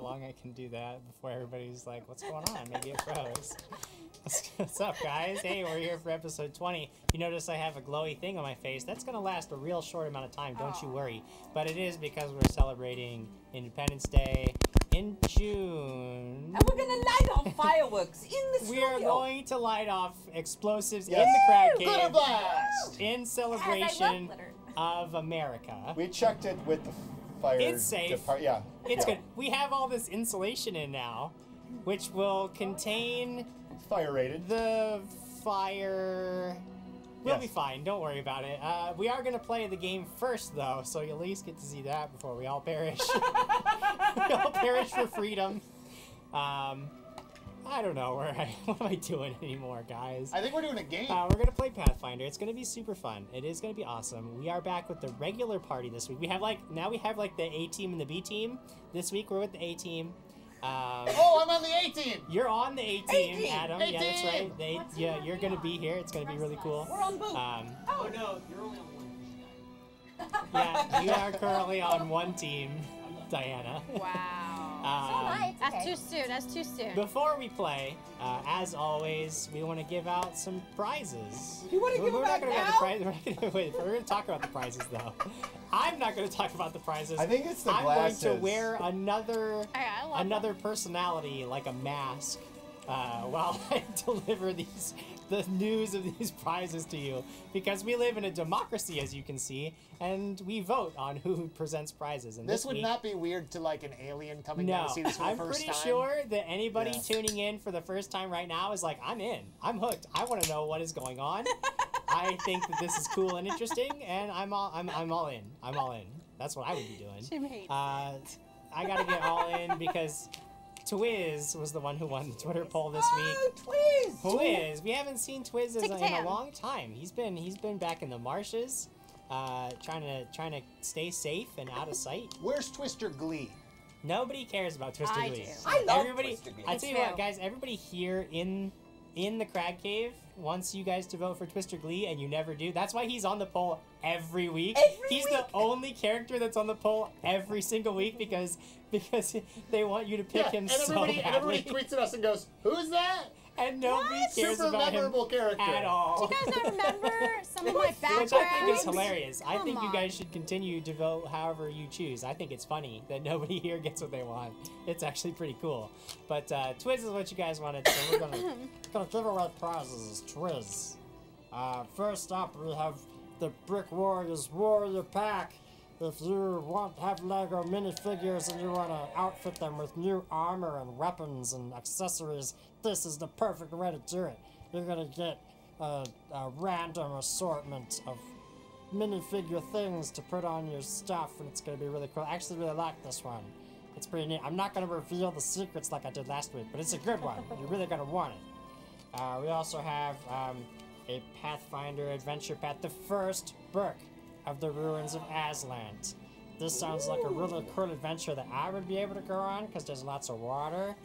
long I can do that before everybody's like, what's going on? Maybe it froze. What's up, guys? Hey, we're here for episode 20. You notice I have a glowy thing on my face. That's going to last a real short amount of time, don't you worry. But it is because we're celebrating Independence Day in June. And we're going to light off fireworks in the studio. We are going to light off explosives in the crab cave. Glitter blast! In celebration of America. We checked it with the fire. It's safe. Yeah. It's good. We have all this insulation in now, which will contain fire rated. The fire. We'll be fine. Don't worry about it. We are going to play the game first, though, so you at least get to see that before we all perish. We all perish for freedom. I don't know what am I doing anymore, guys. I think we're doing a game. We're going to play Pathfinder. It's going to be super fun. It is going to be awesome. We are back with the regular party this week. We have now we have like the A team and the B team. This week we're with the A team. Oh, I'm on the A team. You're on the A team, Adam. A-team. Yeah, that's right. Yeah, you're going to be here. It's going to be really cool. We're on both. Oh no, you're only on one guy. Yeah, you are currently on one team, Diana. Wow. That's too soon. That's too soon. Before we play, as always, we want to give out some prizes. You want to give them out now? We're going to talk about the prizes, though. I'm not going to talk about the prizes. I think it's the I'm glasses. going to wear another personality, like a mask, while I deliver the news of these prizes to you, because we live in a democracy, as you can see, and we vote on who presents prizes. And this would not be weird to like an alien coming down to see this for the I'm first time. pretty sure that anybody tuning in for the first time right now is like, I'm in. I'm hooked. I want to know what is going on. I think that this is cool and interesting, and I'm all in. I'm all in. That's what I would be doing. I gotta get all in because Twiz was the one who won the Twitter poll this week. Twiz! We haven't seen Twiz in a long time. He's been back in the marshes, trying to stay safe and out of sight. Where's Twister Glee? Nobody cares about Twister Glee. Do. I love Twister Glee. I tell you what, guys. Everybody here in the Crag Cave wants you guys to vote for Twister Glee, and you never do. That's why he's on the poll every week. He's the only character that's on the poll every single week because they want you to pick him so badly. And everybody tweets at us and goes, "Who's that?" And nobody cares about him at all. Do you guys not remember some of my backgrounds? Which I think is hilarious. I think you guys should continue to vote however you choose. I think it's funny that nobody here gets what they want. It's actually pretty cool. But Twiz is what you guys wanted, so we're gonna give away prizes. Twiz. First up, we have the Brick Warriors Warrior Pack. If you have Lego minifigures and you want to outfit them with new armor and weapons and accessories, this is the perfect way to do it. You're going to get a random assortment of minifigure things to put on your stuff, and it's going to be really cool. I actually really like this one. It's pretty neat. I'm not going to reveal the secrets like I did last week, but it's a good one. You're really going to want it. We also have a Pathfinder Adventure Path, the first book of the Ruins of Aslan. This sounds like a really cool adventure that I would be able to go on because there's lots of water,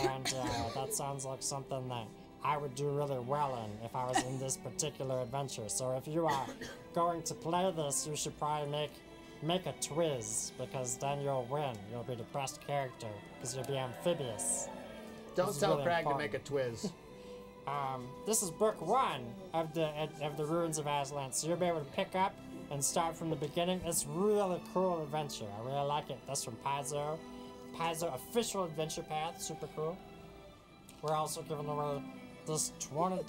and that sounds like something that I would do really well in if I was in this particular adventure. So if you are going to play this, you should probably make a Twiz, because then you'll win. You'll be the best character because you'll be amphibious. Don't tell Craig to make a Twiz. This is book 1 of the Ruins of Aslan, so you'll be able to pick up and start from the beginning. It's really cool adventure. I really like it. That's from Paizo. Paizo official adventure path. Super cool. We're also giving away this $20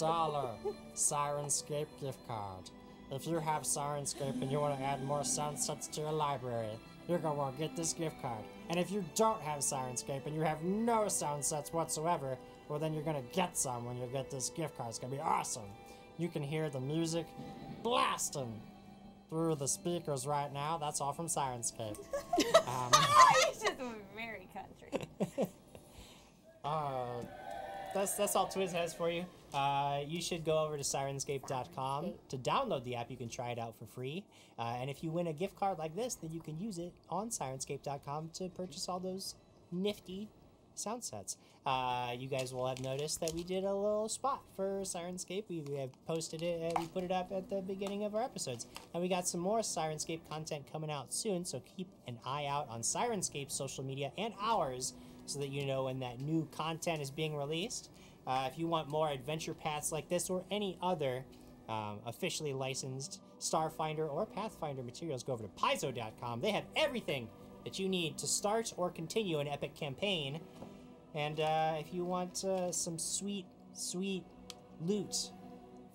Sirenscape gift card. If you have Sirenscape and you want to add more sound sets to your library, you're going to want to get this gift card. And if you don't have Sirenscape and you have no sound sets whatsoever, well, then you're going to get some when you get this gift card. It's going to be awesome. You can hear the music blasting through the speakers right now. That's all from Sirenscape. It's just very country. That's all Twiz has for you. You should go over to Sirenscape.com to download the app. You can try it out for free. And if you win a gift card like this, then you can use it on Sirenscape.com to purchase all those nifty sound sets. You guys will have noticed that we did a little spot for Sirenscape. We have posted it, we put it up at the beginning of our episodes. And we got some more Sirenscape content coming out soon, so keep an eye out on Sirenscape's social media and ours so that you know when that new content is being released. If you want more adventure paths like this or any other officially licensed Starfinder or Pathfinder materials, go over to paizo.com. They have everything that you need to start or continue an epic campaign. And if you want some sweet, sweet loot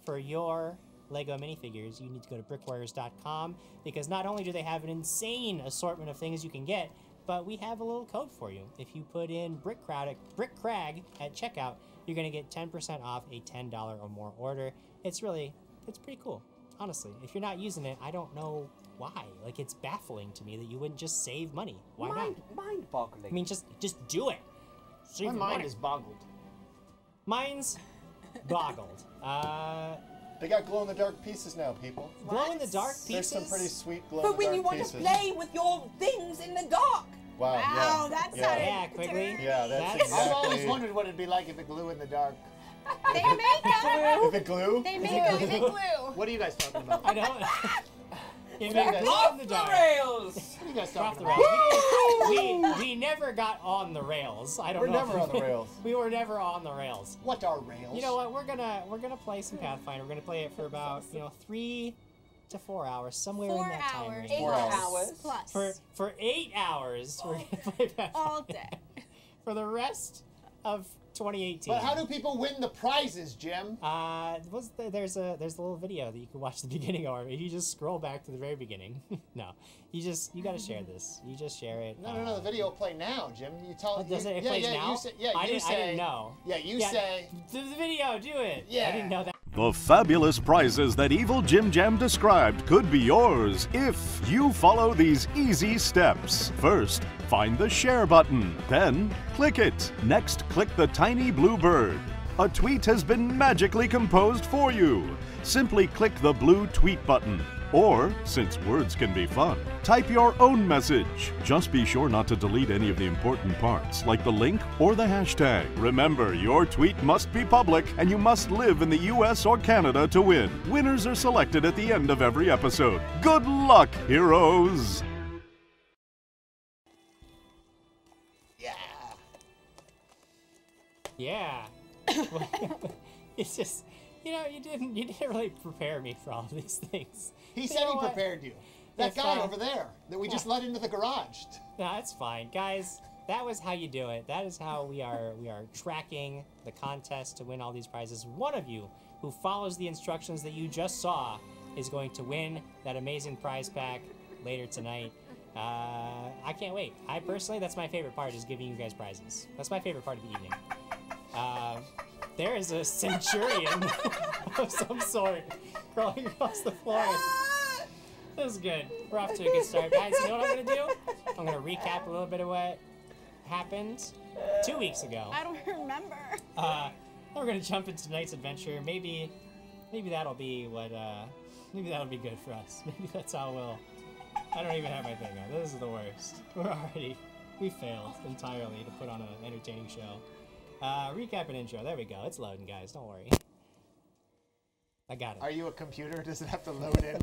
for your Lego minifigures, you need to go to brickwarriors.com, because not only do they have an insane assortment of things you can get, but we have a little code for you. If you put in Brick Crag at checkout, you're going to get 10% off a $10 or more order. It's pretty cool. Honestly, if you're not using it, I don't know why. Like, it's baffling to me that you wouldn't just save money. Why not? Mind-boggling. I mean, just do it. My mind is boggled. Mine's boggled. They got glow-in-the-dark pieces now, people. Glow-in-the-dark pieces? There's some pretty sweet But glow-in-the-dark when you want pieces. to play with your things in the dark. Wow, Wow, yeah. that's yeah. Yeah, Quigley. Yeah, that's I've exactly. always wondered what it'd be like if it glue in the dark. They make them. If it glue? They make them. They glue. What are you guys talking about? I know. You What are you make guys- glow in Off the the dark. rails. What are you guys We're off talking the about? rails. We never got on the rails. I don't We're know. never on the rails. We were never on the rails. What are rails? You know what? We're gonna play some Pathfinder. We're gonna play it for about 3 to 4 hours, somewhere 4 in that time hours. range. 4 hours. Plus. For 8 hours, we're gonna play Pathfinder. All day. For the rest of 2018. But how do people win the prizes, Jim? There's a little video that you can watch the beginning of. If you just scroll back to the very beginning. No, you gotta share this. You just share it. No, the video will play now, Jim. You tell Does it? It yeah, plays yeah, now? You say, yeah, I you didn't, say, I didn't know. Yeah, you say. The video, do it. Yeah. I didn't know that. The fabulous prizes that Evil Jim Jam described could be yours if you follow these easy steps. First, find the share button. Then, click it. Next, click the tiny blue bird. A tweet has been magically composed for you. Simply click the blue tweet button. Or, since words can be fun, type your own message. Just be sure not to delete any of the important parts, like the link or the hashtag. Remember, your tweet must be public, and you must live in the US or Canada to win. Winners are selected at the end of every episode. Good luck, heroes! Yeah. It's just, you didn't really prepare me for all these things. He You said know he what? prepared you. That If, guy over there that we just let into the garage. No, that's fine, guys. That was how you do it. That is how we are tracking the contest to win all these prizes. One of you who follows the instructions that you just saw is going to win that amazing prize pack later tonight. I can't wait. I personally, that's my favorite part, is giving you guys prizes. That's my favorite part of the evening. There is a centurion of some sort crawling across the floor. This is good. We're off to a good start, guys. You know what I'm gonna do? I'm gonna recap a little bit of what happened 2 weeks ago. I don't remember. We're gonna jump into tonight's adventure. Maybe that'll be what. Maybe that'll be good for us. Maybe that's how we'll. I don't even have my thing on. This is the worst. We failed entirely to put on an entertaining show. Recap and intro. There we go. It's loading, guys. Don't worry. I got it. Are you a computer? Does it have to load in?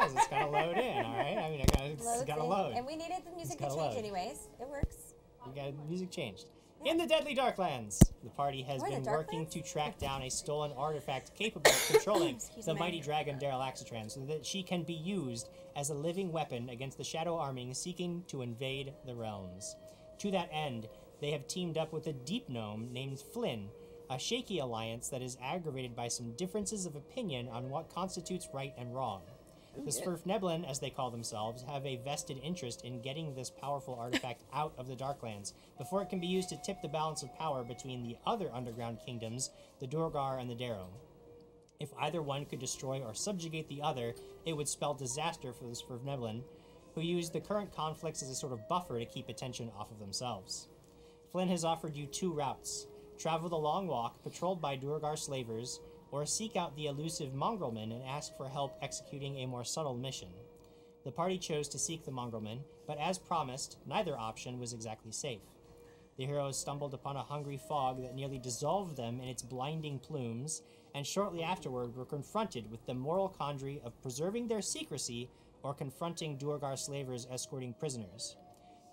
It's gotta load in, all right. I mean, it's gotta load. And we needed the music to gotta change load. anyways. It works. We got music changed. In the deadly Darklands, the party has been working to track down a stolen artifact capable of controlling the mighty dragon Daralaxitran so that she can be used as a living weapon against the Shadow Army seeking to invade the realms. To that end, they have teamed up with a deep gnome named Flynn, a shaky alliance that is aggravated by some differences of opinion on what constitutes right and wrong. The Svirfneblin, as they call themselves, have a vested interest in getting this powerful artifact out of the Darklands before it can be used to tip the balance of power between the other underground kingdoms, the Durgar and the Darrow. If either one could destroy or subjugate the other, it would spell disaster for the Svirfneblin, who use the current conflicts as a sort of buffer to keep attention off of themselves. Flynn has offered you 2 routes. Travel the Long Walk, patrolled by Durgar slavers, or seek out the elusive Mongrelman and ask for help executing a more subtle mission. The party chose to seek the Mongrelman, but as promised, neither option was exactly safe. The heroes stumbled upon a hungry fog that nearly dissolved them in its blinding plumes, and shortly afterward were confronted with the moral quandary of preserving their secrecy or confronting Durgar slavers escorting prisoners.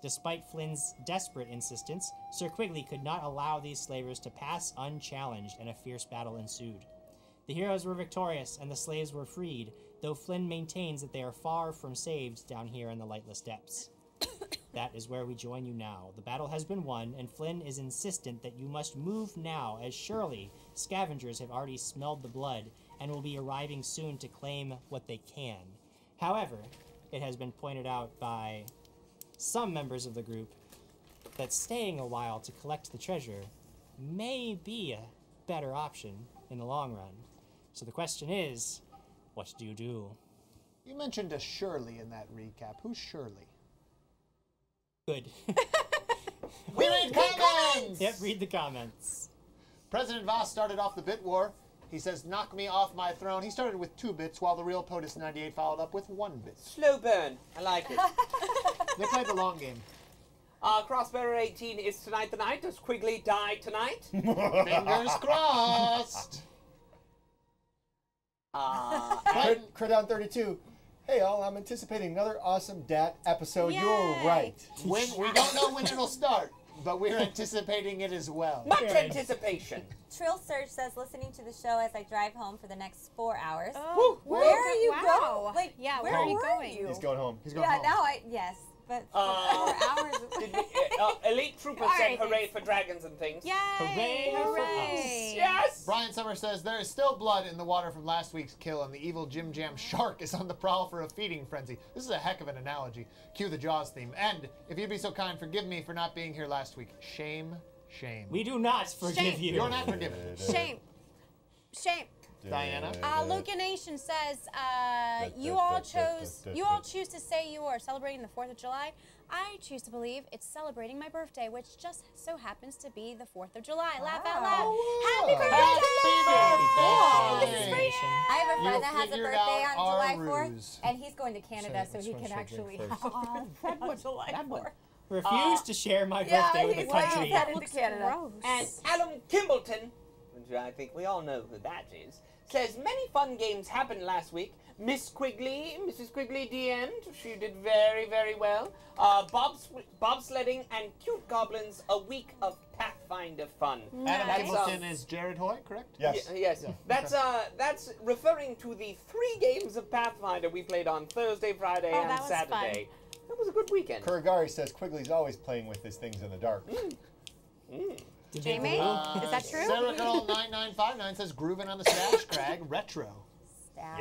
Despite Flynn's desperate insistence, Sir Quigley could not allow these slavers to pass unchallenged, and a fierce battle ensued. The heroes were victorious, and the slaves were freed, though Flynn maintains that they are far from saved down here in the lightless depths. That is where we join you now. The battle has been won, and Flynn is insistent that you must move now, as surely scavengers have already smelled the blood and will be arriving soon to claim what they can. However, it has been pointed out by some members of the group that staying a while to collect the treasure may be a better option in the long run. So the question is, what do you do? You mentioned a Shirley in that recap. Who's Shirley? Good. We read comments! Yep, read the comments. President Voss started off the bit war. He says, knock me off my throne. He started with 2 bits, while the real POTUS 98 followed up with 1 bit. Slow burn. I like it. They played the long game. Crossbearer 18, is tonight the night? Does Quigley die tonight? Fingers crossed. Cradown 32. Hey all, I'm anticipating another awesome DAT episode. Yay. You're right. We don't know when it'll start, but we're anticipating it as well. Much anticipation. Trill Surge says, listening to the show as I drive home for the next 4 hours. Oh, Where are you wow. going? Like, Yeah, where where are you were going? you? He's going home. He's going Yeah, home. now yes, but for 4 hours. Did we, Elite Trooper All said right, hooray for dragons and things. Yay! Hooray for Hooray! Yes! Brian Summers says, there is still blood in the water from last week's kill, and the evil Jim Jam shark is on the prowl for a feeding frenzy. This is a heck of an analogy. Cue the Jaws theme. And, if you'd be so kind, forgive me for not being here last week. Shame, shame. We do not forgive Shame. you. You're not forgiven. Shame. Shame. Diana? Luca Nation says, you all choose to say you are celebrating the 4th of July. I choose to believe it's celebrating my birthday, which just so happens to be the 4th of July. Laugh out loud. Happy birthday! This is for you. I have a friend You that has a figured birthday out on July our 4th, ruse. and he's going to Canada, so he can actually have a birthday on July 4th. Refuse to share my birthday with the he's country. headed to Canada. And Alan Kimbleton, which I think we all know who that is, says many fun games happened last week. Mrs. Quigley DM'd. She did very, very well. Bobsledding and cute goblins. A week of Pathfinder fun. Adam That's, Kimbleton is Jared Hoy, correct? Yes. Yes. That's referring to the 3 games of Pathfinder we played on Thursday, Friday, and that was Saturday. That was a good weekend. Kuragari says Quigley's always playing with his things in the dark. Did they Jamie? blue? Is that true? Sarah Girl 9959 says grooving on the Stash Crag retro. Stash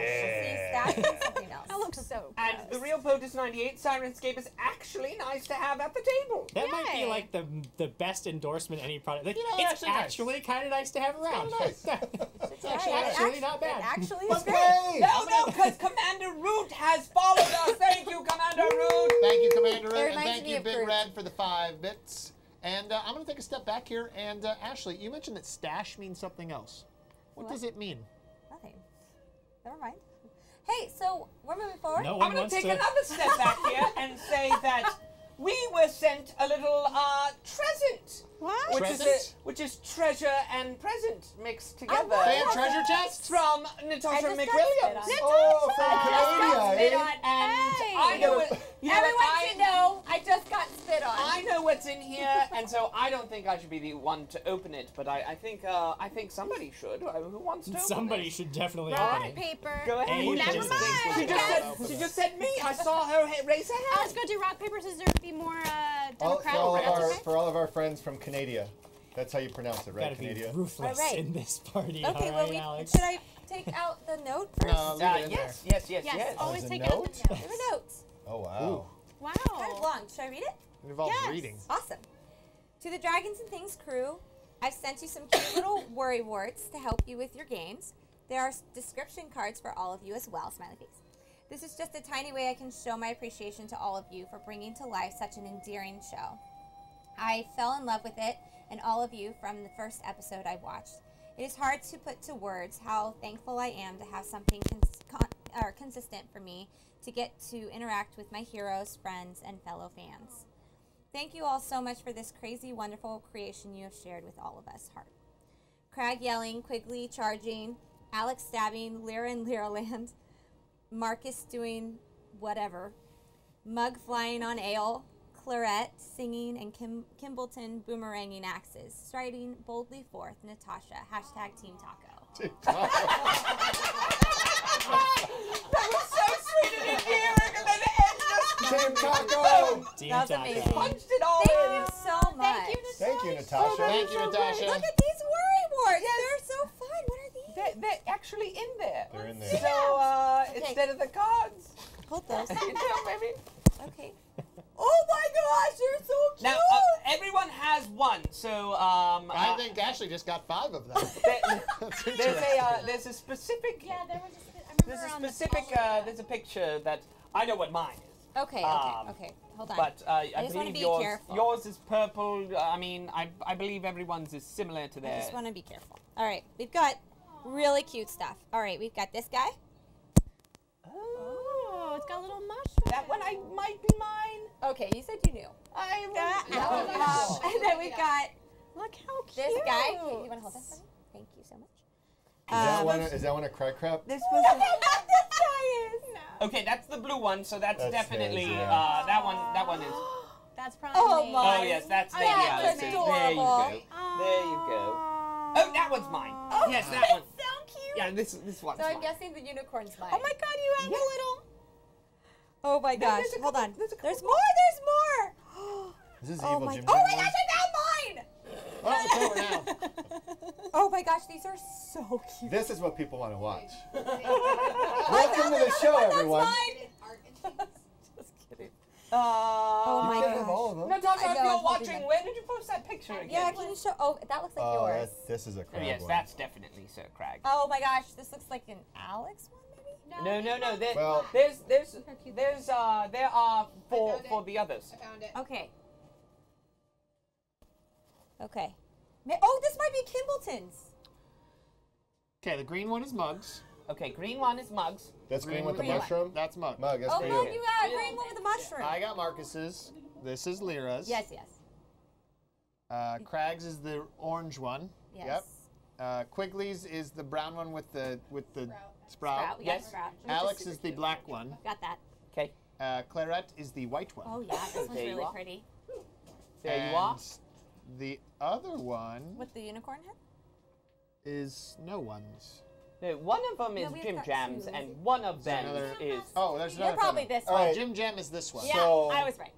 and something else. That looks so And the gross. real POTUS 98 Sirenscape is actually nice to have at the table. That might be Yay. like the best endorsement any product. Like, know, it's actually nice. actually kind of nice to have around. It's It's actually not bad. It actually is great. Okay. No, because Commander Root has followed us. Thank you, Commander Root. Thank you, Commander Red, and reminds thank me you, of Big Groot. Red, for the 5 bits. And I'm going to take a step back here. And Ashley, you mentioned that stash means something else. What does it mean? Nothing. Never mind. Hey, so we're moving forward. No I'm one going wants to take to. another step back here and say that we were sent a little present. What? Which is treasure and present mixed together. They have treasure chests? From I Natasha just got spit McWilliams. on. Oh, from Spit Canada, on, eh? and Hey. I know it. You know Everyone what, should know I just got spit on. I know what's in here, and so I don't think I should be the one to open it. But I think somebody should. Who wants to? Open Somebody it? should definitely Rock, open it. paper. Go ahead. Hey, Never just mind. She just said me. I saw her raise her Let's hand. go do rock, paper, scissors to be more democratic. For all of our friends from Canada. That's how you pronounce it, right? Gotta be Canada. ruthless Alright. in this party. Okay, all well, right, Alex. should I take out the note first? No, leave it in Yes. Yes, always As a take it out. note? I have a note. Oh wow. Wow. Kind of long. Should I read it? It involves Yes. reading. Awesome. To the Dragons and Things crew, I've sent you some cute little worry warts to help you with your games. There are description cards for all of you as well, smiley face. This is just a tiny way I can show my appreciation to all of you for bringing to life such an endearing show. I fell in love with it and all of you from the first episode I watched. It is hard to put to words how thankful I am to have something consistent for me to get to interact with my heroes, friends, and fellow fans. Thank you all so much for this crazy, wonderful creation you have shared with all of us. Heart. Crag yelling, Quigley charging, Alex stabbing, Lyra in Lyraland, Marcus doing whatever, Mug flying on ale, Claret singing, and Kimbleton boomeranging axes. Striding boldly forth, Natasha. Hashtag Team Taco. That was so sweet and endearing, and then the end just Team Taco! Team That was Taco. amazing. punched it all Thank in. you so much. Thank you, Natasha. Thank you, Natasha. Look at these worry warts. They're so fun. What are these? They're actually in there. They're in there. So instead of the cards, Hold those. you know, maybe. Okay. Oh my gosh, you're so cute. Now everyone has one. So I think Ashley just got 5 of them. That's interesting. there's a specific Yeah, there was a there's a specific there's a picture that I know what mine is. Okay. Hold on. But I just wanna believe be careful. yours is purple. I mean, I believe everyone's is similar to I theirs. just want to be careful. All right, we've got really cute stuff. All right, we've got this guy. Oh, it's got a little mushroom. That one might be mine. Okay, you said you knew. I And then we've got Look how cute. this guy. You want to hold that for me? Thank you so much. Is that one a crack crap? This Look was how bad this guy is. okay. That's the blue one. So that's That's definitely his, yeah. that one is. That's probably Oh me. my. Oh yes, that's the That's yeah. There you go. adorable. There you go. Oh, that one's mine. Yes, that one. So cute. Yeah, this one's So I'm mine. guessing the unicorn's mine. Oh my god, you have a little. Oh my gosh. there's a Hold couple- on. there's a There's couple more. There's more. This is Oh evil my. Jim Oh Jam my one? gosh! I found mine. Oh, it's over now. Oh my gosh, these are so cute. This is what people want to watch. Welcome to the show, everyone. Just kidding. Oh my You can't have gosh. all of them. Natasha, I if know, you're I'm holding watching, them. where did you post that picture again? Yeah, can you show? Oh, that looks like Oh, yours. this is a Oh, crab yes, one. that's definitely Sir Crag. Oh my gosh, this looks like an Alex one, maybe. No. Well- There are for the others. Okay. Okay. Oh, this might be Kimbleton's. Okay, the green one is Mugs. Okay, green one is Mugs. That's green with the Green one. mushroom? That's Mug. Mug, that's Oh, for Mug, you. you got a green one with a mushroom. I got Marcus's. This is Lyra's. Yes, yes. Crag's is the orange one. Yes. Yep. Quigley's is the brown one with the sprout. Sprout, we got Sprout. Alex is the black one. Got that. Okay, Claret is the white one. Oh yeah, this one's There you really are. pretty. there you are. And the other one With the unicorn head? is no one's. No, one of them is No, we've Jim got Jams, two. and one of them another- is. Oh, there's another. You're probably coming. this All one. right. Jim Jam is this one. Yeah, So- I was right.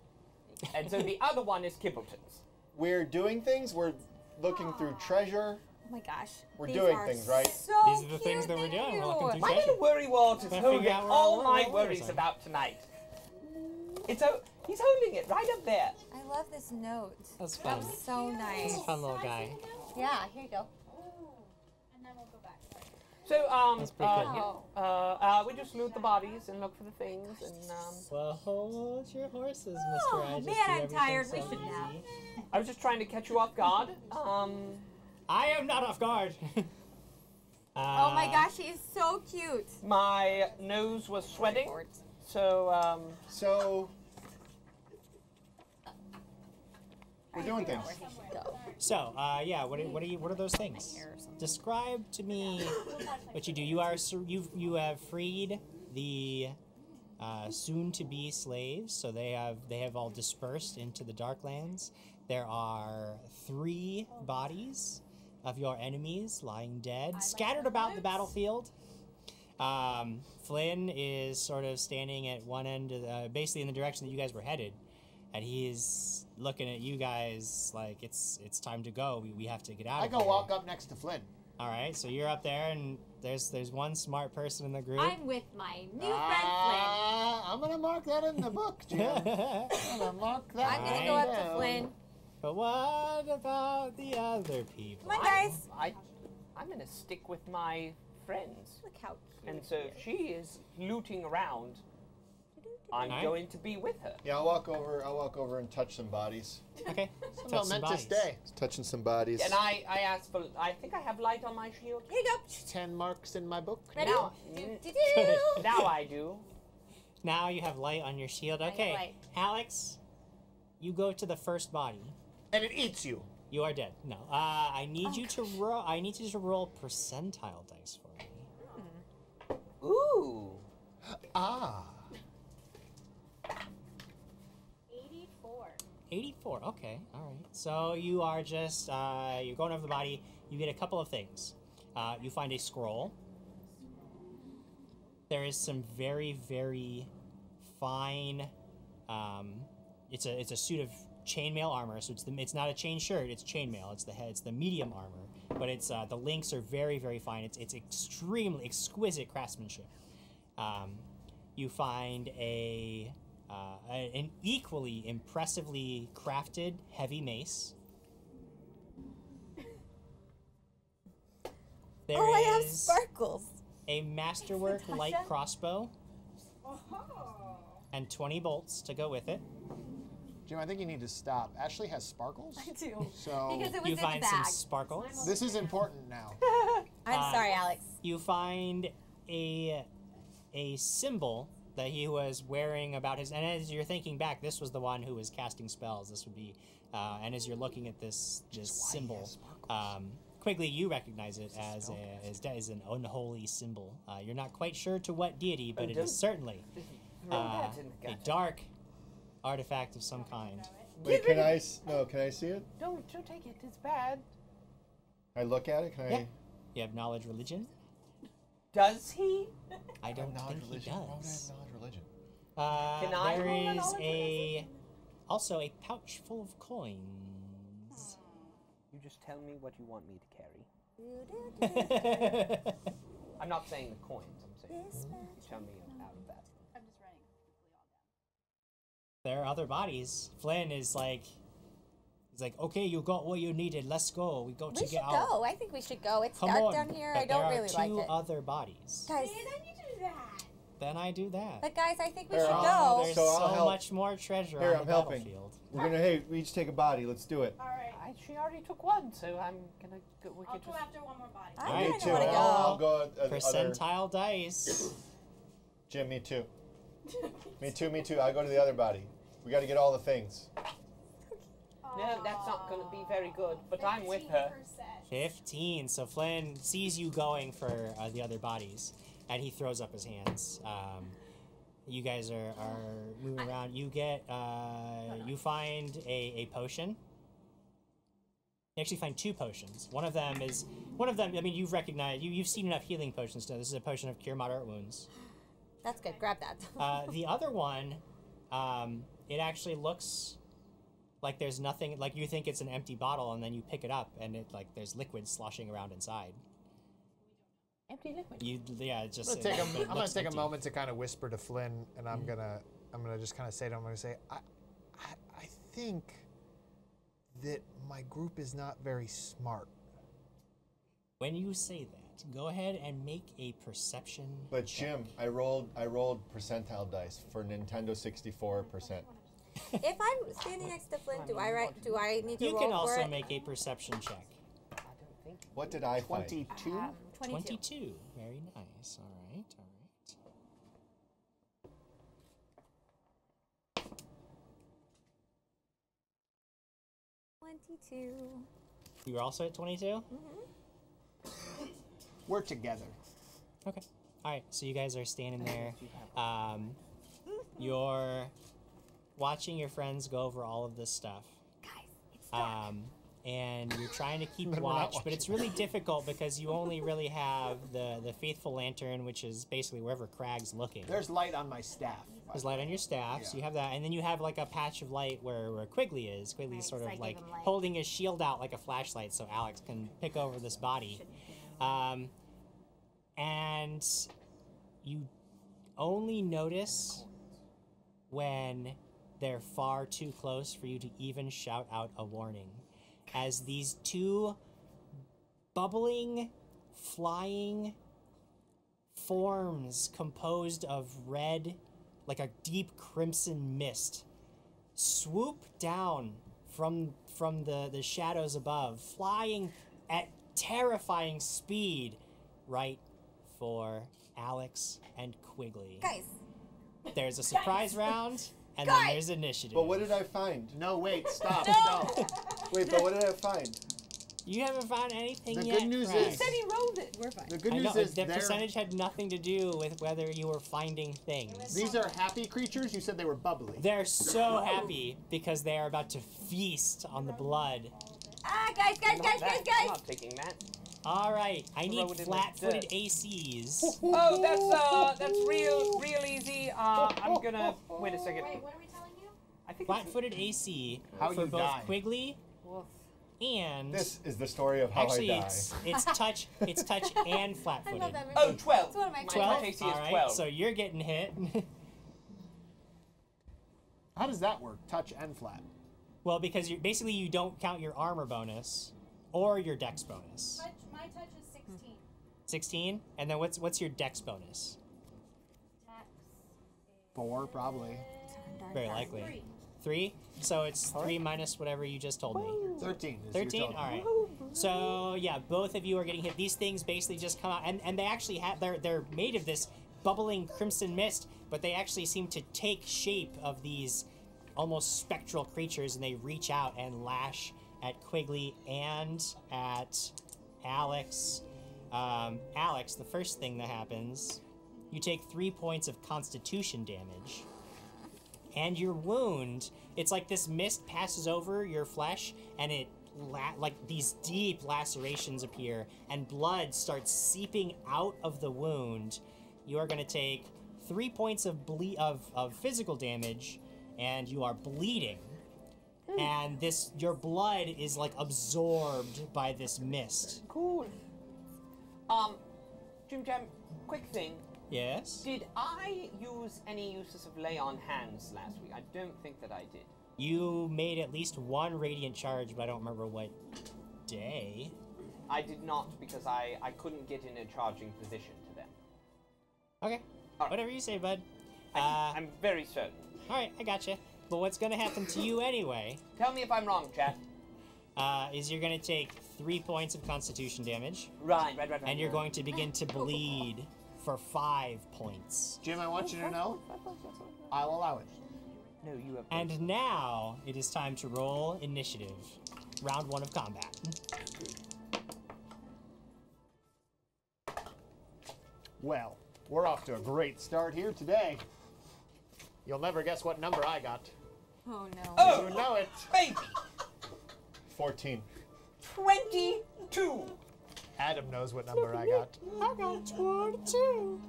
And so the other one is Kibbleton's. We're doing things. We're looking through treasure. Oh my gosh. We're These doing are things, right? So These are the things cute, that we're thank doing. you. Welcome to My treasure. little worry wart is Gotta holding figure out where all our my worries worries are. about tonight. He's holding it right up there. I love this note. That's That fun. was so nice. He's a fun little guy. Yeah, here you go. And then we'll go back. So That's pretty cool. we just loot the bodies and look for the things and Well, hold your horses, Mr. Oh, I just man, do I'm everything tired. so We should easy. nap. I was just trying to catch you off guard. I am not off guard. Oh my gosh, he's so cute. My nose was sweating, so So, we're doing things. So, yeah, what are those things? Describe to me what you do. You have freed the soon-to-be slaves, so they have all dispersed into the Darklands. There are 3 bodies of your enemies lying dead, scattered about the battlefield. Flynn is sort of standing at one end, basically in the direction that you guys were headed, and he's looking at you guys like it's time to go. We have to get out. I of go here. walk up next to Flynn. All right, so you're up there, and there's one smart person in the group. I'm with my new friend I'm gonna mark that in the book, Jim. I'm gonna mark Flynn. that. I'm gonna go up to Flynn. But what about the other people? Come on, guys. I'm gonna stick with my friends. Look how cute. And so if she is looting around, I'm Alright. going to be with her. Yeah, I'll walk over and touch some bodies. Okay. It's a touch some momentous bodies. day. Touching some bodies. And I asked for. I think I have light on my shield. Here you go. 10 marks in my book. Ready? Now, Do-do-do. now I do. Now you have light on your shield. I have Okay, light. Alex, you go to the first body. And it eats you. You are dead. No. I need you to roll. I need you to roll percentile dice for me. Ooh. Ah. 84. 84. Okay, all right. So you are just you're going over the body. You get a couple of things. You find a scroll. There is some very, very fine. It's a suit of chainmail armor. So it's not a chain shirt. It's chainmail. It's the medium armor. But it's the links are very, very fine. It's extremely exquisite craftsmanship. You find an equally impressively crafted heavy mace. There I have is sparkles. a masterwork light crossbow and 20 bolts to go with it. Jim, I think you need to stop. Ashley has sparkles. I do. So Because it was You in the find some bag. sparkles. this is important now. I'm sorry, Alex. You find a symbol that he was wearing about his, and as you're thinking back, this was the one who was casting spells. This would be, and as you're looking at this symbol, Quigley, you recognize it as an unholy symbol. You're not quite sure to what deity, but it is certainly a dark artifact of some kind. Wait, can I see it? Don't take it. It's bad. I look at it. Can I? Yeah. You have knowledge religion? Does he? I don't think he Why would I have does. knowledge religion? Can I There roll a is knowledge also a pouch full of coins. You just tell me what you want me to carry. There I'm not saying the coins. I'm saying you tell me out of that. I'm just running quickly on down. are other bodies. Flynn is like, he's like, okay, you got what you needed. Let's go. We got We to should get out. go. I think we should go. It's Come dark on. down here. But I don't there really are like two it. other bodies. Guys, Then I do that. but guys, I think we Here, should I'll- go. There's So I'll so help. much more treasure Here, on I'm the helping. battlefield. We're gonna, hey, we each take a body. Let's do it. She already took one, so I'm gonna go. We I'll could go just. after one more body. I Alright, kind Too. of want to I'll go. go. Other. Percentile dice. Jim, me too. Me too. Me too. I go to the other body. We got to get all the things. No, that's not gonna be very good. But I'm with her. 15. So Flynn sees you going for the other bodies, and he throws up his hands. You guys are moving around. You get, you find a potion. You actually find two potions. One of them, I mean, you've recognized, you've seen enough healing potions to know this is a potion of cure moderate wounds. That's good. Grab that. The other one, it actually looks like there's nothing, like you think it's an empty bottle, and then you pick it up, and it, like, there's liquid sloshing around inside. Empty liquid. It's just. I'm gonna looks take a empty. moment to kind of whisper to Flynn, and I'm gonna just kind of say to him, I'm gonna say, I think that my group is not very smart. When you say that, go ahead and make a perception. But check. Jim, I rolled percentile dice for Nintendo 64%. If I'm standing next to Flynn, do I need to You roll can for also it? make a perception check. I don't think. What did I find? 22. 22. Very nice. All right. 22. You were also at 22? Mm-hmm. We're together. Okay. All right. So you guys are standing there. You're watching your friends go over all of this stuff. Guys, it's dark. And you're trying to keep Then we're not watch, but it's really difficult because you only really have the faithful lantern, which is basically wherever Crag's looking. There's light on my staff. There's light on your staff, so you have that, and then you have like a patch of light where Quigley is. Quigley's Right, sort so of I give like him light. holding his shield out like a flashlight so Alex can pick over this body. And you only notice when they're far too close for you to even shout out a warning. As these two bubbling, flying forms composed of red, like a deep crimson mist, swoop down from the shadows above, flying at terrifying speed right for Alex and Quigley. Guys, There's a surprise round, and Guys! then there's initiative. But what did I find? No, wait, stop. No. Wait, but what did I find? You haven't found anything The yet. good news Frank. is- He said he rolled it. We're fine. The good I news know, is the percentage had nothing to do with whether you were finding things. these are happy creatures. You said they were bubbly. They're so happy because they are about to feast on the blood. Ah, guys, I'm not taking that. All right, I need Throw it in the flat-footed dirt. ACs. Oh, that's real easy. I'm gonna wait a second. Wait, what are we telling you? I think Flat-footed AC How for you both die. Quigley and This is the story of how actually I die. it's touch and I flat-footed. love that movie. Oh, 12. It's one of my My favorites. touch AC is All right, 12. so you're getting hit. How does that work? Touch and flat. Well, because you don't count your armor bonus or your dex bonus. My touch is 16. 16, and then what's your dex bonus? Tax 4, probably. Very likely. 3. 3. So it's 3 minus whatever you just told me. 13. Is 13. your total. All right. So yeah, both of you are getting hit. These things basically just come out, and they actually have they're made of this bubbling crimson mist, but they actually seem to take shape of these almost spectral creatures, and they reach out and lash at Quigley and at Alex. Alex, the first thing that happens, you take 3 points of Constitution damage. And your wound, it's like this mist passes over your flesh, and it like these deep lacerations appear, and blood starts seeping out of the wound. You are going to take 3 points of physical damage, and you are bleeding. And your blood is like absorbed by this mist. Cool. Jim Jam, quick thing. Yes? Did I use any uses of lay on hands last week? I don't think that I did. You made at least one radiant charge, but I don't remember what day. I did not because I couldn't get in a charging position to them. Okay. Alright. Whatever you say, bud. I'm very certain. Alright, I gotcha. But what's gonna happen to you anyway Tell me if I'm wrong, chat. is you're gonna take 3 points of Constitution damage, Right. and you're going to begin to bleed for 5 points. Jim, I want you to know, I'll allow it. No, you have. And now it is time to roll initiative. Round 1 of combat. Well, we're off to a great start here today. You'll never guess what number I got. Oh no. Oh, You know it. baby. 14. 22. Adam knows what number I got. I got 22.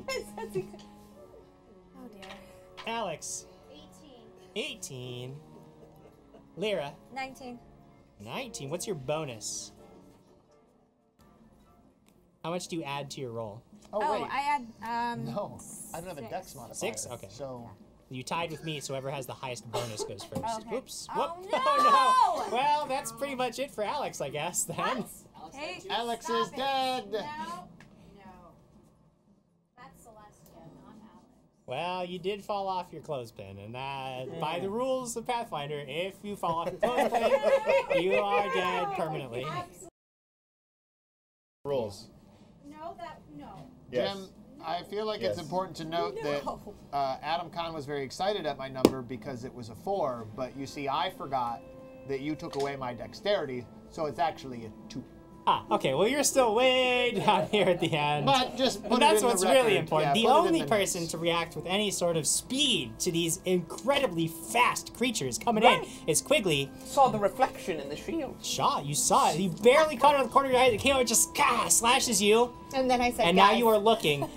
Oh dear. Alex, 18. 18. Lyra, 19. 19. What's your bonus? How much do you add to your roll? Oh, Oh, wait. I had No, I don't have a 6. dex modifier. 6? Okay. So, You tied with me, so whoever has the highest bonus goes first. Okay. Oops. Oh, Whoop. no! Oh, no! Well, that's pretty much it for Alex, I guess, then. Hey, Alex Stop is it. dead. No. That's Celestia, not Alex. Well, you did fall off your clothespin, and that, by the rules of Pathfinder, if you fall off your clothespin, you are dead permanently. Rules. No. Yes. Jim, I feel like Yes. it's important to note that Adam Kahn was very excited at my number because it was a 4, but you see, I forgot that you took away my dexterity, so it's actually a 2. Ah, okay, well, you're still way down here at the end. But just put And it that's in what's the really record. important. Yeah, The put it in only the person notes. to react with any sort of speed to these incredibly fast creatures coming in is Quigley. Saw the reflection in the shield. Shot, you saw it. You barely caught it on the corner of your eye. It came out and just slashes you. and then I said, And now guys. you are looking.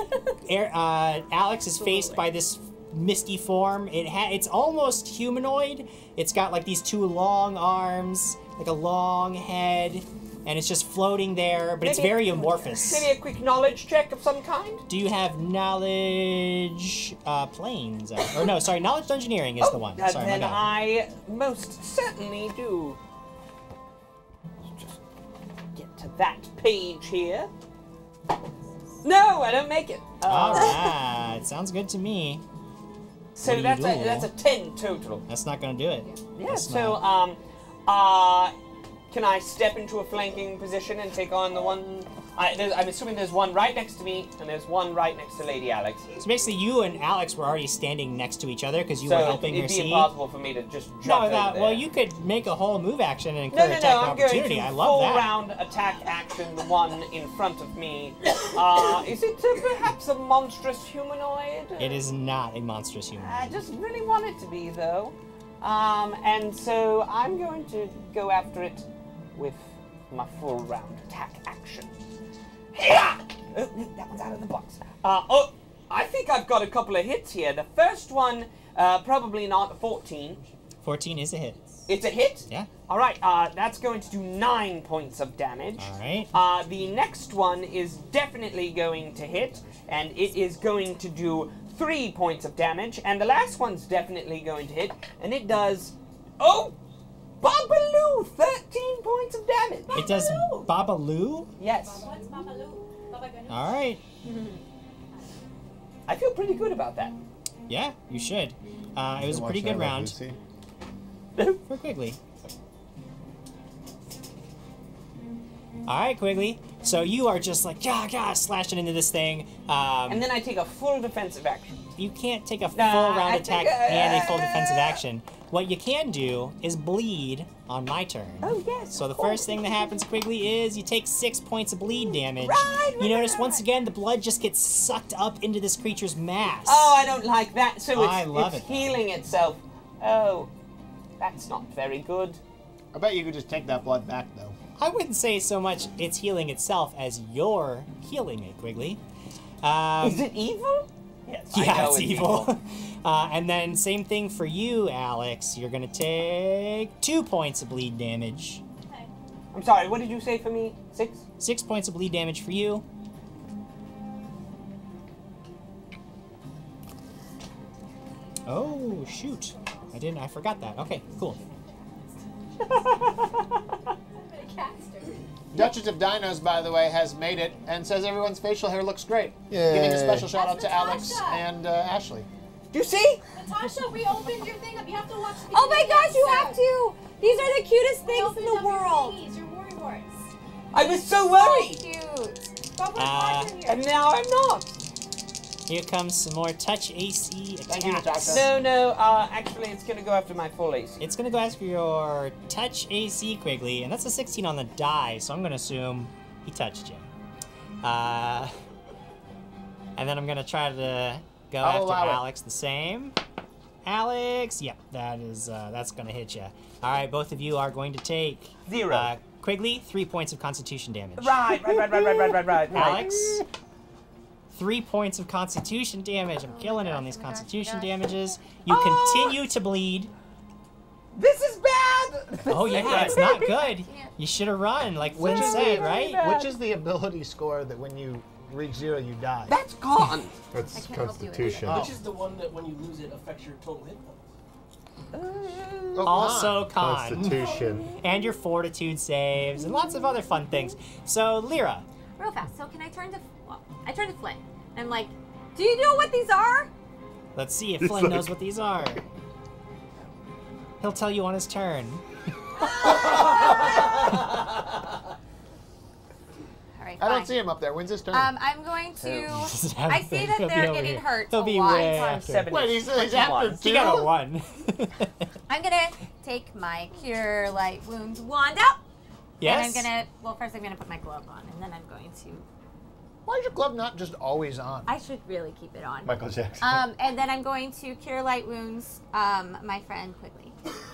Alex is faced by this misty form. It's almost humanoid. It's got like these 2 long arms, like a long head, and it's just floating there, but it's Maybe- very amorphous. Maybe a quick knowledge check of some kind? Do you have knowledge planes? Or no, sorry, knowledge engineering is the one. And Sorry, my then bad. I most certainly do. Let's just get to that page here. No, I don't make it. All right, sounds good to me. So what do you that's do? a 10 total. That's not gonna do it. Yeah. That's So not. can I step into a flanking position and take on the one? I'm assuming there's one right next to me, and there's one right next to Lady Alex. So basically, you and Alex were already standing next to each other because you were helping her see. So it'd be impossible for me to just jump over there. Well, you could make a whole move action and incur attack opportunity. I'm I going to love that. full-round attack action the one in front of me. Is it perhaps a monstrous humanoid? It is not a monstrous humanoid. I just really want it to be, though. And so I'm going to go after it with my full-round attack action. Oh, that one's out of the box. I think I've got a couple of hits here. The first one, probably not 14. 14 is a hit. It's a hit? Yeah. All right, that's going to do 9 points of damage. All right. The next one is definitely going to hit, and it is going to do 3 points of damage. And the last one's definitely going to hit, and it does... Oh! Babaloo! 13 points of damage. It does Babaloo? Yes. What's Babaloo? All right. I feel pretty good about that. Yeah, you should. It was a pretty good round for Quigley. All right, Quigley. So you are just like, slashing into this thing. And then I take a full defensive action. You can't take a full round attack and a full defensive action. What you can do is bleed on my turn. Oh, yes. So the first thing that happens, Quigley, is you take 6 points of bleed damage. You notice once right. again the blood just gets sucked up into this creature's mass. Oh, I don't like that. So it's healing itself. Oh, that's not very good. I bet you could just take that blood back, though. I wouldn't say so much it's healing itself as you're healing it, Quigley. Is it evil? Yes, yeah, it's evil. And then same thing for you, Alex. You're going to take 2 points of bleed damage. Okay. I'm sorry, what did you say for me? 6? 6 points of bleed damage for you. Oh, shoot. I forgot that. Okay, cool. Duchess of Dinos, by the way, has made it and says everyone's facial hair looks great. Yay. Giving a special shout out to Natasha. Alex and Ashley. Do you see? Natasha, we opened your thing up. You have to watch the Oh my video gosh, you again, have sir. to! These are the cutest We things in opened the up your world. thingies, your worry warts. I was so worried. Cute. Go put Roger here. And now I'm not. Here comes some more touch AC Thank you, attacks. Natasha. No, actually it's going to go after my full AC. It's going to go after your touch AC, Quigley, and that's a 16 on the die, so I'm going to assume he touched you. And then I'm going to try to go after Alex the same. Alex, yep, that's going to hit you. All right, both of you are going to take 0. Quigley, 3 points of Constitution damage. Right. Alex, 3 points of Constitution damage. I'm killing it on these Constitution damages. You continue to bleed. This is bad. Oh yeah, it's not good. You should have run, like Lynn said, right? Which is the ability score that when you reach 0, you die? That's gone. That's can't help you with Constitution. Oh. Which is the one that when you lose it affects your total hit points. Also con. Constitution. And your fortitude saves and lots of other fun things. So Lyra, Real fast. So can I turn to... Well, I turn to Flynn. I'm like, do you know what these are? let's see if Flynn knows what these are. He'll tell you on his turn. All right, I don't fine. see him up there. When's his turn? I'm going to... I see that they're getting hurt He'll a be lot. way after. Wait, he's after 2? He got a 1. I'm going to take my Cure Light Wounds wand out. Yes? And I'm going to... Well, first I'm going to put my glove on, and then I'm going to... Why is your glove not just always on? I should really keep it on. Michael Jackson. And then I'm going to Cure Light Wounds my friend Quigley.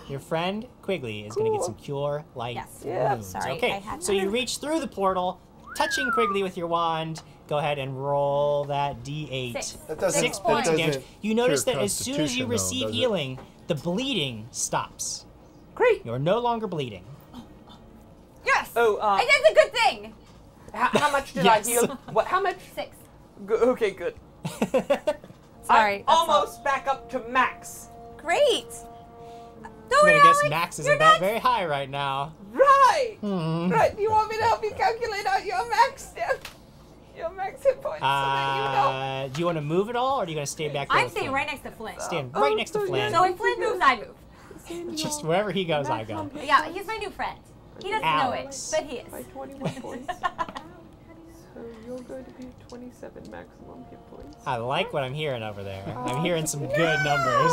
Your friend Quigley is going to get some Cure Light Yes. Wounds. Sorry, I Okay, had so you reach through the portal, touching Quigley with your wand. Go ahead and roll that D8. 6. That doesn't- 6 that points of damage. doesn't You notice cure that as soon as you Constitution, though, receive does it? healing, the bleeding stops. Great. You're no longer bleeding. Yes! Oh, I did the good thing! how much did Yes. I heal? What? How much? 6. Okay, good. Sorry. I'm almost back up to max. Great! I'm Don't worry, gonna guess Alex. Max You're isn't that not- very high right now. Right. Hmm. Right. Do you want me to help you calculate out your max? Your max hit points, so that you know. Do you want to move at all, or are you going to stay back there? I'm with staying Flynn? right next to Flynn. Stand right next to Flynn. So if Flynn moves, I move. Just wherever he goes, I go. Yeah, he's my new friend. He doesn't Alex. know it, but he is. By 21 points. So you're going to be 27 maximum hit points. I like what I'm hearing over there. I'm hearing some good numbers.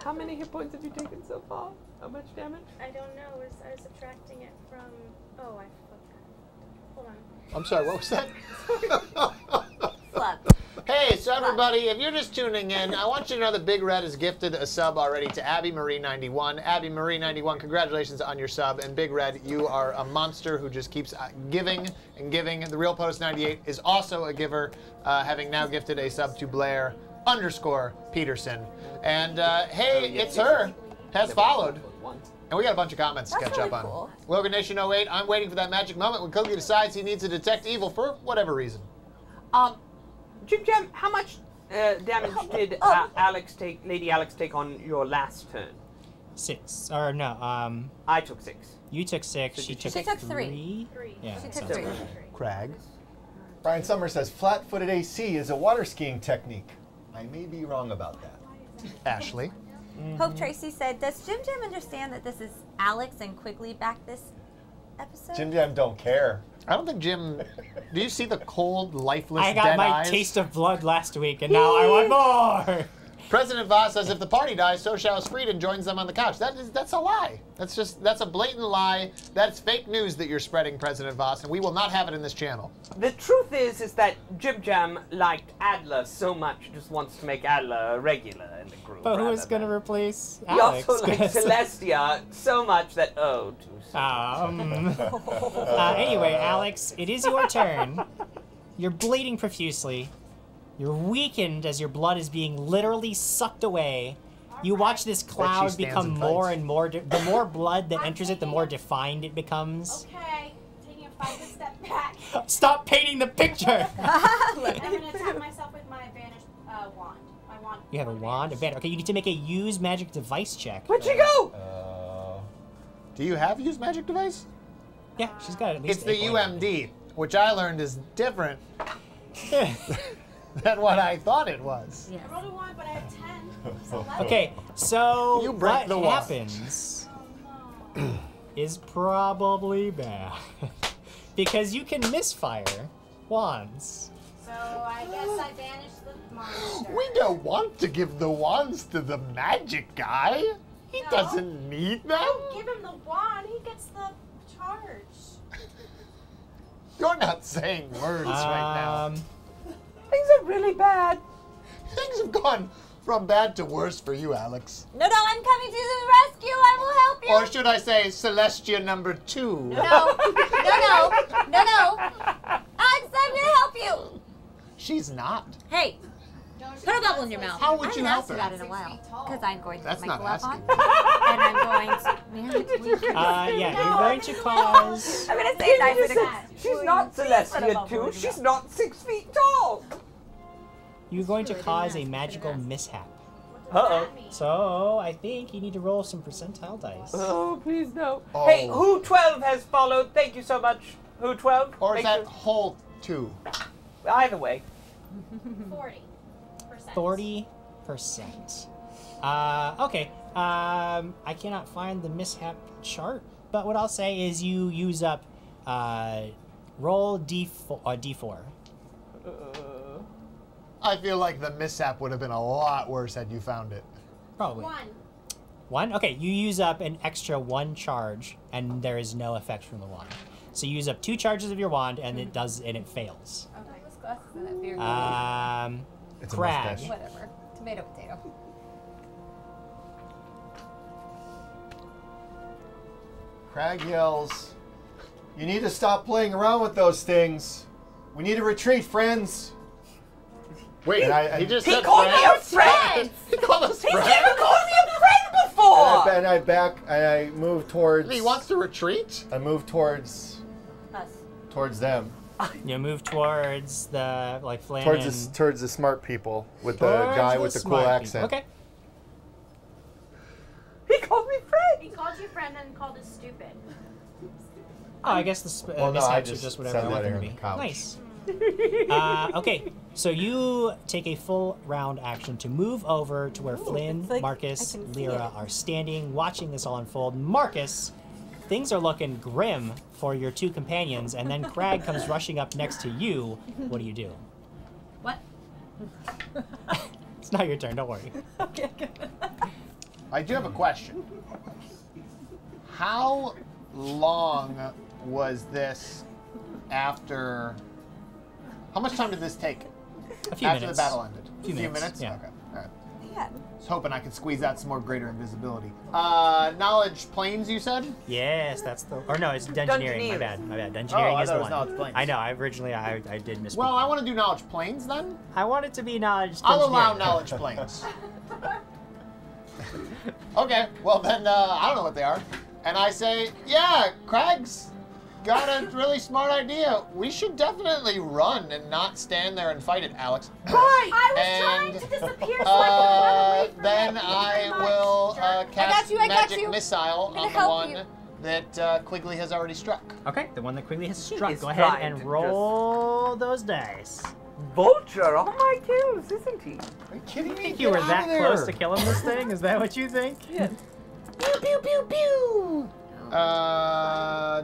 How many hit points have you taken so far? How much damage? I don't know. I was subtracting it from. Oh, I forgot. Hold on. I'm sorry, what was that? Club. Hey, so everybody, if you're just tuning in, I want you to know that Big Red has gifted a sub already to Abby Marie 91. Abby Marie 91, congratulations on your sub. And Big Red, you are a monster who just keeps giving and giving. The Real Post 98 is also a giver, having now gifted a sub to Blair_Peterson. And hey, it's her, has followed. And we got a bunch of comments to catch really up on. cool. Logan Nation 08, I'm waiting for that magic moment when Quigley decides he needs to detect evil for whatever reason. Jim Jam, how much damage did Lady Alex take on your last turn? 6. Or no, I took 6. you took 6. She took 3. Yeah, She took sounds 3. right. Crag. Brian Summers says flat-footed AC is a water skiing technique. I may be wrong about that. Ashley. Hope Tracy said, does Jim Jam understand that this is Alex and Quigley back this episode? Jim Jam don't care. I don't think Jim. Do you see the cold, lifeless, I got dead my eyes? taste of blood last week, and now I want more. President Voss says, if the party dies, so shall Sfreed and joins them on the couch. That's a lie. That's a blatant lie. That's fake news that you're spreading, President Voss, and we will not have it in this channel. The truth is that Jim Jam liked Adler so much, he just wants to make Adler a regular in the group. But who is rather going to than- replace He Alex? also likes Celestia so much that, too soon. Anyway, Alex, it is your turn. You're bleeding profusely. You're weakened as your blood is being literally sucked away. You watch this cloud stands become and more fights. and more. The more blood that enters it, the more defined it becomes. Okay, taking a 5-foot step back. Stop painting the picture. I'm gonna tap myself with my banished wand. My wand. You have a wand, advantage. Okay, you need to make a use magic device check. Where'd she go? Do you have used magic device? Yeah, she's got at least. It's the 8 points. UMD, which I learned is different than what I thought it was. Yes. I rolled a 1, but I have 10. So 11. Okay, so You break what the wall. happens Oh, no. is probably bad because you can misfire wands. So I guess I banished the monster. We don't want to give the wands to the magic guy. He No. doesn't need them. Give him the wand. He gets the charge. You're not saying words right now. Things are really bad. Things have gone from bad to worse for you, Alex. No, I'm coming to the rescue. I will help you. Or should I say Celestia number 2? No. Alex, I'm going to help you. She's not. Hey, put a bubble in your mouth. How would I you haven't help asked you her? that in a while. Because I'm going to That's put my not glove on. asking. And I'm going to... Yeah, you're going to cause. I'm going to say knife with a... She's not Celestia too. She's not 6 feet tall. You're going to cause a magical mishap. Uh-oh. So I think you need to roll some percentile dice. Oh, please no. Oh. Hey, Who 12 has followed. Thank you so much, Who 12. Or is Thank that whole 2? you. Either way. 40%. 40%. Okay. I cannot find the mishap chart, but what I'll say is you use up roll D4. I feel like the mishap would have been a lot worse had you found it. Probably. 1. 1? Okay, you use up an extra 1 charge, and there is no effect from the wand. So you use up 2 charges of your wand, and it fails. Okay. It's a Crag. mustache. Whatever. Tomato, potato. Crag yells, "You need to stop playing around with those things. We need to retreat, friends." Wait, And I- he just He said called me a friends? friend. He called us He's friends? never called me a friend before. And I move towards. He wants to retreat? I move towards them. You move towards the Flynn and Towards the smart people with the towards guy with the cool smart accent. people. Okay. He called me friend. He called you friend and called us stupid. Oh, I guess the Well, no, I mishaps are just just whatever I said want that them to on be. the couch. Nice. Okay, so you take a full round action to move over to where Flynn, it's like Marcus, I can see Lyra it. are standing, watching this all unfold. Marcus, things are looking grim for your two companions, and then Crag comes rushing up next to you. What do you do? What? It's not your turn, don't worry. Okay, good. I do have a question. How long was this after... How much time did this take? A few after minutes. the battle ended? A few minutes, yeah. Okay. All right. Yeah. I was hoping I could squeeze out some more greater invisibility. Knowledge planes, you said? Yes, that's the... Or no, it's Dungeoneering. My bad. Dungeoneering is the one. Knowledge planes. I know, I did misspeak. Well, I want to do knowledge planes then. I want it to be knowledge I'll allow Dungeoneering. knowledge planes. Okay, well then, I don't know what they are. And I say, yeah, Crag's got a really smart idea. We should definitely run and not stand there and fight it, Alex. Right! I was trying to disappear so I could run away from Then it. I will cast I got magic you. missile I'm on gonna the help one you. that Quigley has already struck. Okay, the one that Quigley has struck. is Go ahead trying and to roll those dice. Vulture on my kills, isn't he? Are you kidding You me? think you Get were out that of there. close to killing this thing? Is that what you think? Yeah. Pew pew pew pew.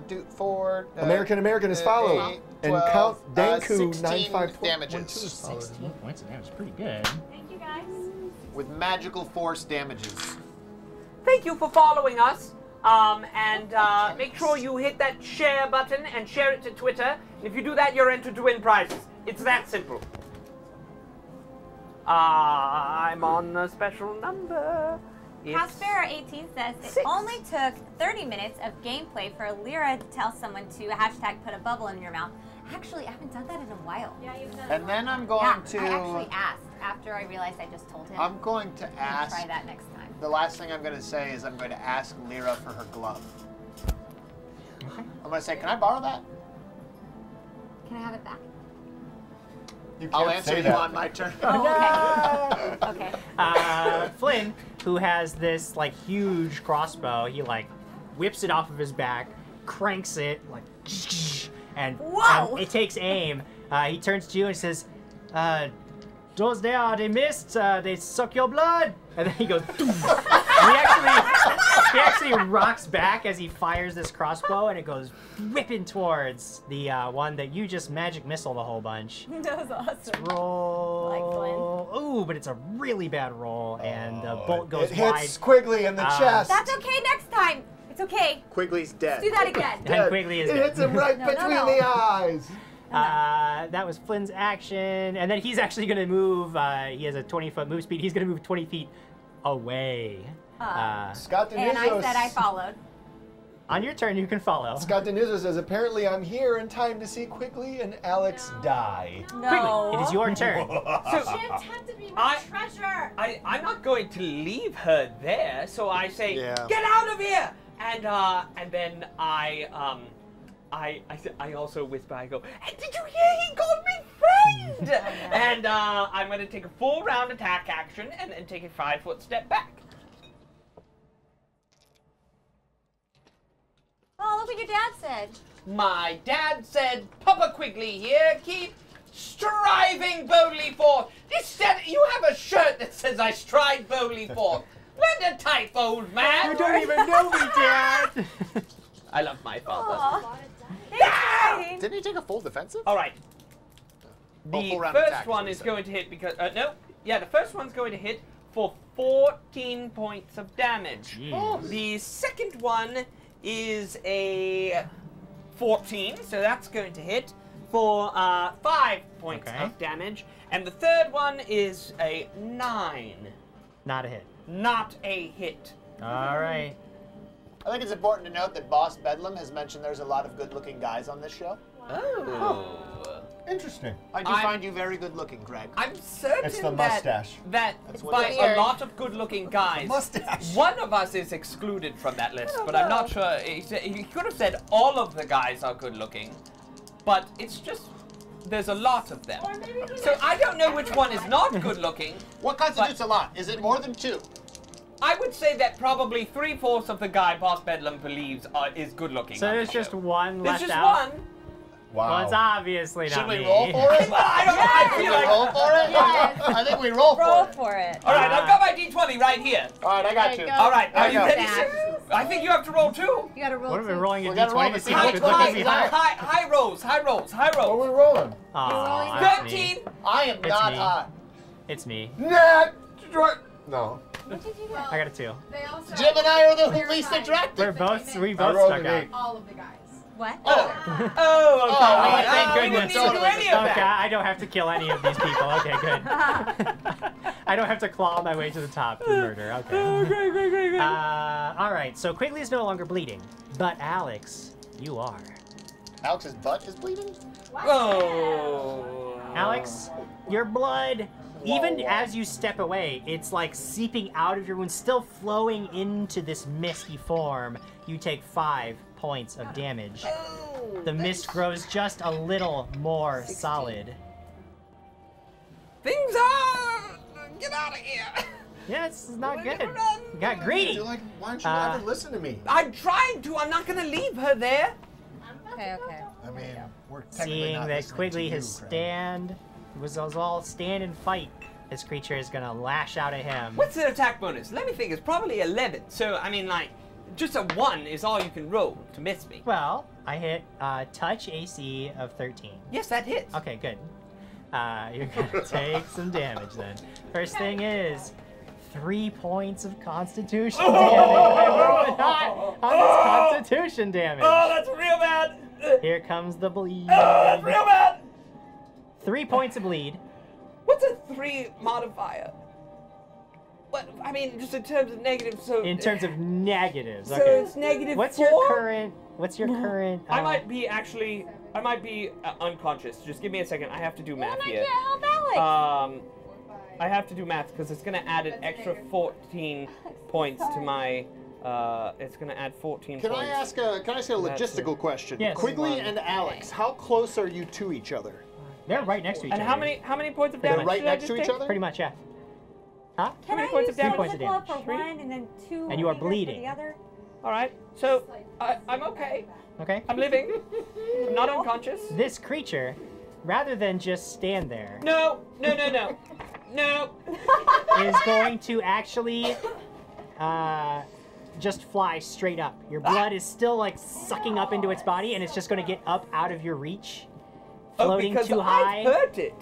Do for American is follow. 8, And 12, count Danku 16 95 damages 16 points of damage, pretty good. Thank you, guys. with magical force damages. Thank you for following us. Make sure you hit that share button and share it to Twitter. If you do that, you're entered to win prizes. It's that simple. I'm on a special number. Prospera18 says it 6. only took 30 minutes of gameplay for Lyra to tell someone to hashtag put a bubble in your mouth. Actually, I haven't done that in a while. Yeah, you've done And then I'm going Yeah, to. I actually asked after I realized I just told him. I'm going to I'm gonna ask. try that next time. The last thing I'm going to say is I'm going to ask Lyra for her glove. Okay. I'm going to say, can I borrow that? Can I have it back? You can't I'll answer say you that. on my turn. Oh, okay. Okay. Flynn, who has this like huge crossbow, he like whips it off of his back, cranks it like, and Whoa! it takes aim. He turns to you and says, "Those there, they missed. They suck your blood." And then he goes, and he actually rocks back as he fires this crossbow, and it goes whipping towards the one that you just magic missile the whole bunch. That was awesome. Roll. Ooh, but it's a really bad roll, and the bolt goes It wide. hits Quigley in the chest. That's okay next time. It's okay. Quigley's dead. Let's do that again. And Quigley is It dead. hits him right No, between no. the eyes. That was Flynn's action, and then he's actually going to move. He has a 20-foot move speed. He's going to move 20 feet away. Scott And I Denizos. said I followed. On your turn, you can follow. Scott Denizos says, apparently I'm here in time to see Quigley and Alex die. No. Quigley, it is your turn. Jim tempted me with treasure. I'm not going to leave her there, so I say, Yeah. "Get out of here!" And then I also whisper. I go, "Hey, did you hear? He called me friend!" And I'm going to take a full round attack action and then take a 5-foot step back. Oh, look what your dad said. My dad said, "Papa Quigley here, keep striving boldly forth." Instead, you have a shirt that says I stride boldly forth. What a type, old man. You don't even know me, Dad. I love my father. Aw. Didn't he take a full defensive? All right. Oh, The full round first attack, one so is you going to hit because the first one's going to hit for 14 points of damage. Jeez. The second one is a 14, so that's going to hit for 5 points Okay. of damage, and the third one is a 9. Not a hit. Not a hit. All right. I think it's important to note that Boss Bedlam has mentioned there's a lot of good-looking guys on this show. Oh. Interesting. I do find you very good-looking, Greg. I'm certain It's the mustache. that what by it a is. lot of good-looking guys, Mustache. one of us is excluded from that list, but I'm not sure. He could have said all of the guys are good-looking, but it's just there's a lot of them. So I don't know which one is not good-looking. What constitutes a lot? Is it more than 2? I would say that probably 3/4 of the guy Boss Bedlam believes is good-looking. So on there's the just show. one There's left just out. one. Wow. Well, it's obviously not Should we me. roll for it? Well, I don't know. I feel Should we like. roll for it? Yes. I think we roll Roll for it. for it. All right, I've got my D20 right here. All right, I got you. There you go. All right, are you There you ready, go. sir? I think you have to roll 2. You gotta roll. What are we rolling a We gotta roll d20 to the see what d20. could look be higher? High rolls. What are we rolling? Aw, that's me. 13. I am not me. hot. It's me. Nah. No. What did you get? I got a 2. They also Jim and I are the least attractive. We I both rolled stuck an out. 8. all of the guys. What? Oh, okay. Oh, thank We didn't goodness. need to do any of Okay, that. I don't have to kill any of these people. Okay, good. I don't have to claw my way to the top through murder. Okay. Great. All right, so Quigley is no longer bleeding, but Alex, you are. Alex's butt is bleeding? Oh. Alex, your blood, even as you step away, it's like seeping out of your wound, still flowing into this misty form. You take 5 points of damage. The mist grows just a little more solid. Things are. Get out of here. Yeah, it's not good. Run. You got greedy. Why don't you ever listen to me? I'm trying to. I'm not gonna leave her there. Okay. I mean, we're technically Seeing not that listening Quigley to has you, was all stand and fight, this creature is gonna lash out at him. What's the attack bonus? Let me think. It's probably 11. So I mean, like, just a 1 is all you can roll to miss me. Well, I hit touch AC of 13. Yes, that hits. Okay, good. You're gonna take some damage then. First thing is 3 points of Constitution damage. Wait, not on this Constitution damage. Oh, that's real bad. Here comes the bleed. Oh, that's real bad. 3 points of bleed. What's a 3 modifier? What? I mean, just in terms of negative. So. In terms of negatives, So okay. it's negative What's 4? your current? What's your current? I might be unconscious. Just give me a second. I have to do math here. Help Alex. I have to do math because it's gonna add an extra 14 points to my. It's gonna add 14 Can points. I ask a logistical question? Yes. Quigley and Alex, how close are you to each other? They're right next to each And other. how many points of They're damage? right did I next just to each take? other? Pretty much, yeah. Huh? Can many I points use of damage? Points of physical damage. for one and then 2 And you are fingers for bleeding. the other? All right. So I'm okay. Okay. I'm living. I'm not unconscious. This creature, rather than just stand there, No. is going to actually just fly straight up. Your blood is still like sucking up into its body, and it's just going to get up out of your reach, floating because too high. I hurt it.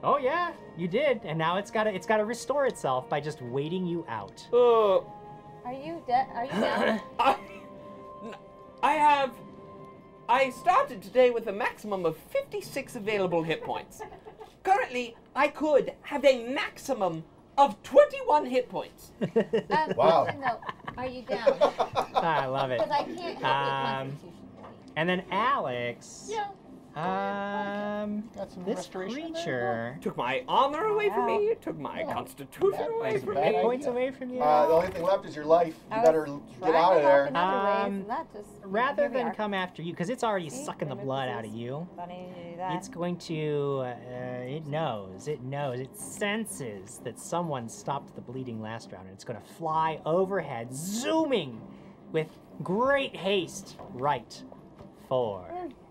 Oh yeah, you did, and now it's got to restore itself by just waiting you out. Are you dead? Are you down? I started today with a maximum of 56 available hit points. Currently, I could have a maximum of 21 hit points. Wow. No. Are you down? I love it. Because I can't help with Constitution. And then Alex. Yeah. Got some This restoration creature. Took my armor away from me. It took my constitution away from bad me. Eight points away from you. The only thing left is your life. You I better was get trying out to of help there. in other ways, and that just Rather here we than are. come after you, because it's already sucking the blood out of you, Don't need to do that. it's going to. It knows. It senses that someone stopped the bleeding last round, and it's going to fly overhead, zooming with great haste right for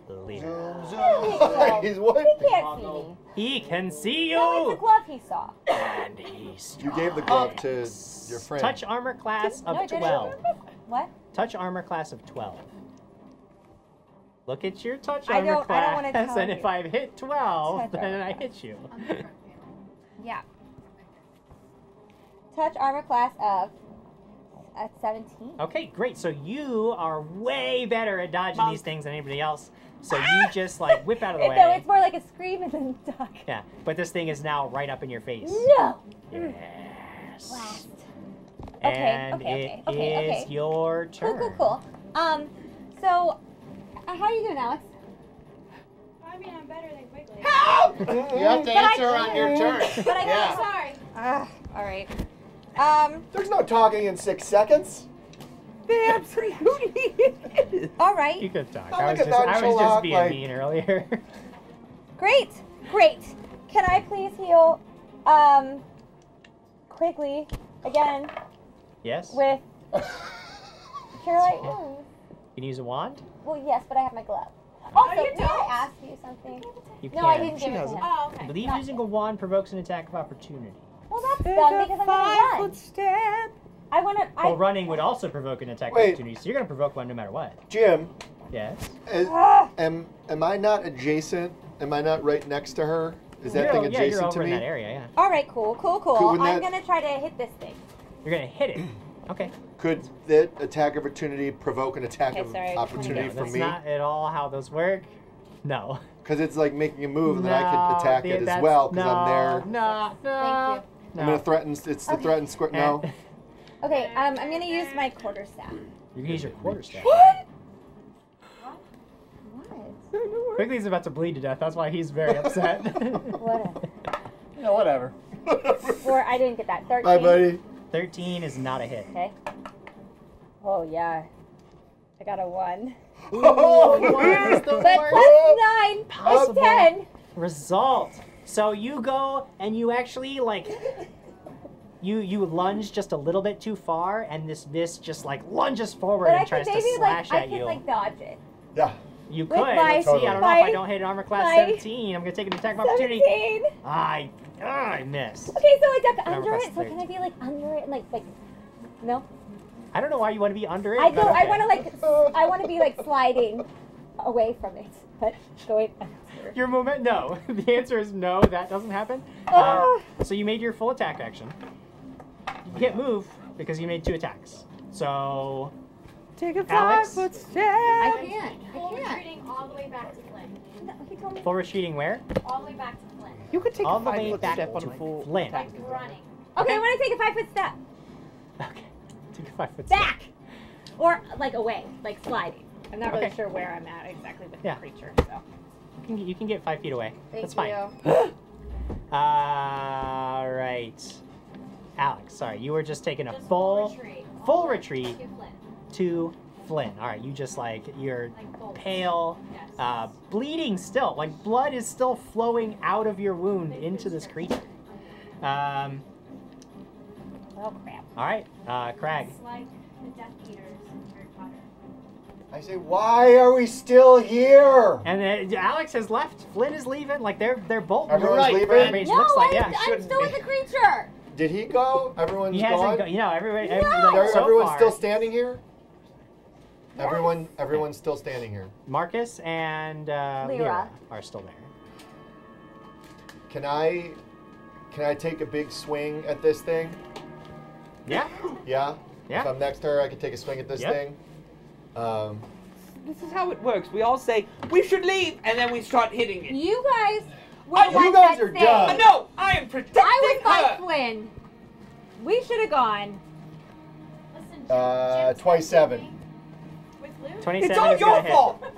the leader. He's what? He can't see me. He can see No, it's a you, glove he saw. and he's. You gave the glove to your friend. Touch armor class No, I of didn't. 12. What? Touch armor class of 12. Look at your touch I armor don't wanna class, tell and you. if I hit 12, Touch then armor I hit you. Yeah. Touch armor class of 17. Okay, great. So you are way better at dodging these things than anybody else. So you just like whip out of the way. No, it's more like a scream and then duck. Yeah, but this thing is now right up in your face. No. Yes. Blast. And Okay. it is your turn. Cool. So, how are you doing, Alex? I mean, I'm better than Quigley. You have to answer on your turn. But I Yeah. Sorry. All right. There's no talking in 6 seconds. There absolutely is. All right. You could talk. I I like was a just nonchalant, being like- mean earlier. Great. Can I please heal, Quigley again Yes? with Cure Light Wounds? You can use a wand? Well, yes, but I have my glove. Also, you may I don't. ask you something? You No, I can. didn't give it to him. Oh, I okay. believe Not using a wand provokes an attack of opportunity. Well, that's done because I'm gonna run. Step. I want to. Well, running would also provoke an attack opportunity, so you're going to provoke one no matter what. Jim. Yes? Am I not adjacent? Am I not right next to her? Is that thing adjacent you're over to me? in that area, yeah. All right, cool. I'm going to try to hit this thing. You're going to hit it. Okay. Could that attack opportunity provoke an attack opportunity No, for that's me? not at all how those work. No. Because it's like making a move, and then I could attack it as well, because I'm there. No. Thank I'm going to threaten. It's the threatened square. No. Okay, I'm going to use my quarterstaff. You can use your quarterstaff. What? Quigley's about to bleed to death. That's why he's very upset. Whatever. No, whatever. Or I didn't get that. 13. Bye, buddy. 13 is not a hit. Okay. Oh, yeah. I got a 1. But plus 9 possible is 10. result. So you go and you actually like you lunge just a little bit too far, and this just like lunges forward But and I tries could to maybe slash like at you. I could like dodge it. Yeah. You With could. my- Let's see. I don't know if I don't hit armor class my- 17. I'm gonna take an attack of opportunity. 17. I missed. Okay, so I duck Armor under class it. So 13. can I be like under it and like no? I don't know why you want to be under it. I but go. I okay. want to like. I want to be like sliding away from it, but going under. Your movement? No. The answer is no. That doesn't happen. So you made your full attack action. You can't move because you made 2 attacks. So take a Alex? 5-foot step. I can't. Full retreating all the way back to Flynn. He told me. full retreating where? All the way back to Flynn. You could take All a the way 5-foot back step on to a full Flynn. attack. Running. Okay, I want to take a 5-foot step Okay. Take a 5-foot step. back, or like away, like sliding. I'm not really Okay. sure where I'm at exactly with Yeah. the creature. So. You can get 5 feet away. Thank That's fine. you. All right. Alex, sorry, you were just taking a Just full retreat. full retreat To Flynn. to Flynn. All right, you just like you're Like bolts. pale, Yes. bleeding still. Like blood is still flowing out of your wound into this creature. Oh crap. All right, Crag. It's like the Death Eaters in Harry Potter. I say, why are we still here? And then Alex has left. Flynn is leaving. Like they're bolting. Everyone's Right, leaving? everybody No, looks like, yeah. I'm still with the creature. Did he go? Everyone's He gone? hasn't. You know, everybody. No. Like, so Everyone's far, still standing here? Yes. Everyone's still standing here. Marcus and Lyra are still there. Can I take a big swing at this thing? Yeah. Yeah? Yeah. If I'm next to her, I can take a swing at this Yep. thing? This is how it works. We all say, we should leave, and then we start hitting it. You guys were Oh, the you ones guys that are stayed. done. No, I am protecting I was by her. Flynn. We should have gone. Listen, Jim 27. with Luke. 27 It's all is gonna your hit. fault. No,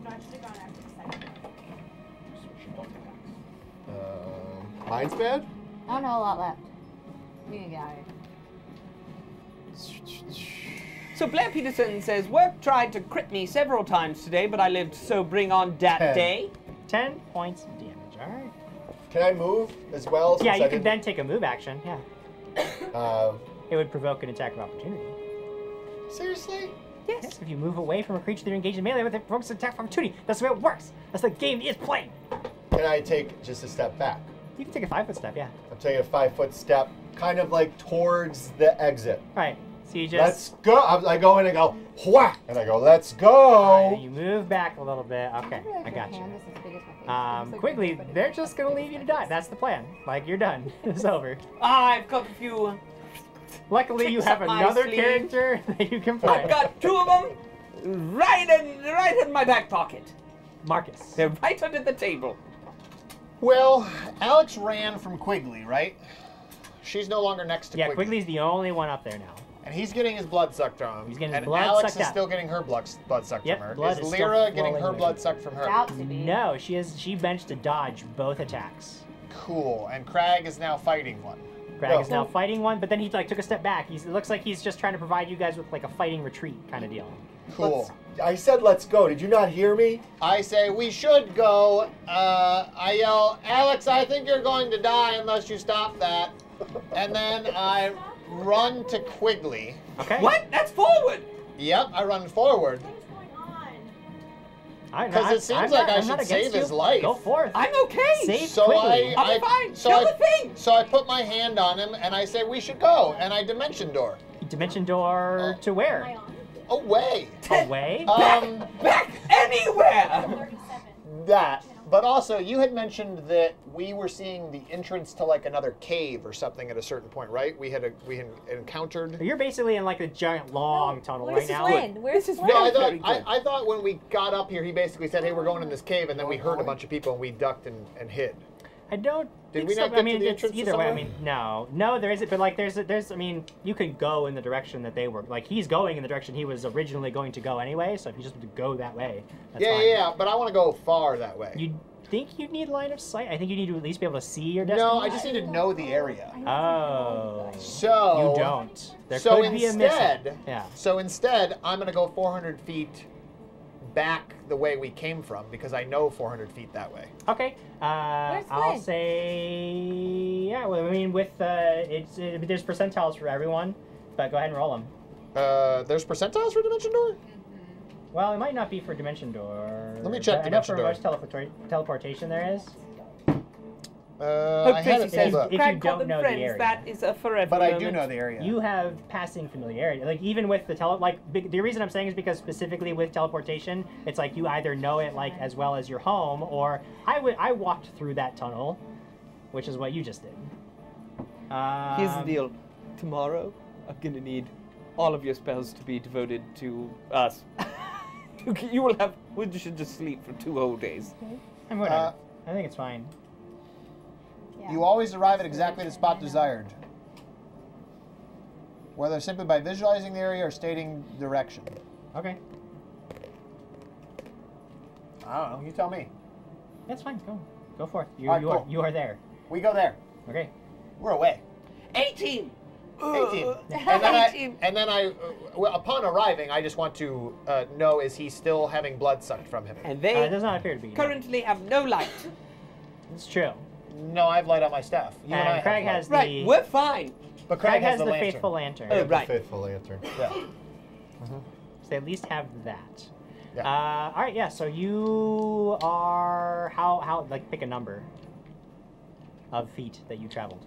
I should have gone after the second. Mine's bad? I don't know a lot left. We need to get out of here. So Blair Peterson says, work tried to crit me several times today, but I lived, so bring on that 10. day. 10 points of damage. All right. Can I move as well? Yeah, since you I could didn't- then take a move action. Yeah. It would provoke an attack of opportunity. Seriously? Yes. If you move away from a creature that you're engaged in melee with, it provokes an attack of opportunity. That's the way it works. That's the game is playing. Can I take just a step back? You can take a 5-foot step. Yeah. I'm taking a 5-foot step, kind of like towards the exit. All right. So you just. Let's go. I go in and go, whack, and I go, let's All go. right, you move back a little bit. Okay, I got you. Quigley, they're just gonna leave you to die. That's the plan. Like you're done. It's over. I've got a few. Luckily, you Tricks have up my another sleeve. character that you can play. I've got 2 of them right in my back pocket. Marcus. They're right under the table. Well, Alex ran from Quigley, right? She's no longer next to Yeah, Quigley. Quigley's the only one up there now. And he's getting his blood sucked from him. He's getting his and blood Alex sucked is out. still getting her blood sucked Yep, from her. blood Is is still Lyra getting flowing her with blood her. sucked from her? About to be. No, she managed to dodge both attacks. Cool. And Crag is now fighting one. Greg is now fighting one, but then he like took a step back. It looks like he's just trying to provide you guys with like a fighting retreat kind of deal. Cool. I said let's go. Did you not hear me? I say we should go. I yell, Alex, I think you're going to die unless you stop that. And then I run to Quigley. Okay. What? That's forward. Yep, I run forward. What's going on? Because it seems like I should save his life. Go forth. I'm okay. Save So Quigley. I'm fine. Kill the thing. So I put my hand on him and I say we should go, and I dimension door. Dimension door to where? Away. Away? Back anywhere. That. But also, you had mentioned that we were seeing the entrance to like another cave or something at a certain point, right? We had encountered. You're basically in like a giant long tunnel right now. Where's Flynn? No, I thought when we got up here, he basically said, "Hey, we're going in this cave," and then we heard a bunch of people and we ducked and hid. I don't. Did think we so. not get I mean, to the it's entrance to either way. I somewhere? mean, no, there isn't. But like, there's. I mean, you could go in the direction that they were. Like, he's going in the direction he was originally going to go anyway. So if you just want to go that way, that's fine. Yeah. But I want to go far that way. You think you need line of sight? I think you need to at least be able to see your destiny. No, I just need to know the area. Oh. So You don't. There so could be a instead, missing. Yeah. So instead, I'm going to go 400 feet back the way we came from because I know 400 feet that way. Okay. Where's I'll Flynn? say, yeah. Well, I mean, with there's percentiles for everyone, but go ahead and roll them. There's percentiles for dimension door? Well, it might not be for dimension door. Let me check but dimension I know door. for most teleportation there is. I had it pulled up. If you Craig don't called them know the friends. area. That is a forever But I moment. do know the area. You have passing familiarity. Like even with the the reason I'm saying is because specifically with teleportation, it's like you either know it like as well as your home, or I walked through that tunnel, which is what you just did. Here's the deal. Tomorrow, I'm gonna need all of your spells to be devoted to us. You will have. We should just sleep for 2 whole days. And whatever. I think it's fine. You always arrive at exactly the spot desired, whether simply by visualizing the area or stating direction. Okay. I don't know. You tell me. That's fine. Go forth. All right, cool. You are there. We go there. Okay. We're away. 18. 18. And then I, upon arriving, I just want to know, is he still having blood sucked from him? And It they does not appear to be. currently have no light. It's true. No, I have light on my staff. You and I And Craig have has light. Right, we're fine. But Craig has the lantern. faithful lantern. Oh, right. Faithful lantern. Yeah. So they at least have that. Yeah. All right, yeah. So you are how like pick a number of feet that you traveled.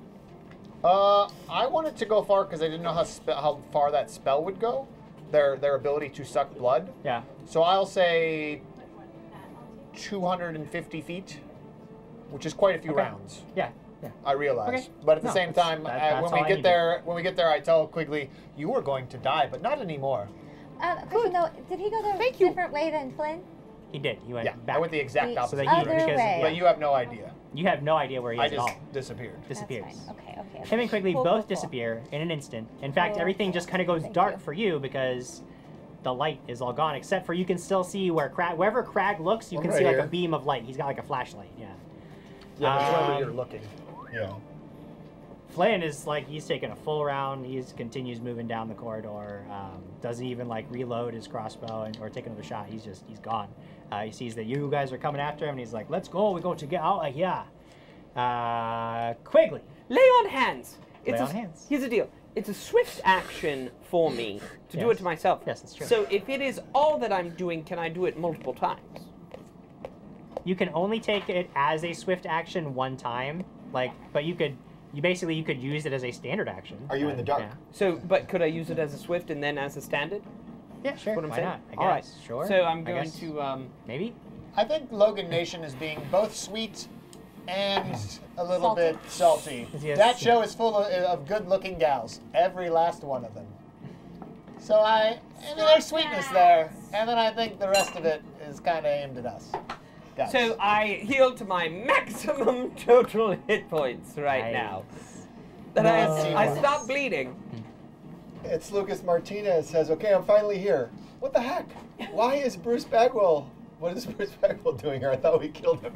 I wanted to go far because I didn't know how far that spell would go. Their ability to suck blood. Yeah. So I'll say 250 feet, which is quite a few Okay. rounds. Yeah. Yeah. I realize, Okay. but at the No, same that's- time, that's when all we I get need. there, I tell Quigley, "You were going to die, but not anymore." Question though, did he go the different way than Flynn? He did. He went Yeah, back. I went the exact The opposite. So that he- other because- way. But you have no idea. You have no idea where he I is at just all. disappeared. Disappears. That's fine. Okay. Him and Quigley Cool, both cool, cool. disappear in an instant. In fact, Cool. everything just kind of goes Thank dark you. for you because the light is all gone, except for you can still see wherever Crag looks, you I'm can right see like here. a beam of light. He's got like a flashlight. Yeah. Yeah, but wherever Um, you're looking. Yeah. Flynn is like he's taking a full round. He continues moving down the corridor. Doesn't even like reload his crossbow or take another shot. He's gone. He sees that you guys are coming after him, and he's like, "Let's go. We go to get out of here." Quigley. Lay on hands. Lay on hands. Here's the deal. It's a swift action for me to do it Yes. to myself. Yes, that's true. So if it is all that I'm doing, can I do it multiple times? You can only take it as a swift action one time. But you could use it as a standard action. Are you in the dark? Yeah. So, but could I use it as a swift and then as a standard? Yeah, sure. What I'm Why saying? not? I All right. guess. Sure. So I'm I going guess. to Maybe. I think Logan Nation is being both sweet and a little bit salty. Yes. That show is full of good-looking gals, every last one of them. So there's sweetness there, and then I think the rest of it is kind of aimed at us. Guys. So I heal to my maximum total hit points right now. Then I stop bleeding. It's Lucas Martinez says, "Okay, I'm finally here. What the heck? Why is Bruce Bagwell? What is Bruce Bagwell doing here? I thought we killed him."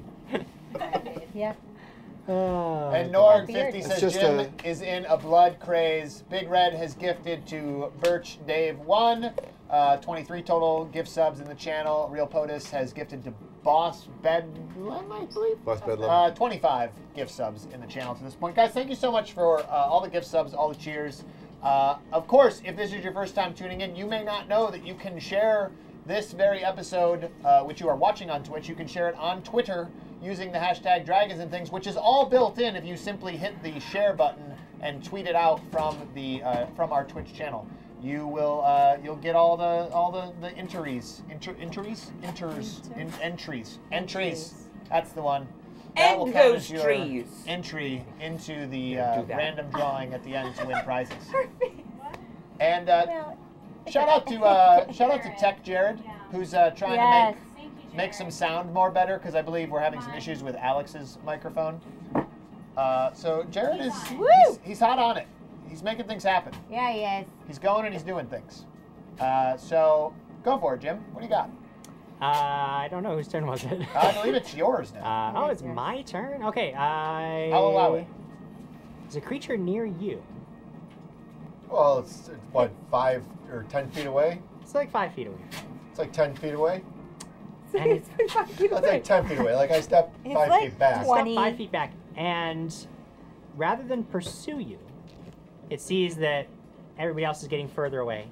Yeah. And Norg50 Beard. says just Jim is in a blood craze. Big Red has gifted to Birch Dave 1. 23 total gift subs in the channel. Real POTUS has gifted to Boss Bedlam, I believe. Boss Bedlam. 25 gift subs in the channel to this point. Guys, thank you so much for all the gift subs, all the cheers. Of course, if this is your first time tuning in, you may not know that you can share this very episode, which you are watching on Twitch, you can share it on Twitter using the hashtag Dragons and Things, which is all built in if you simply hit the share button and tweet it out from our Twitch channel. You will you'll get all the entries. That's the one. That will count as your entry into the random drawing at the end to win prizes. Perfect. And shout out to Tech Jared, who's trying to make some sound more better, because I believe we're having some issues with Alex's microphone. So Jared he's hot on it. He's making things happen. Yeah, he is. He's going and he's doing things. So go for it, Jim. What do you got? I don't know whose turn was it. I believe it's yours now. Oh, it's my turn? Okay, I'll allow it. Is a creature near you? Well, it's what, 5 or 10 feet away? It's like 5 feet away. It's like 10 feet away? And It's like 5 feet That's away. like 10 feet away. Like I stepped It's 5 like feet back. 20. Step 5 feet back, and rather than pursue you, it sees that everybody else is getting further away,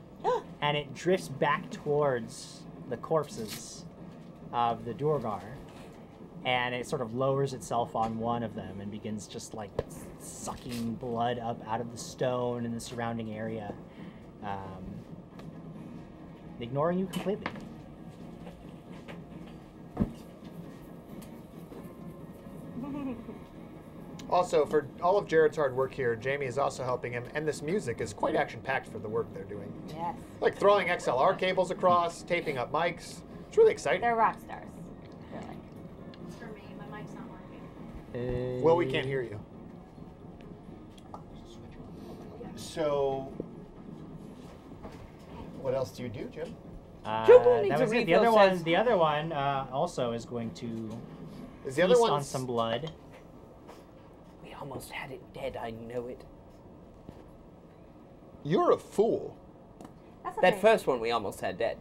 and it drifts back towards the corpses of the Durgar, and it sort of lowers itself on one of them and begins just like sucking blood up out of the stone in the surrounding area, ignoring you completely. Also, for all of Jared's hard work here, Jamie is also helping him, and this music is quite action-packed for the work they're doing. Yes. Like throwing XLR cables across, taping up mics. It's really exciting. They're rock stars. Really. It's for me. My mic's not working. Well, we can't hear you. So, what else do you do, Jim? That needs was a it. The refill, other says- one, the other one also is going to Is the other feast one on some blood. We almost had it dead, I know it. You're a fool. That's That okay. first one we almost had dead.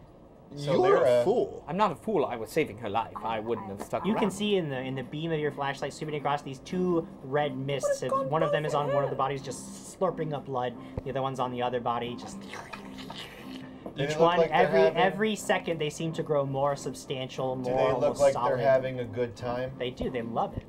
So You're they're, a fool. I'm not a fool, I was saving her life. I wouldn't have stuck You around. can see in the beam of your flashlight sweeping across these two red mists. And one of them is on one of the bodies, just slurping up blood. The other one's on the other body, just. They Each look one, like they're having- every second, they seem to grow more substantial, more Do they look almost like solid. they're having a good time? They do. They love it.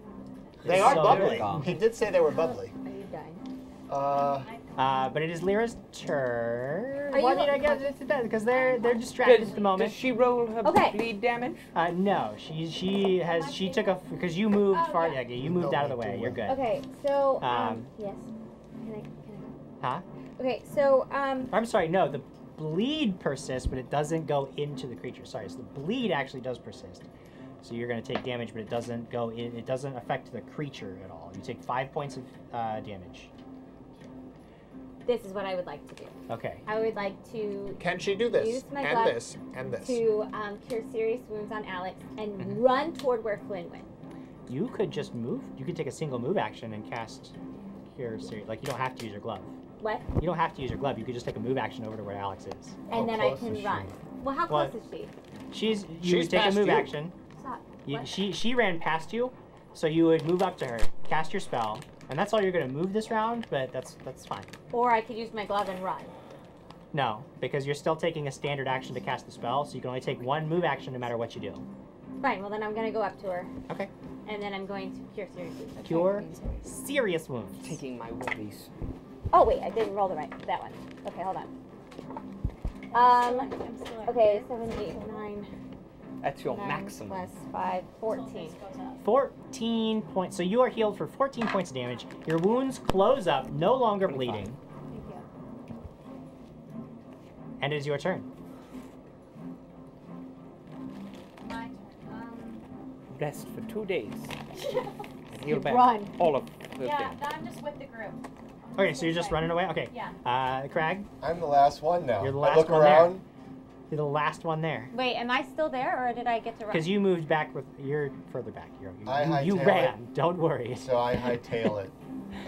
They They're are so bubbly. good. He did say they were bubbly. Are you done? But it is Lyra's turn. Are Well, I you- mean, I guess it does because they're distracted at the moment. Does she roll her Okay. bleed damage? No, she took a because you moved far. Yeah, you moved out of the way. You're good. Okay, so yes. Can I? Huh? Okay, so I'm sorry. No, the bleed persists, but it doesn't go into the creature. Sorry, so the bleed actually does persist. So you're going to take damage, but it doesn't go in. It doesn't affect the creature at all. You take 5 points of damage. this is what I would like to do. Okay. I would like to Can she do this? use my And glove this? And this? to cure serious wounds on Alex and run toward where Flynn went. You could just move. You could take a single move action and cast Cure Serious. Like you don't have to use your glove. What? You don't have to use your glove. You could just take a move action over to where Alex is. And How then I close can is run. she? Well, how What? close is she? She's She's take a past move you. action. Stop. You, What? she ran past you, so you would move up to her, cast your spell, and that's all you're gonna move this round. But that's fine. Or I could use my glove and run. No, because you're still taking a standard action to cast the spell, so you can only take one move action no matter what you do. Fine. Well, then I'm gonna go up to her, Okay. and then I'm going to cure serious wounds. Okay. Cure serious wounds. Taking my worries. Oh wait, I didn't roll that one. Okay, hold on. I'm still at Okay, 7, 8, 9. That's your 9 maximum. plus 5, 14. 14 points. So you are healed for 14 points of damage. Your wounds close up, no longer bleeding, Thank you. and it is your turn. My turn. Rest for 2 days. And heal back Run. all of the Yeah, things. I'm just with the group. Okay, so you're just running away? Okay. Yeah. Crag, I'm the last one now. You're the I last look one there. around. you're the last one there. Wait, am I still there, or did I get to run? Because you moved back with, you're further back. You hightail ran, it. don't worry. So I hightail it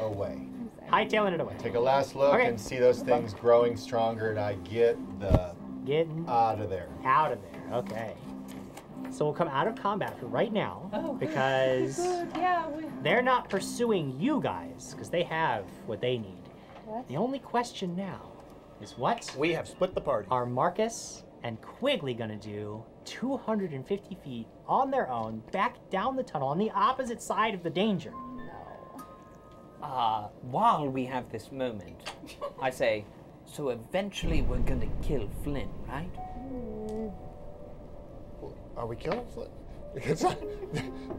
away. Hightailing it away. Take a last look Okay. and see those things growing stronger, and I get the Getting out of there. out of there. Okay. So we'll come out of combat for right now because Yeah, they're not pursuing you guys because they have what they need. What? The only question now is what We have split the party. are Marcus and Quigley gonna do 250 feet on their own back down the tunnel on the opposite side of the danger. While we have this moment, I say, so eventually we're gonna kill Flynn, right? Are we killing Flynn? This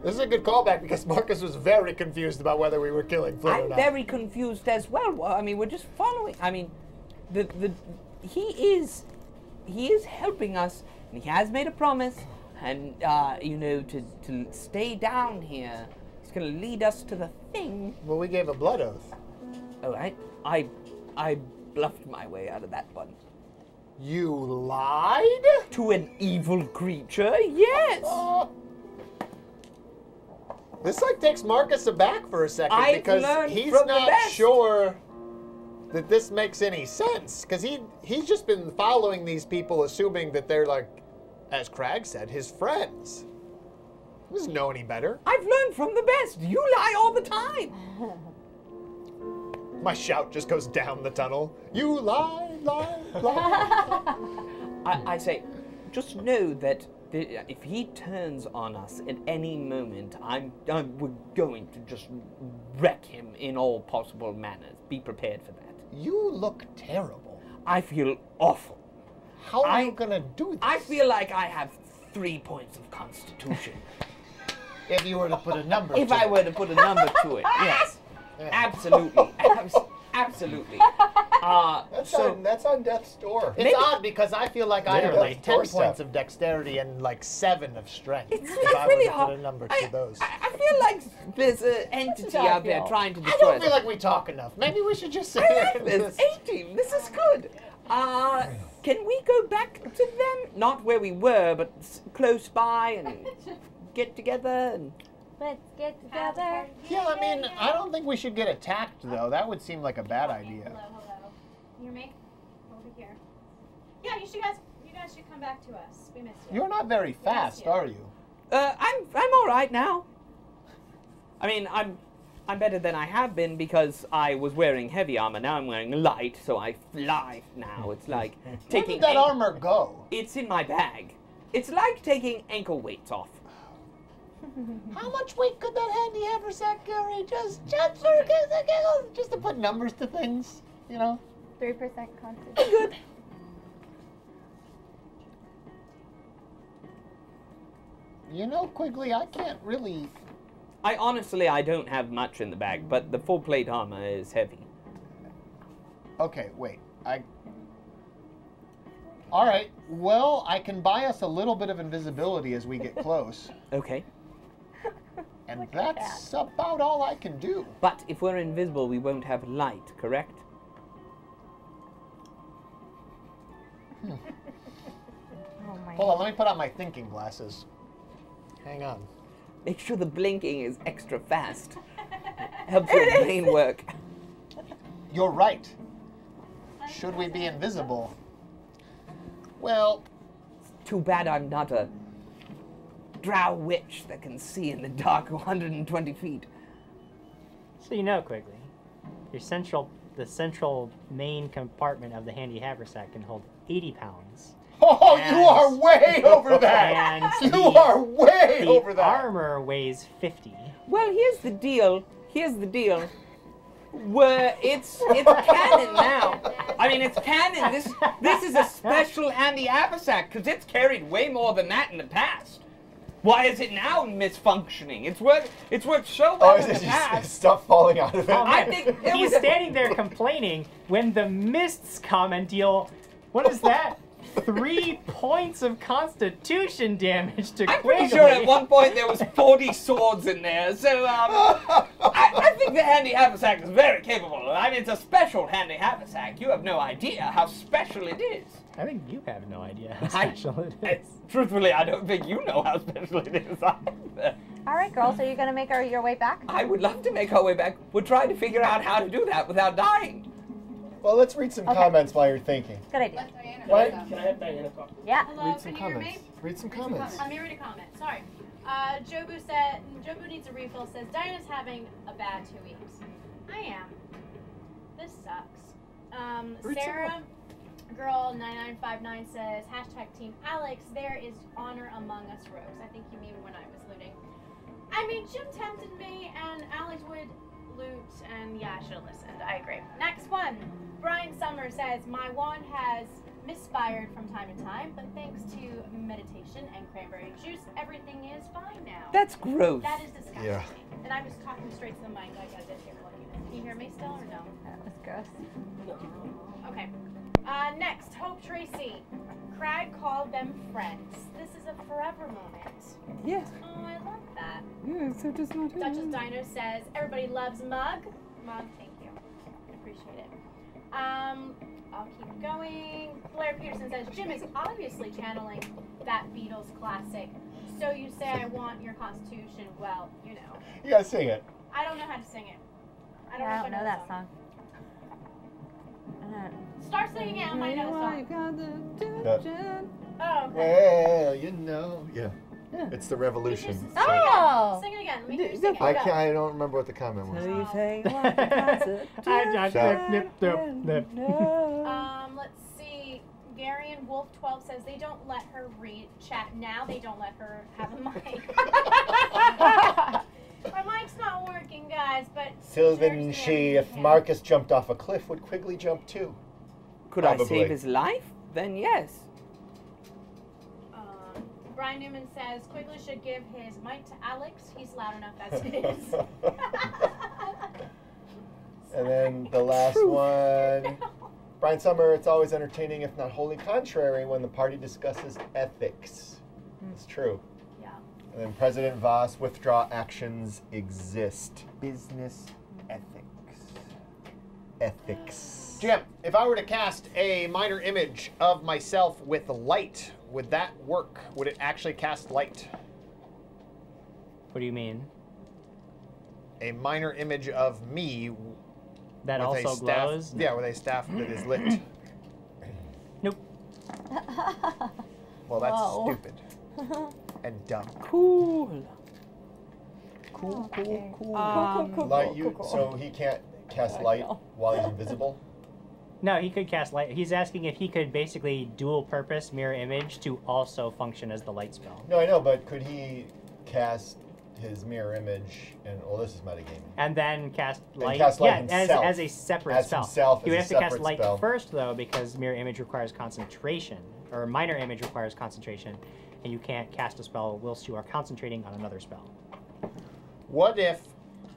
is a good callback because Marcus was very confused about whether we were killing Flynn or I'm not. very confused as well. Well, I mean, we're just following. I mean, he is helping us, and he has made a promise, and you know, to stay down here. He's gonna lead us to the thing. Well, we gave a blood oath. Oh, I bluffed my way out of that one. You lied? To an evil creature, yes. This like takes Marcus aback for a second I've because learned he's from the not best. sure that this makes any sense because he's just been following these people assuming that they're like, as Crag said, his friends. He doesn't know any better. I've learned from the best. You lie all the time. My shout just goes down the tunnel. You lie, lie, lie. I say, just know that if he turns on us at any moment, we're going to just wreck him in all possible manners. Be prepared for that. You look terrible. I feel awful. How are you gonna do this? I feel like I have 3 points of constitution. If you were to put a number to it. If I were to put a number to it, yes. Yeah. Absolutely. Absolutely. That's on death's door. It's odd because I feel like I have Literally. like 10 points of dexterity and like 7 of strength. It's if I really were to hard. put a number to those. I feel like there's an entity out there trying to destroy I don't feel us. like we talk enough. Maybe we should just sit I here like and this. 18. This is good. Can we go back to them? Not where we were, but close by and get together and... Let's get together. Yeah, I mean, I don't think we should get attacked, though. That would seem like a bad idea. Hello. Can you hear me? Over here. Yeah, you guys should come back to us. We missed you. You're not very fast, are you? I'm all right now. I mean, I'm better than I have been because I was wearing heavy armor. Now I'm wearing light, so I fly now. It's like Where taking... did that armor go? It's in my bag. It's like taking ankle weights off. How much weight could that handy haversack carry? Just for giggles, just to put numbers to things, you know? 3% constitution. Good. You know, Quigley, I can't really... I don't have much in the bag, but the full plate armor is heavy. Okay, wait. All right. Well, I can buy us a little bit of invisibility as we get close. Okay. And that's about all I can do. But if we're invisible, we won't have light, correct? Oh my Hold on, let me put on my thinking glasses. Hang on. Make sure the blinking is extra fast. Helps your brain work. You're right. Should we be invisible? Well, Too bad I'm not a drow witch that can see in the dark 120 feet. So you know, Quigley, the central main compartment of the handy haversack can hold 80 pounds. oh, you are way over that. And You are way the over that. armor weighs 50. Well, here's the deal. Where it's canon now. I mean, it's canon. This is a special handy haversack because it's carried way more than that in the past. Why is it now misfunctioning? It's worked so well in the Is past. stuff falling out of it? I think it He's was standing there complaining when the mists come and deal, what is that? 3 points of constitution damage to I'm Quigley. pretty sure at one point there was 40 swords in there, so I think the handy haversack is very capable. I mean, it's a special handy haversack. You have no idea how special it is. I think you have no idea how special it is. Truthfully, I don't think you know how special it is either. All right, girls, are you going to make your way back? I would love to make our way back. We're trying to figure out how to do that without dying. Well, let's read some comments while you're thinking. Good idea. What? Can I have Diana talk? Yeah. Hello, Read some can you hear me? comments. Read some comments. Let me read a comment. Sorry. Jobu needs a refill, says, Diana's having a bad 2 weeks. I am. This sucks. Read some Sarah Girl9959 says, #Team Alex, there is honor among us rogues. I think you mean when I was looting. I mean, Jim tempted me, and Alex would loot, and yeah, I should have listened. I agree. Next one. Brian Summer says, my wand has misfired from time to time, but thanks to meditation and cranberry juice, everything is fine now. That's gross. That is disgusting. Yeah. And I was talking straight to the mic like I did here. Can you hear me still or no? That was gross. Okay. Next, Hope Tracy. Crag called them friends. This is a forever moment. Yes. Oh, I love that. Yeah, so just not Duchess Dino says, everybody loves Mug. Mug, thank you. I appreciate it. I'll keep going. Blair Peterson says, Jim is obviously channeling that Beatles classic. So you say I want your constitution. Well, you know. You gotta sing it. I don't know how to sing it. I I don't don't know the that song. Start singing it on my nose song. Oh, okay. Well, you know. Yeah. It's the revolution. Sing Oh! Sing it again. Let me hear you sing it. I Go. can't. I don't remember what the comment was. So you say you want the Let's see. Gary and Wolf 12 says they don't let her read chat now. They don't let her have a mic. My mic's not working, guys, but Sylvan she, if Marcus jumped off a cliff, would Quigley jump too? Could I Probably. save his life? Then yes. Brian Newman says Quigley should give his mic to Alex. He's loud enough as it is. And then the last one. Brian Summer, it's always entertaining, if not wholly contrary, when the party discusses ethics. It's true. Yeah. And then President Voss, withdraw actions exist. Business ethics. Ethics. Jim, if I were to cast a minor image of myself with light, would that work? Would it actually cast light? What do you mean? A minor image of me That with also a staff, glows? Yeah, with a staff that is lit. Nope. Well, that's Whoa. stupid. And dumb. Cool. Cool. Light you, so he can't cast light while he's invisible? No, he could cast light. He's asking if he could basically dual purpose mirror image to also function as the light spell. No, I know, but could he cast his mirror image and, well, this is metagaming. And then cast light. cast light yeah, himself. as a separate As spell. himself, You would as have a to cast separate light spell. first, though, because mirror image requires concentration, or minor image requires concentration, and you can't cast a spell whilst you are concentrating on another spell. What if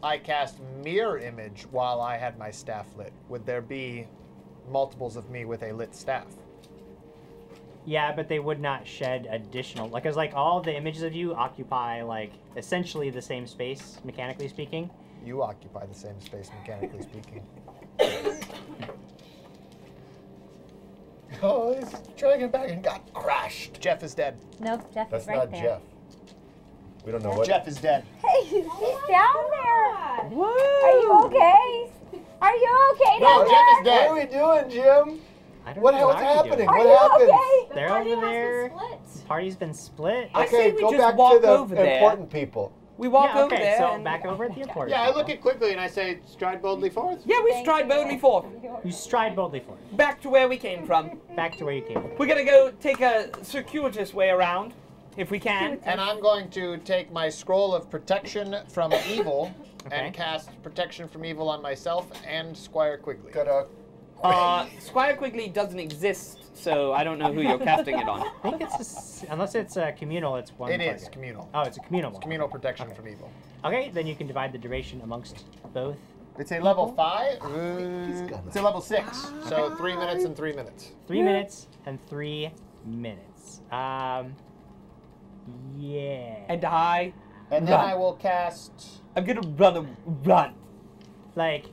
I cast mirror image while I had my staff lit? Would there be multiples of me with a lit staff? Yeah, but they would not shed additional, because like all the images of you occupy like essentially the same space, mechanically speaking. You occupy the same space, mechanically speaking. Oh, he's dragging back and got crushed. Jeff is dead. Nope, Jeff That's is right not there. Jeff. We don't know what. Jeff is dead. Hey, he's down there. What? Are you okay? Are you okay No, down Jeff is there? dead. What are we doing, Jim? I don't What know what's how to do happening? it. Are What you happens? okay? They're party over has been there. split. Party's been split. I Okay, say we go just back walk to the over there. important people. We walk Yeah, over okay, there. so and back over at the important. Yeah, I look at Quigley and I say, stride boldly forth. Yeah, we stride boldly forth. You stride boldly forward. Back to where we came from. Back to where you came from. We're gonna go take a circuitous way around, if we can. And I'm going to take my scroll of protection from evil Okay. and cast protection from evil on myself and Squire Quigley. Squire Quigley doesn't exist, so I don't know who you're casting it on. I think it's unless it's communal, it's one. It target. is communal. Oh, it's a communal one. Communal protection from evil. Okay, then you can divide the duration amongst both. It's a level 5. It's a level 6. So 3 minutes and 3 minutes. 3 minutes and 3 minutes. Yeah. And I And then I will cast. I'm gonna run. Like,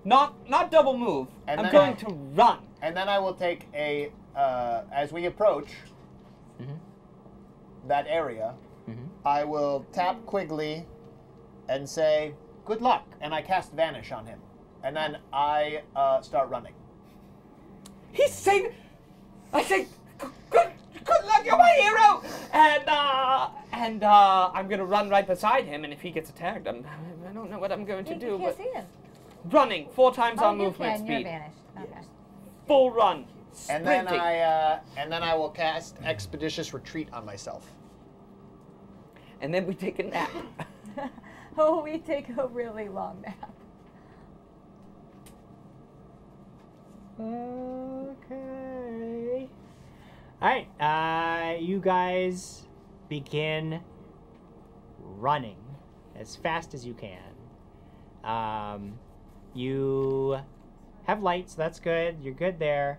Not double move. And I'm then going I- to run. And then I will take a. As we approach that area, I will tap Quigley and say, "Good luck," and I cast Vanish on him. And then I start running. He's saying, I say, good luck, you're my hero! And I'm gonna run right beside him, and if he gets attacked, I don't know what I'm going to do, You but can't see him. running 4 times our Oh, you movement can. You're speed. vanished. Okay. Full run. And then sprinting. I will cast Expeditious Retreat on myself. And then we take a nap. Oh, we take a really long nap. Okay. All right. You guys begin running as fast as you can. You have light, so that's good. You're good there.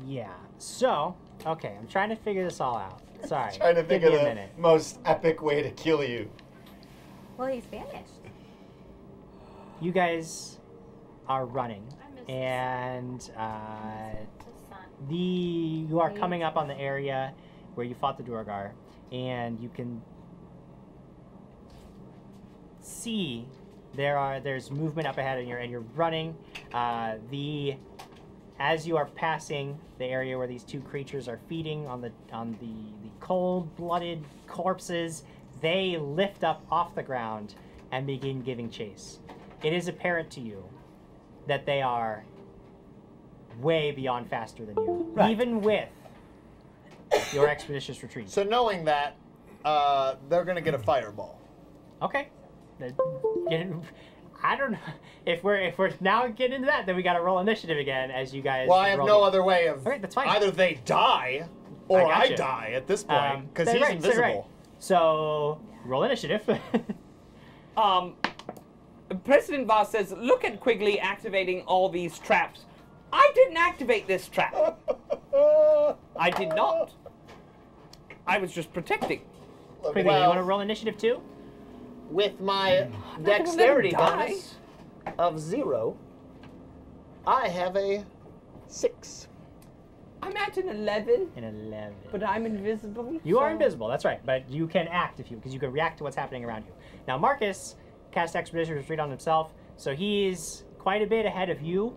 Yeah. So, okay, I'm trying to figure this all out. Sorry. Trying to think Give of me a the minute. most epic way to kill you. Well, he's vanished. You guys are running, and you are coming up on the area where you fought the Duergar, and you can see there's movement up ahead, and you're running. As you are passing the area where these two creatures are feeding on the cold-blooded corpses, they lift up off the ground and begin giving chase. It is apparent to you that they are way beyond faster than you, even with your expeditious retreat. So knowing that, they're gonna get a fireball. Okay. I don't know if we're now getting into that. Then we got to roll initiative again as you guys. Well, I have roll no it. other way of. All right, that's fine. Either they die, or I gotcha. die at this point because he's right, invisible. Right. So roll initiative. President Voss says, look at Quigley activating all these traps. I didn't activate this trap. I did not. I was just protecting. Quigley, you want to roll initiative too? With my not dexterity gonna let him die. bonus of 0, I have a 6. I'm at an 11, An 11. but I'm invisible. You are so- invisible. That's right, but you can act because you can react to what's happening around you. Now Marcus cast expedition retreat on himself, so he's quite a bit ahead of you.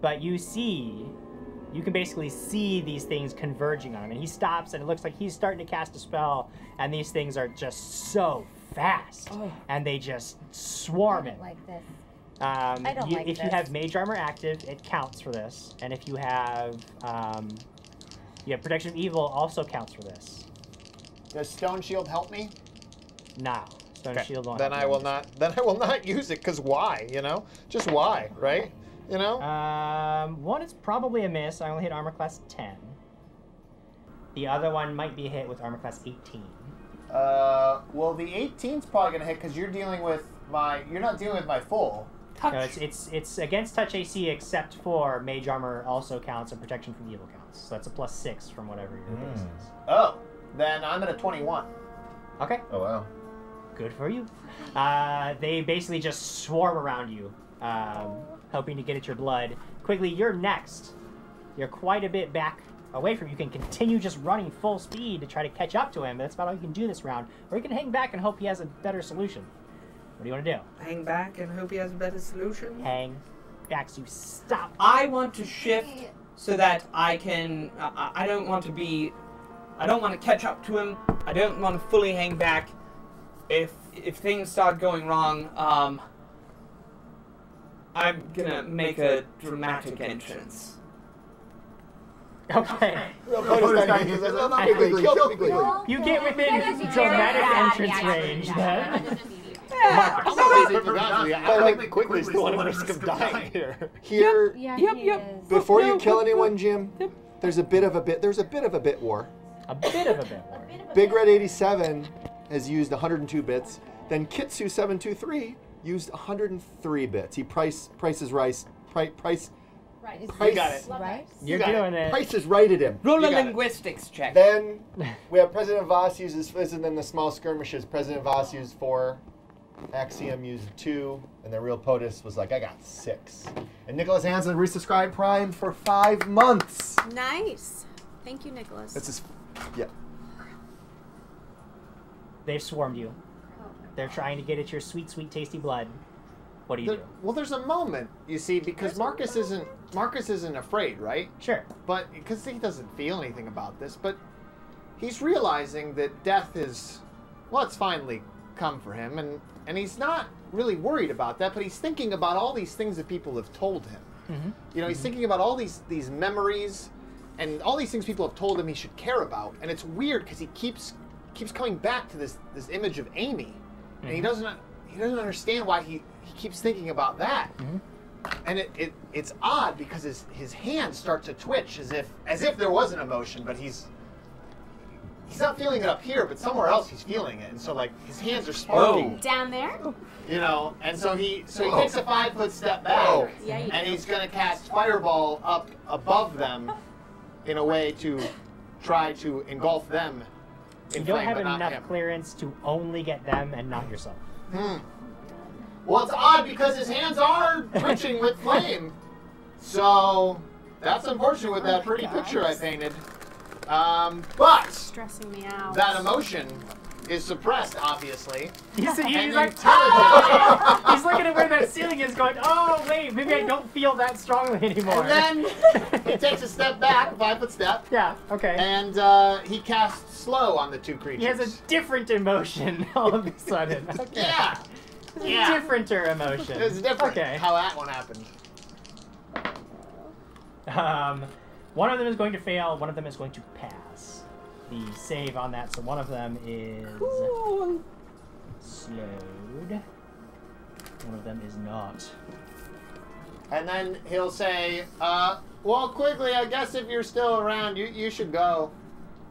But you can basically see these things converging on him, and he stops, and it looks like he's starting to cast a spell, and these things are just so fast, and they just swarm him. Like this. If you have mage armor active, it counts for this, and if you have protection of evil, also counts for this. Does Stone Shield help me? No, stone shield won't. Then help I you. will not. Then I will not use it. Cause why? You know, just why, right? You know. One is probably a miss. I only hit armor class 10. The other one might be a hit with armor class 18. Well, the 18's probably gonna hit because you're dealing with my. You're not dealing with my full. No, it's against touch AC except for mage armor also counts and protection from evil counts. So that's a +6 from whatever your base is. Oh, then I'm at a 21. Okay. Oh, wow. Good for you. They basically just swarm around you, hoping to get at your blood. Quigley, you're next. You're quite a bit back away from you. You can continue just running full speed to try to catch up to him, but that's about all you can do this round. Or you can hang back and hope he has a better solution. What do you want to do? Hang back and hope he has a better solution. Hang back, so you stop. I want to shift so that I can. I don't want to be. I don't want to catch up to him. I don't want to fully hang back. If things start going wrong, I'm gonna make a dramatic entrance. Okay. Kill You get within dramatic entrance range then. Quigley's the one at risk of dying here. Here, Yeah, Yep, he yep. is. before you kill anyone, Jim, there's a bit of a bit war. A bit of a bit more. Big Red 87 has used 102 bits. Then Kitsu 723 used 103 bits. He prices rice. Price. You got it. Right? You're got it. doing it. Price is right at him. Roll a You got it. linguistics check. Then we have President Voss uses this, and then the small skirmishes. President Voss used 4. Axiom used 2, and the real POTUS was like, I got 6. And Nicholas Hansen resubscribed Prime for 5 months. Nice. Thank you, Nicholas. That's his, yeah. They've swarmed you. They're trying to get at your sweet, sweet, tasty blood. What do you do? Well, there's a moment, you see, because Marcus isn't afraid, right? Sure. But because he doesn't feel anything about this, but he's realizing that death is, well, it's finally come for him, and he's not really worried about that, but he's thinking about all these things that people have told him. Mm-hmm. You know, he's thinking about all these memories and all these things people have told him he should care about, and it's weird because he keeps coming back to this image of Amy, and he doesn't understand why he keeps thinking about that. And it's odd because his hands start to twitch as if there was an emotion, but he's not feeling it up here, but somewhere else he's feeling it, and so like his hands are sparking. Down there? You know, and so he takes a 5-foot step back, and he's gonna cast Fireball up above them in a way to try to engulf them. You don't have enough clearance to only get them and not yourself. Well, it's odd because his hands are twitching with flame. So that's unfortunate with that pretty picture I painted. But Stressing me out. that emotion is suppressed, obviously. He's like, intelligently. he's looking at where that ceiling is going, oh, wait, maybe I don't feel that strongly anymore. And then he takes a step back, a 5-foot step. Yeah, okay. And he casts slow on the two creatures. He has a different emotion all of a sudden. Okay. Yeah. Differenter emotion. It's different Okay. how that one happened. One of them is going to fail, one of them is going to pass. The save on that, so one of them is slowed. One of them is not. And then he'll say, well, Quigley, I guess if you're still around, you should go.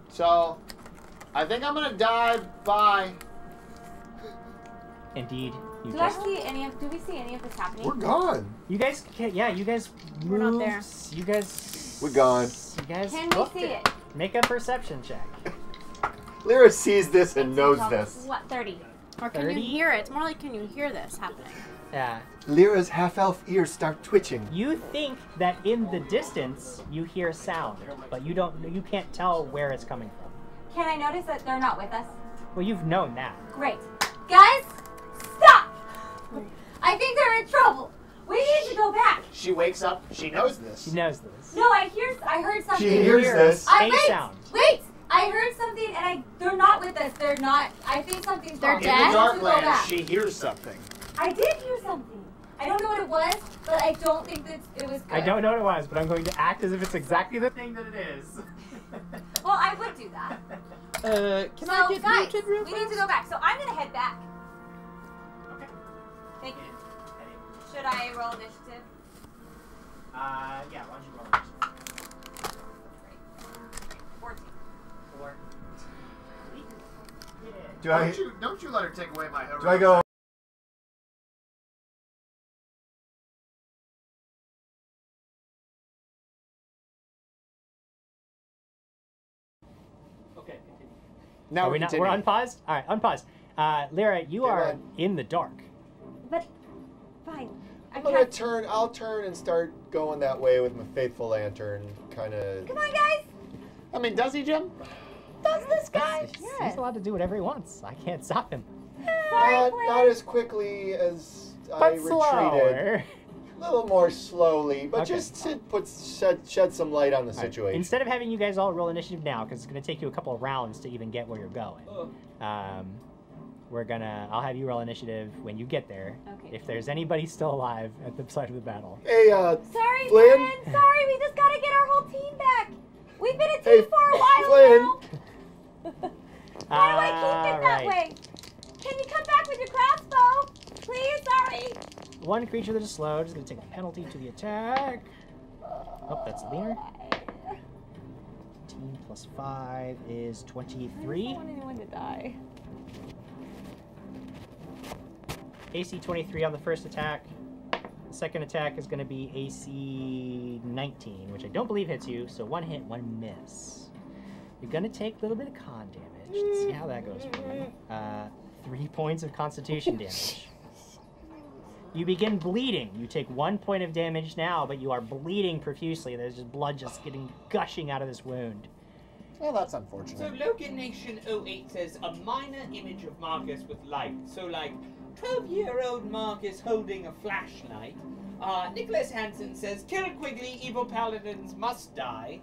So, I think I'm gonna die. Bye. Indeed. Do we see any of this happening? We're gone. You guys, you guys We're not there. You guys... We're gone. You guys Can we booked see it? Make a perception check. Lyra sees this and knows this. What, 30? Or can 30? you hear it? It's more like, can you hear this happening? Yeah. Lyra's half-elf ears start twitching. You think that in the distance you hear sound, but you can't tell where it's coming from. Can I notice that they're not with us? Well, you've known that. Great. Guys, stop! I think they're in trouble. We need to go back. She wakes up. She knows this. She knows this. No, I heard something. She hears this. Sound. Wait! I heard something and they're not with us. They're not. I think something's wrong. In the Darklands, she hears something. I did hear something. I don't know what it was, but I don't think that it was good. I don't know what it was, but I'm going to act as if it's exactly the thing that it is. Well, I would do that. Can So, I get guys, muted real we fast? need to go back. So I'm gonna head back. Okay. Thank you. Should I roll initiative? Yeah, why don't you roll initiative? 14. 4. Don't you let her take away my heroic. Do I go? Okay, continue. Now We're unpaused? Alright, unpaused. Lyra, you are on. in the dark. But, fine. I'll turn and start going that way with my faithful lantern, kind of. Come on, guys! I mean, does he, Jim? Does this guy? He's allowed to do whatever he wants. I can't stop him. Not as quickly as I retreated. Slower. A little more slowly, but Okay. just to shed some light on the situation. Instead of having you guys all roll initiative now, because it's going to take you a couple of rounds to even get where you're going, I'll have you roll initiative when you get there. Okay. If there's anybody still alive at the side of the battle. Hey, Sorry, Flynn? Flynn. Sorry, we just gotta get our whole team back. We've been a team Hey, for a while Flynn. now. Why do I keep it that way? Can you come back with your crossbow? Please, sorry. One creature that is slowed is going to take a penalty to the attack. Oh, that's leaner. 18 plus 5 is 23. I don't want anyone to die. AC 23 on the first attack. The second attack is going to be AC 19, which I don't believe hits you, so one hit, one miss. You're going to take a little bit of con damage. Let's see how that goes for you. 3 points of constitution damage. You begin bleeding. You take 1 point of damage now, but you are bleeding profusely. There's just blood just gushing out of this wound. Well, that's So unfortunate. Logan Nation 08 says a minor image of Marcus with light. So like 12-year-old Marcus holding a flashlight. Nicholas Hansen says kill Quigley, evil paladins must die.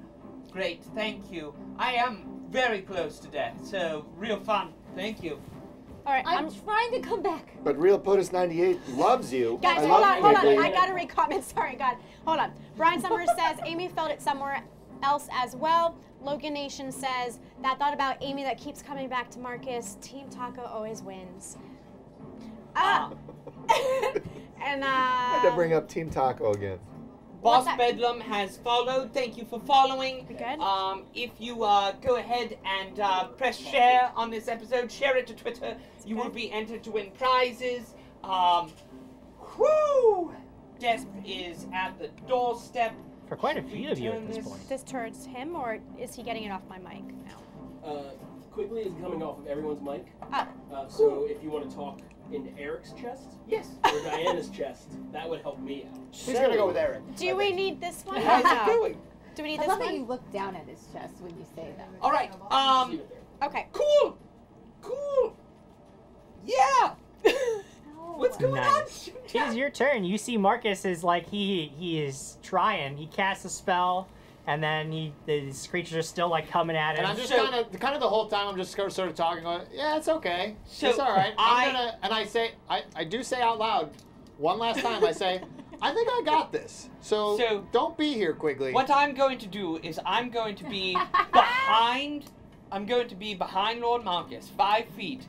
Great, thank you. I am very close to death, so real fun. Thank you. All right, I'm trying to come back. But Real POTUS 98 loves you. Guys, I hold love on, hold on. Quigley. I gotta read comments. Sorry, God. Hold on. Brian Summers says Amy felt it somewhere else as well. Logan Nation says that thought about Amy that keeps coming back to Marcus. Team Taco always wins. And I had to bring up Team Taco again. Boss Bedlam has followed. Thank you for following. Good. If you go ahead and press share on this episode, share it to Twitter, you will be entered to win prizes. Whoo! Desp is at the doorstep. For quite a few of you at this point. This turns him, or is he getting it off my mic now? Quigley is coming off of everyone's mic. Oh. So if you want to talk in Eric's chest, yes, or Diana's chest, that would help me out. Who's gonna go with Eric? Do we need this one? How's it going? Do we need I this love that one? you look down at his chest when you say that. All right. Okay. Cool. Yeah. What's going Nice. on? It is your turn. You see Marcus is like he is trying. He casts a spell, and then these creatures are still like coming at him. And I'm just kind of the whole time I'm just sort of talking, going, yeah, it's okay. So it's all right. I do say out loud, one last time, I say, I think I got this. So don't be here, Quigley. What I'm going to do is I'm going to be behind Lord Marcus, 5 feet.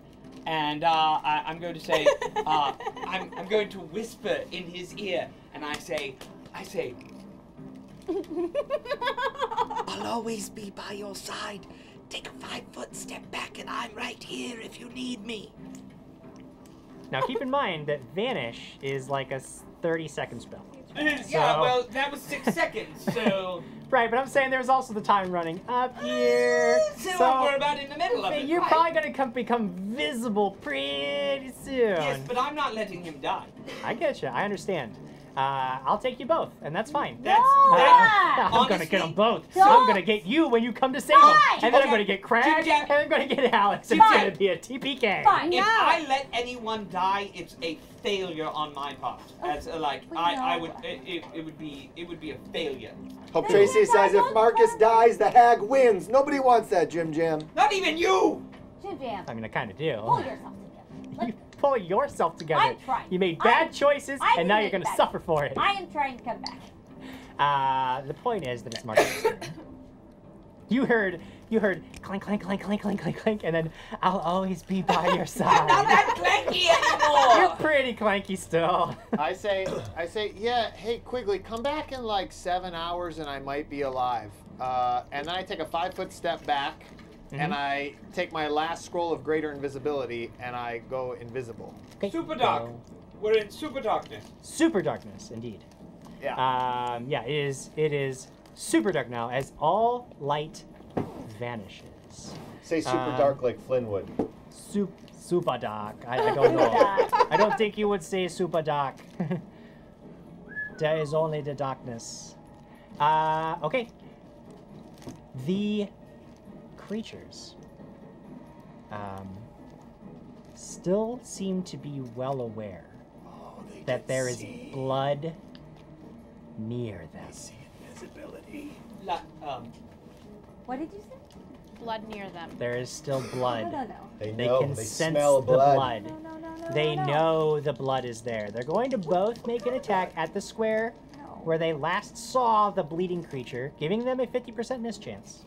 And I'm going to say, I'm going to whisper in his ear, and I say, I'll always be by your side. Take a 5-foot step back, and I'm right here if you need me. Now keep in mind that Vanish is like a 30-second spell. Yeah, well, that was 6 seconds, so... Right, but I'm saying there's also the time running up here. So we're about in the middle of it. You're right? probably going to become visible pretty soon. Yes, but I'm not letting him die. I get you. I understand. I'll take you both, and that's fine. I'm going to get them both. Don't. I'm going to get you when you come to save them. And then I'm Okay. going to get Craig, Jim, and I'm going to get Alex. It's Fine. going to be a TPK. Fine. If I let anyone die, it's a failure on my part. As I would, it would be a failure. Hope Tracy says if Marcus dies, the hag wins. Nobody wants that, Jim Jam. Not even you. Jim Jam, I mean, I kind of do. pull yourself together. You pull yourself together. I'm trying. You made bad I'm- choices, I and now didn't you're going make to bad suffer for it. I am trying to come back. The point is that it's Marcus' turn. You heard clink, clink, clink, clink, clink, clink, clink, and then I'll always be by your Not side. that clanky anymore. You're pretty clanky still. I say, yeah, hey, Quigley, come back in like 7 hours and I might be alive. And then I take a 5-foot step back, and I take my last scroll of greater invisibility, and I go invisible. Okay. Super dark. We're in super darkness. Super darkness, indeed. Yeah. Yeah, it is super dark now as all light vanishes. Say super dark like Flynn Super dark. I don't know. I don't think you would say super dark. There is only the darkness. Okay. The creatures still seem to be well aware that there is blood near them. Invisibility. What did you say? Blood near them. There is still blood. No. They They know. can They sense smell the blood. No. They know the blood is there. They're going to both make an attack at the square where they last saw the bleeding creature, giving them a 50% mischance.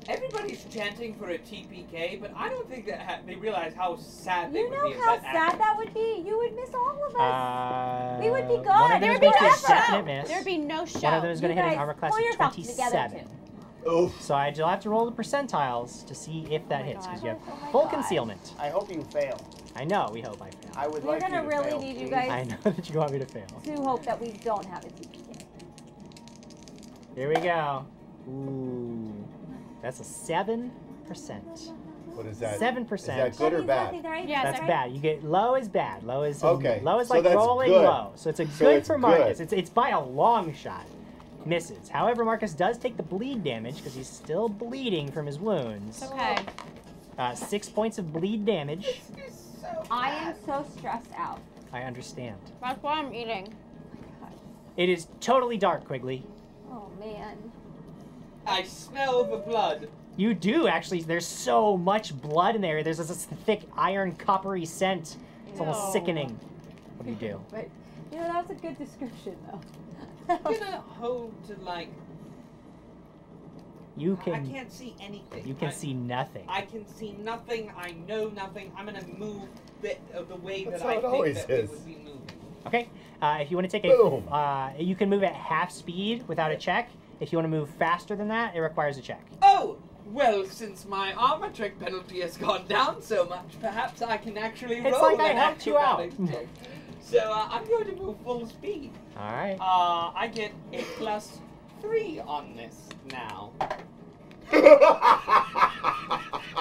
Everybody's chanting for a TPK, but I don't think that they realize how sad they You would know be. how if that sad happened. that would be? You would miss all of us. We would be One gone. of them There is would be going to no hit a definite miss. There'd be no show. One of them is going to You hit an guys armor class pull of yourself together, 27. Oof. So you'll have to roll the percentiles to see if that hits, because you have Oh my full God. concealment. I hope you fail. I know, we hope I fail. I would We're like you gonna to really fail, need you please. guys I know that you want me to fail. to hope that we don't have a TPK. Here we go. Ooh. That's a 7%. What is that? 7%. Is that good or bad? Yes, That's right? bad. You get low is bad. Low is Okay, Low is so like that's rolling good. low. So it's a So good it's for Marcus. good. It's by a long shot. Misses. However, Marcus does take the bleed damage because he's still bleeding from his wounds. Okay. 6 points of bleed damage. I am so stressed out. I understand. That's why I'm eating. It is totally dark, Quigley. Oh man. I smell the blood. You do, actually. There's so much blood in there. There's this thick, iron, coppery scent. It's almost sickening. What do you do? But, you know, that was a good description, though. I'm gonna hold to, like... You can... I can't see anything. You can see nothing. I can see nothing. I know nothing. I'm gonna move the way That's that how I it think always that we is. would be moving. Okay. If you want to take Boom. you can move at half speed without a check. If you want to move faster than that, it requires a check. Oh! Well, since my armor trick penalty has gone down so much, perhaps I can actually It's roll like I an helped you out. acrobatics check. So I'm going to move full speed. All right. I get a +3 on this now.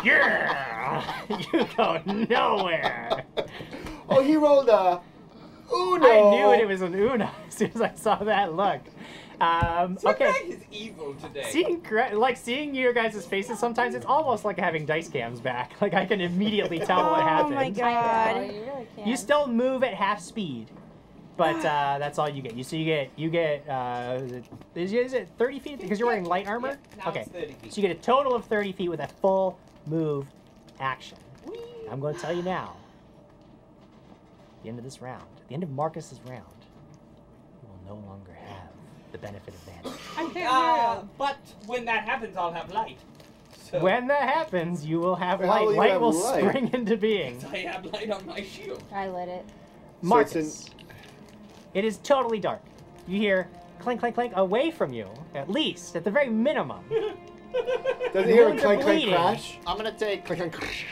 Yeah! You go nowhere. Oh, he rolled a Uno. I knew it was an Uno as soon as I saw that look. Okay. is evil today. Seeing your guys' faces sometimes, it's almost like having dice cams back. Like I can immediately tell what happened. Oh my god. You really can't. You still move at half speed, but that's all you get. Is it 30 feet? Because you're wearing light armor? Yeah, now Okay. it's 30 feet. So you get a total of 30 feet with a full move action. I'm going to tell you now. At the end of this round, at the end of Marcus's round, you will no longer have the benefit of vantage. But when that happens, I'll have light. So When that happens, you will have How light. will you Light have will light? spring into being. I have light on my shield. I lit it. So it's Marcus, it is totally dark. You hear clink, clink, clink away from you, at least, at the very minimum. Doesn't he hear a Wounds are clank, clank, bleeding. crash? I'm gonna take. Clank, clank.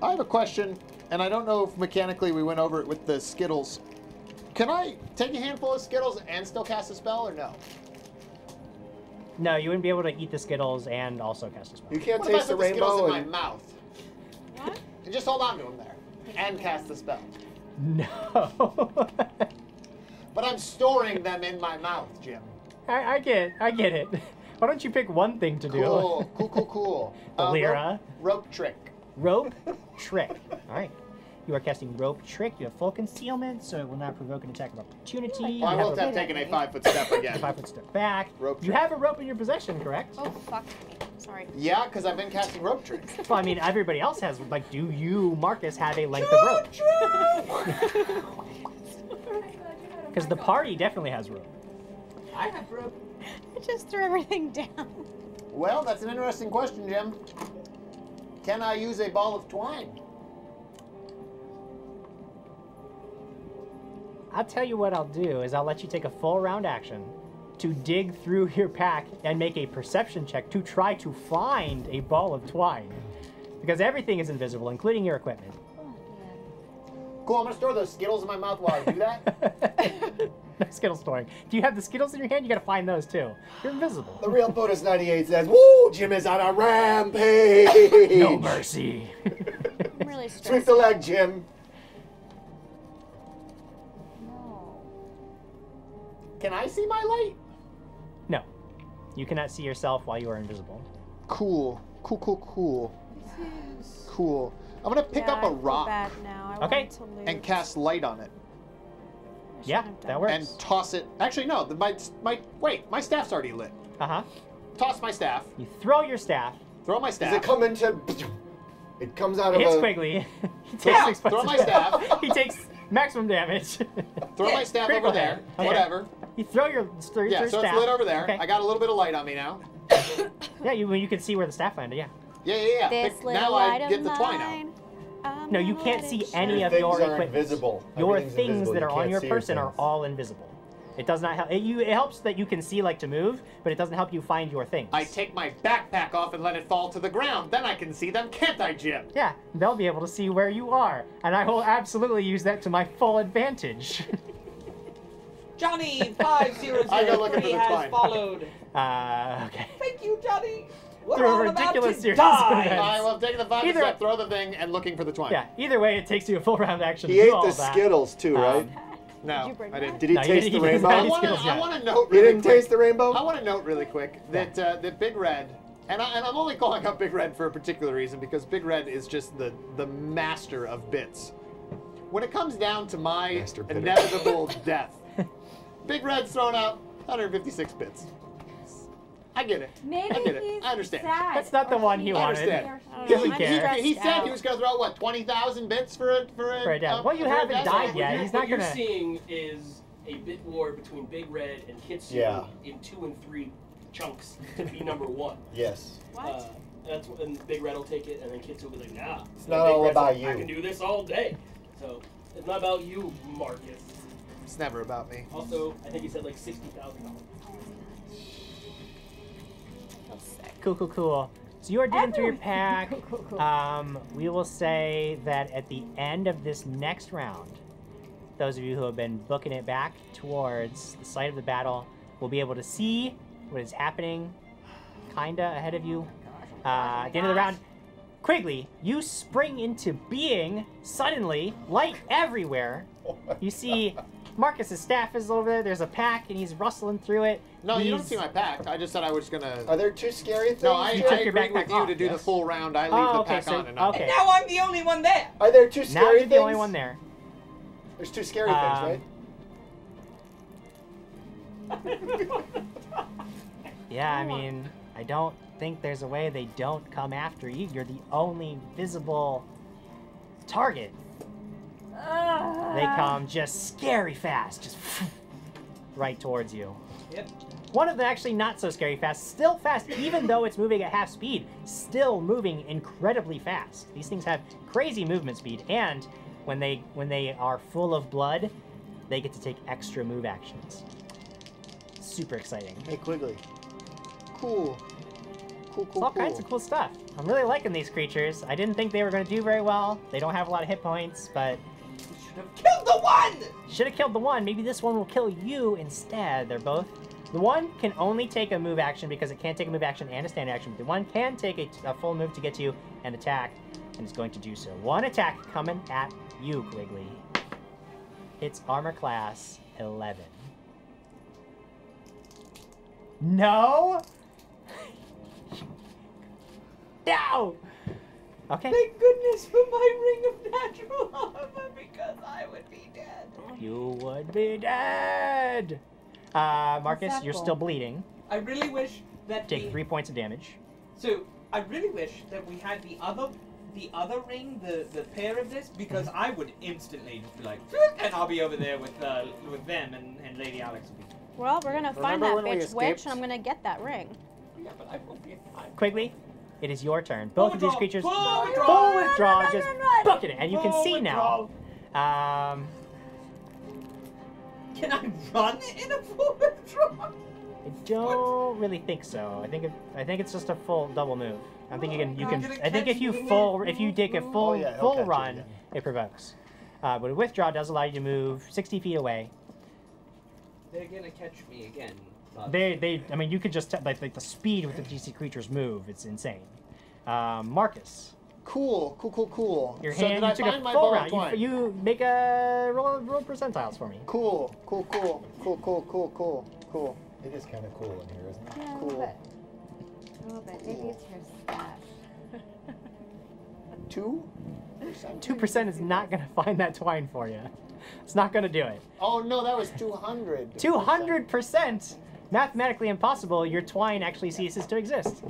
I have a question, and I don't know if mechanically we went over it with the Skittles. Can I take a handful of Skittles and still cast a spell, or no? No, you wouldn't be able to eat the Skittles and also cast a spell. You can't What if I taste the put the Skittles rainbow in and my mouth What? and just hold on to them there and cast the spell? No. But I'm storing them in my mouth, Jim. I get it. Why don't you pick one thing to do? Cool. The Lyra. Rope trick. Rope trick. All right. You are casting rope trick. You have full concealment, so it will not provoke an attack of opportunity. You I have will a have taken a 5-foot step again. 5-foot step back. Rope You trick. have a rope in your possession, correct? Oh, fuck. Sorry. Yeah, because I've been casting rope trick. Well, I mean, everybody else has. Like, do you, Marcus, have a length of rope? Because the party definitely has rope. I have rope. I just threw everything down. Well, that's an interesting question, Jim. Can I use a ball of twine? I'll tell you what I'll do is I'll let you take a full round action to dig through your pack and make a perception check to try to find a ball of twine. Because everything is invisible, including your equipment. Cool, I'm gonna store those Skittles in my mouth while I do that. No Skittles storing. Do you have the Skittles in your hand? You gotta find those too. You're invisible. The real Buddhist 98 says, "Woo! Jim is on a rampage." No mercy. I'm really Sweep stressed. the leg, Jim. No. Can I see my light? No. You cannot see yourself while you are invisible. Cool. Cool. I'm gonna pick up Yeah, a I feel rock bad now. I Okay. want to lose. and cast light on it I Yeah, shouldn't have that done works. and toss it. Actually, no. My staff's already lit. Uh-huh. Toss my staff. You throw your staff. Throw my Does staff. it come into? It comes out of It hits a. Quigley. He takes Yeah, 6 points throw of my damage. staff. He takes maximum damage. Throw my staff critical over there. hit. Okay. Whatever. You throw your Yeah, so staff. it's lit over there. Okay. I got a little bit of light on me now. Yeah, you can see where the staff landed. Yeah. Yeah. This Pick- little now light I of get the twine out. mine, I'm No, you gonna can't let see it any shine. of Things your are equipment. invisible. Your Everything's things invisible. that You are on can't your see person are things. all invisible. It does not help. It helps that you can see like to move, but it doesn't help you find your things. I take my backpack off and let it fall to the ground. Then I can see them, can't I, Jim? Yeah, they'll be able to see where you are, and I will absolutely use that to my full advantage. Johnny I go looking for 5003 the has twine. followed. Okay. Thank you, Johnny. We're Through a all about ridiculous to series of die. events. I will take the 5 Either- step, throw the thing, and looking for the twine. Yeah. Either way, it takes you a full round action He to do ate all the that. Skittles too, right? No, Did you bring I didn't. that? Did he No, taste he the didn't. rainbow? He I didn't. want Skittles, yeah. to note You really didn't quick. taste the rainbow? I want to note really quick that that Big Red, and I'm only calling out Big Red for a particular reason because Big Red is just the master of bits. When it comes down to my Master bitter. inevitable death, Big Red's thrown out 156 bits. I get it. Maybe I get it. he's I understand. sad. That's not the or one she- he or wanted. she- Understand. Doesn't care. He said he was going to throw, what, 20,000 bits for a death. Well, you for a haven't death? died yet. He's not What you're gonna. seeing is a bit war between Big Red and Kitsu Yeah. in 2 and 3 chunks to be number 1. Yes. What? That's when Big Red will take it, and then Kitsu will be like, nah. It's And not Big all Red's about like, you. I can do this all day. So it's not about you, Marcus. It's never about me. Also, I think he said like $60,000. Cool. So you are digging through your Everyone's pack. cool. We will say that at the end of this next round, those of you who have been booking it back towards the site of the battle will be able to see what is happening kinda ahead of you. At the end of the round, Quigley, you spring into being suddenly, light everywhere. You see Marcus's staff is over there. There's a pack, and he's rustling through it. No, you don't see my pack. I just said I was going Are to... there two scary things? No, I You took your agreed backpack with you off, to do the yes. full round. I leave the okay, pack so- on and not. okay. And now I'm the only one there. Are there two Now scary you're things? the only one there. There's two scary things, right? Yeah, I mean, I don't think there's a way they don't come after you. You're the only visible target. They come just scary fast, just right towards you. Yep. One of them actually not so scary fast, still fast, even though it's moving at half speed, still moving incredibly fast. These things have crazy movement speed, and when they are full of blood, they get to take extra move actions. Super exciting. Hey, Quigley. Cool. All kinds of cool stuff. I'm really liking these creatures. I didn't think they were going to do very well. They don't have a lot of hit points, but Should have killed the one! should have killed the one. Maybe this one will kill you instead. They're both... The one can only take a move action because it can't take a move action and a standard action. But the one can take a full move to get to you and attack, and is going to do so. One attack coming at you, Quigley. It's armor class 11. No! No! Okay. Thank goodness for my ring of natural armor, because I would be dead. You would be dead! Marcus, that you're for? still bleeding. I really wish that Take 3 points of damage. So I really wish that we had the other ring, the pair of this, because I would instantly just be like, and I'll be over there with them, and Lady Alex will be. Well, we're gonna find Remember that when we bitch witch, escaped? and I'm gonna get that ring. Yeah, but I won't be fine. Quigley, it is your turn. Both of these creatures Full withdrawal! full withdraw, just run. bucket it, and you can Full see now. Can I run in a full withdrawal? I don't really think so. I think it's just a full double move. I think you can. I think if you take a full yeah, he'll full catch you run, again. it provokes. But a withdraw does allow you to move 60 feet away. They're gonna catch me again. But I mean, you could just like the speed with the DC creatures move. It's insane. Marcus, Cool. your So hand. did I You took a find my full ball of round. twine? You make a roll percentiles for me. Cool. It is kind of cool in here, isn't it? Yeah, Cool. A little bit. Maybe it's your stash. 2? 2% is not gonna find that twine for you. It's not gonna do it. Oh no, that was 200. 200%. Mathematically impossible. Your twine actually ceases to exist.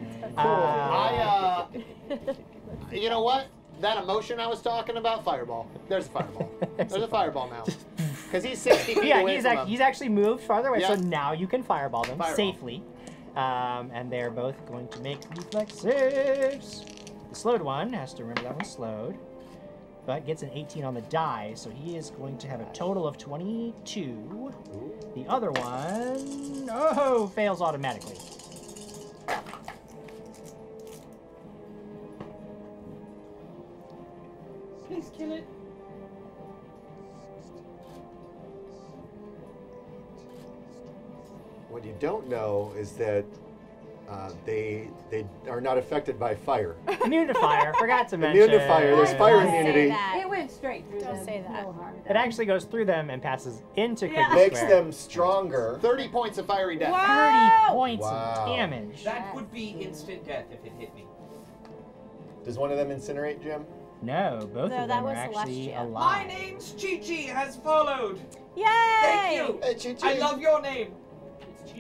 You know what? That emotion I was talking about, fireball. There's a fireball. There's a fireball now. Because he's 60 feet Yeah, away from him. he's actually moved farther away, so Yeah. now you can fireball them Fireball. safely. And they're both going to make reflex saves. The slowed one has to remember that one's slowed, but gets an 18 on the die, so he is going to have a total of 22. The other one, fails automatically. please kill it. What you don't know is that they are not affected by fire. Immune to fire, forgot to mention. Immune to fire. There's fire Don't say immunity. that. It went straight through Don't them. say that. No harm It done. actually goes through them and passes into Quigley Makes Square. them stronger. 30 points of fiery death. 30 points Wow. of damage. That would be instant death if it hit me. Does one of them incinerate, Jim? No, both No, of that them are was actually Celestia. alive. My name's Chi-Chi has followed. Yay! Thank you. Hey, Chi-Chi. I love your name. It's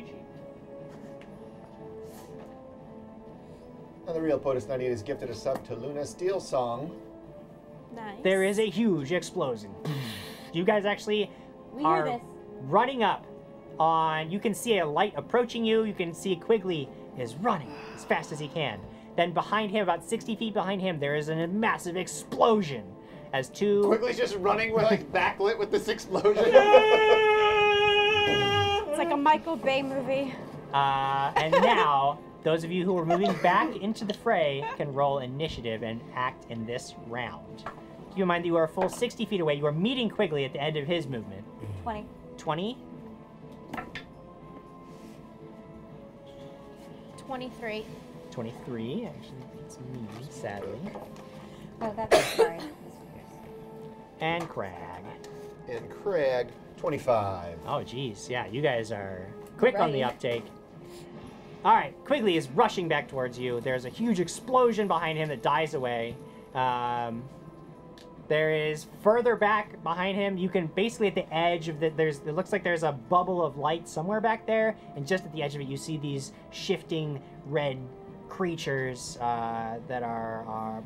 And the real POTUS 98 has gifted a sub to Luna Steel Song. Nice. There is a huge explosion. You guys actually We hear are this. running up on, you can see a light approaching you. You can see Quigley is running as fast as he can. Then behind him, about 60 feet behind him, there is a massive explosion as two... Quigley's just running with like backlit with this explosion. It's like a Michael Bay movie. And now, those of you who are moving back into the fray can roll initiative and act in this round. Keep in mind that you are a full 60 feet away. You are meeting Quigley at the end of his movement. 20. 20? 23. 23. Actually, it's me, sadly. Oh, that's sorry. And Crag. And Craig, 25. Oh, geez. Yeah, you guys are quick on the Right. uptake. All right, Quigley is rushing back towards you. There's a huge explosion behind him that dies away. There is further back behind him. You can basically at the edge of the, it looks like there's a bubble of light somewhere back there, and just at the edge of it, you see these shifting red creatures that are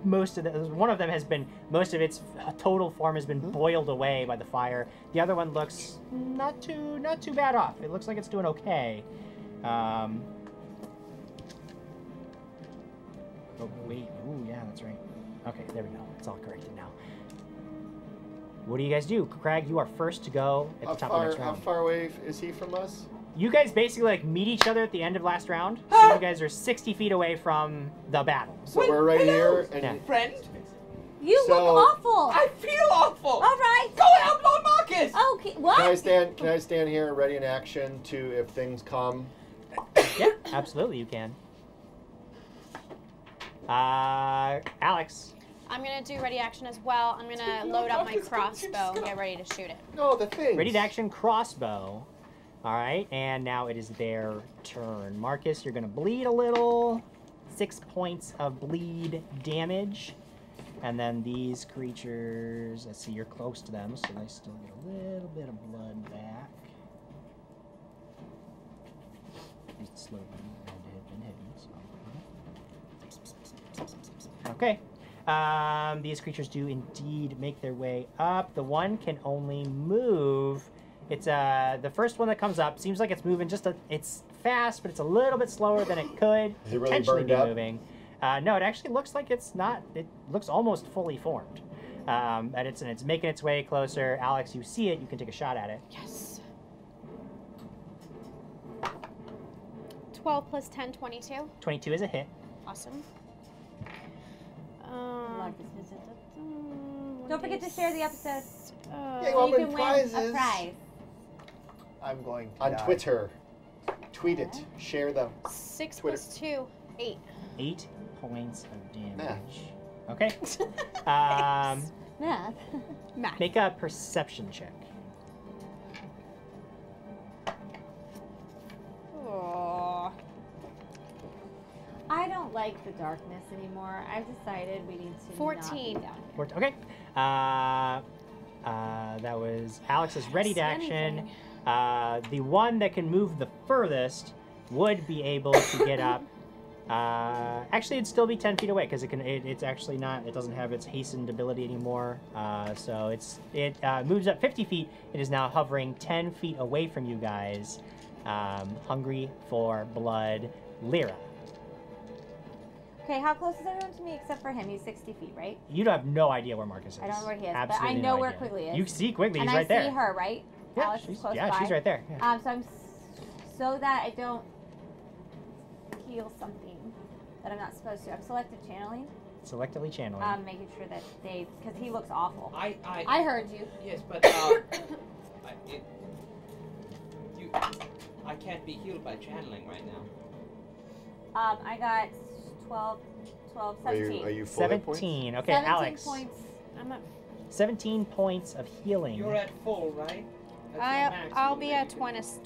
most of the, one of them has been, most of its total form has been boiled away by the fire. The other one looks not too bad off. It looks like it's doing okay. Oh wait, ooh yeah, that's right. Okay, there we go. It's all corrected now. What do you guys do? Crag, you are first to go at the top of the next How round. far away is he from us? You guys basically like meet each other at the end of last round. So you guys are 60 feet away from the battle. So Wait, we're right hello, here, and Yeah. Friend, You So- look awful. I feel awful. All right. Go help Lord Marcus. Okay. What? can I stand here ready in action to if things come? Yeah, absolutely you can. Alex. I'm gonna do ready action as well. I'm gonna load up my crossbow and get ready to shoot it. No, the things. Ready to action crossbow. All right, and now it is their turn. Marcus, you're going to bleed a little. 6 points of bleed damage. And then these creatures, let's see, you're close to them, so they still get a little bit of blood back. It's slowly been hidden, so. Okay. These creatures do indeed make their way up. The one can only move. It's the first one that comes up. Seems like it's moving it's fast, but it's a little bit slower than it could Is it really potentially burned be up? moving. No, it actually looks like it's not. It looks almost fully formed. And it's making its way closer. Alex, you see it. You can take a shot at it. Yes. 12 plus 10, 22. 22 is a hit. Awesome. Don't forget to share the episode. Yeah, So well, you can win prizes. a prize. I'm going to On die. Twitter. Tweet it. Share them. 6 Twitter. plus 2, 8. 8 points of damage. Math. Okay. Math. Math. Make a perception check. Oh. I don't like the darkness anymore. I've decided we need to 14. Not be down here. Okay. That was Alex's ready to See action. anything. The one that can move the furthest would be able to get up. Actually, it'd still be 10 feet away because it's actually not. It doesn't have its hastened ability anymore. So it moves up 50 feet. It is now hovering 10 feet away from you guys, hungry for blood. Lyra. Okay, how close is everyone to me except for him? He's 60 feet, right? You have no idea where Marcus is. I don't know where he is, Absolutely but I know no where idea. Quigley is. You see Quigley. And He's I right there. see her, right? Yeah, Alex is she's, close yeah, by. she's right there. Yeah. So so that I don't heal something that I'm not supposed to. I'm selective channeling. Selectively channeling. Making sure that because he looks awful. I heard you. Yes, but I can't be healed by channeling right now. I got 12, 17. Are you full hit points? 17. Okay, 17 Alex. points. I'm at 17 points of healing. You're at full, right? That's your maximum I'll be that at you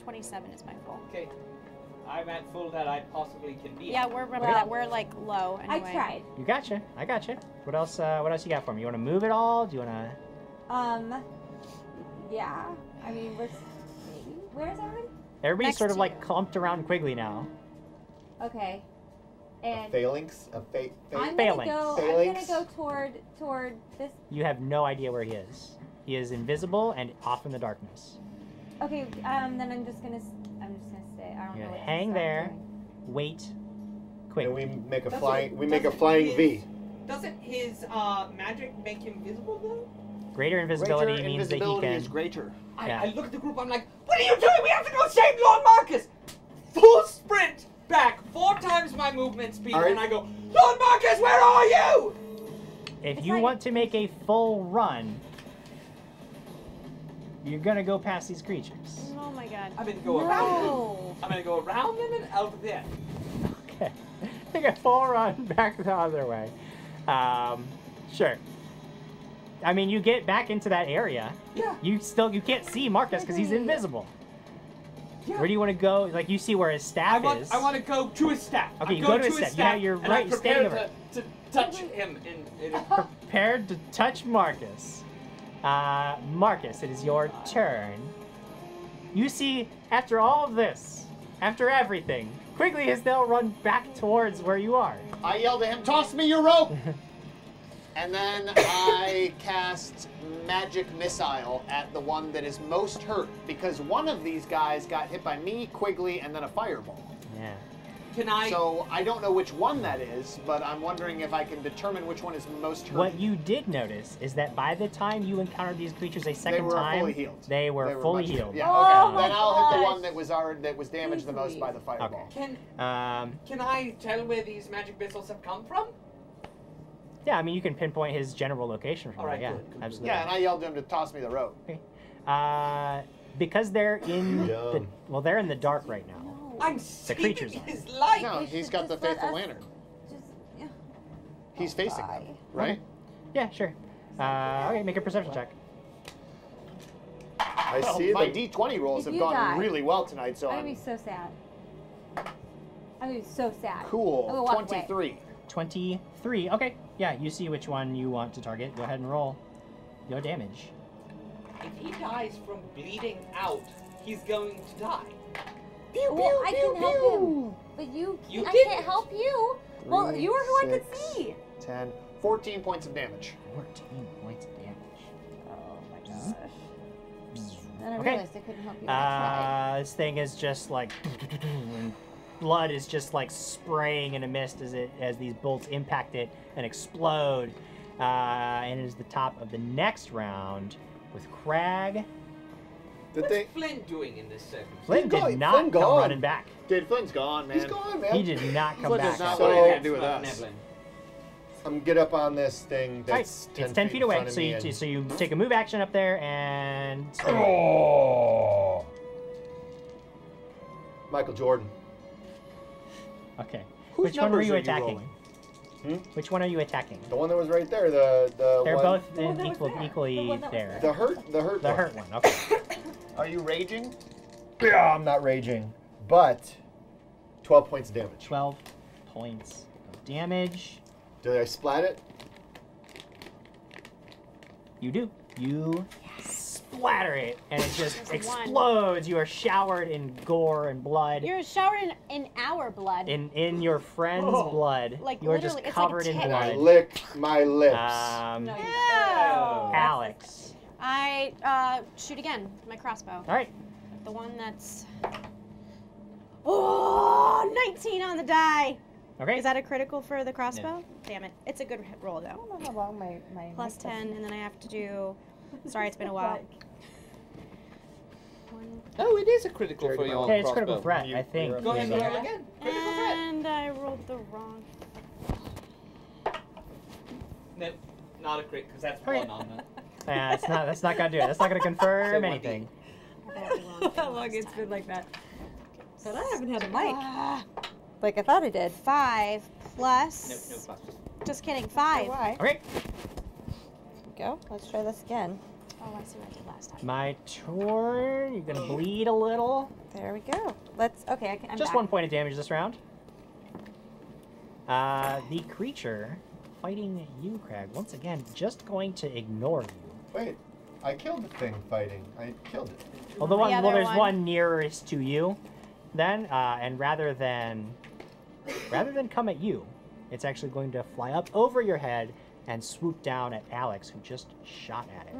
27 is my goal. can- Okay. I'm at full that I possibly can be. Yeah, at. remember Well, that we're like low anyway. I tried. You gotcha. I gotcha. What else? What else you got for me? You want to move it all? Do you want to? Yeah. I mean, maybe. Where's everyone? Everybody's Next sort of to like you. clumped around Quigley now. Okay. And phalanx? I'm Phalanx. gonna go toward this. You have no idea where he is. He is invisible and off in the darkness. Okay, then I'm just gonna stay. I don't You're know gonna what hang to start there, doing. wait, And quick. we make a Doesn't- flying. We make a doesn't flying his- V. Doesn't his magic make him visible though? Greater invisibility Greater means that he invisibility can. is greater. Yeah. I look at the group. I'm like, what are you doing? We have to go save Lord Marcus. Full sprint back, 4 times my movement speed, All right. and I go, Lord Marcus, where are you? If It's you like- want to make a full run, you're gonna go past these creatures. Oh my god. I'm gonna go around them. No. I'm gonna go around them and out there. Okay. Take a full run back the other way. Sure. I mean, you get back into that area. Yeah. You can't see Marcus because he's invisible. Yeah. Where do you want to go? Like, you see where his staff is. I want to go to his staff. Okay, I you go to his staff. Yeah, you're and right, I'm you're standing prepared to touch him in Prepared to touch Marcus. Marcus, it is your turn. You see, after all of this, after everything, Quigley has now run back towards where you are. I yelled at him, toss me your rope! And then I cast Magic Missile at the one that is most hurt, because one of these guys got hit by me, Quigley, and then a fireball. Yeah. Can I? So I don't know which one that is, but I'm wondering if I can determine which one is most hurt. What you did notice is that by the time you encountered these creatures a second were time, fully healed. they were fully much- healed. Yeah, Oh okay. my Then I'll hit the gosh. one that was damaged the most by the fireball. Okay. Can I tell where these magic missiles have come from? Yeah, I mean, you can pinpoint his general location from All right, there. Yeah, good. absolutely. Yeah, and I yelled at him to toss me the rope. Because they're in the, well, they're in the dark right now. I'm The saving creatures are. his life. No, We he's should got the just let faithful us- lantern. Just, yeah. He's facing them, right? Yeah, sure. Okay, make a perception check. I Well, see my the D20 rolls If have you gone die, really well tonight, so I'm gonna I'm be so sad. I'm gonna be so sad. I'm gonna cool. walk away. 23. 23. Okay, yeah, you see which one you want to target. Go ahead and roll your damage. If he dies from bleeding out, he's going to die. Well, I can help him, but You I didn't. can't help you. Well, you were who I could 6, see. 10, 14 points of damage. 14 points of damage. Oh my gosh. Then I Okay. realized I couldn't help you when I tried. This thing is just like, and blood is just like spraying in a mist as these bolts impact it and explode. And it is the top of the next round with Crag. What's Flynn doing in this circumstance? Flynn did not Flynn come gone. running back. Dude, Flynn's gone, man. He's gone, man. He did not come Flynn back. does not So- want anything to do with That's us. Nevlin. I'm get up on this thing Alright, that's it's 10 feet away, in front of so me you, and- so you take a move action up there and... Oh. Michael Jordan. Okay. Whose Which one were numbers you are you attacking? Which one are you attacking? The one that was right there. The They're one, both The one that was there. The equally one that was there. the hurt The one. hurt one, okay. Are you raging? Yeah, I'm not raging, but 12 points of damage. 12 points of damage. Did I splat it? You do. You splatter it, and it just There's one. explodes. You are showered in gore and blood. You're showered in our blood. In your friend's Oh. blood. Like, you are just literally, it's like a covered in tick. And I blood. lick my lips. No, you Oh. Alex. I shoot again with my crossbow. All right. The one that's. Oh, 19 on the die. Okay. Is that a critical for the crossbow? Damn it. It's a good hit roll, though. I don't know how long my Plus 10, and then I have to do. Sorry, it's been a while. Oh, it is a critical for your Okay, it's crossbow. critical threat, I think. Go ahead and maybe. roll again. Critical threat. And I rolled the wrong. No, not a crit, because that's Okay. one on that. Yeah, that's not gonna do it. That's not gonna confirm So, anything. How long it's been like that? But I haven't had a mic. Ah, Like I thought I did. 5 plus. No plus. Just kidding, 5. Why? Okay. Go. Let's try this again. Oh, I see what I did last time. My turn. You're gonna bleed a little. There we go. Let's. Okay, I'm Just back. 1 point of damage this round. The creature fighting you, Crag, once again, just going to ignore you. Wait, I killed the thing fighting. I killed it. Well, the one, The well, other there's one. one nearest to you, then, and rather than rather than come at you, it's actually going to fly up over your head and swoop down at Alex, who just shot at it.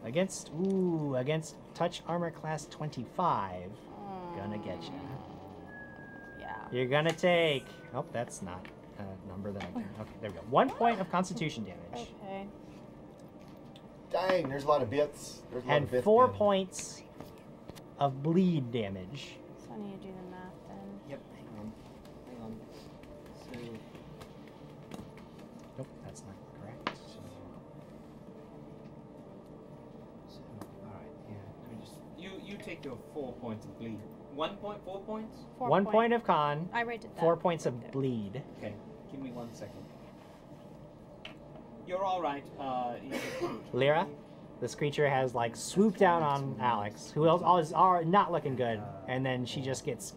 Against touch armor class 25. Gonna get you. Yeah. You're gonna take. Oh, that's not a number that I can. Okay, there we go. 1 point of Constitution damage. Okay. Dang, there's a lot of bits. There's a lot And of bits 4 being- points of bleed damage. So I need to do the math then. Yep, hang on. Hang on. So, Nope, that's not correct. so alright, yeah. Let me just. You take your 4 points of bleed. 1 point, 4 points? 1 point of con. I rated that. 4 points of bleed. Okay, give me 1 second. You're alright. Lyra, this creature has like swooped down on Alex, who is not looking good, and then she just gets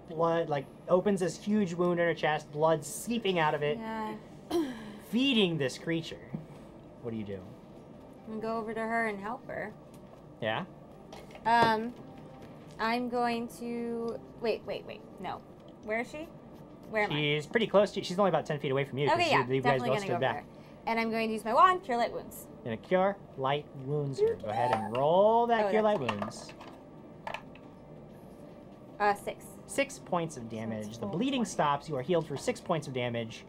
blood, like opens this huge wound in her chest, blood seeping out of it, Yeah. feeding this creature. What do you do? I'm gonna go over to her and help her. Yeah. I'm going to wait. No. Where is she? Where am I? She's pretty close to you. She's only about 10 feet away from you. 'cause Okay, yeah, you guys definitely both gonna go stood over back. there. And I'm going to use my wand, Cure Light Wounds. Gonna cure light wounds her. Go ahead and roll that Oh, cure that's light wounds. 6. 6 points of damage. The full bleeding 20. stops. You are healed for 6 points of damage.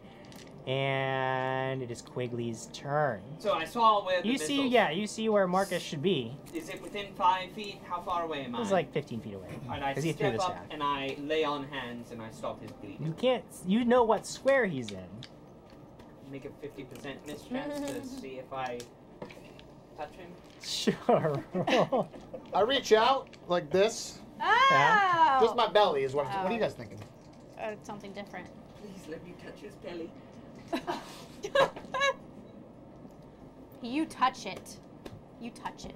And it is Quigley's turn. So I saw where the You see, missiles- yeah, you see where Marcus should be. Is it within 5 feet? How far away am I? He's like 15 feet away. And I Because he threw step the up staff. and I lay on hands and I stop his bleeding. You can't. You know what square he's in. Make a 50% miss chance to see if I touch him. Sure. Roll. I reach out like this. Oh! Just my belly is what. Oh. What are you guys thinking? Something different. Please let me touch his belly. You touch it. You touch it.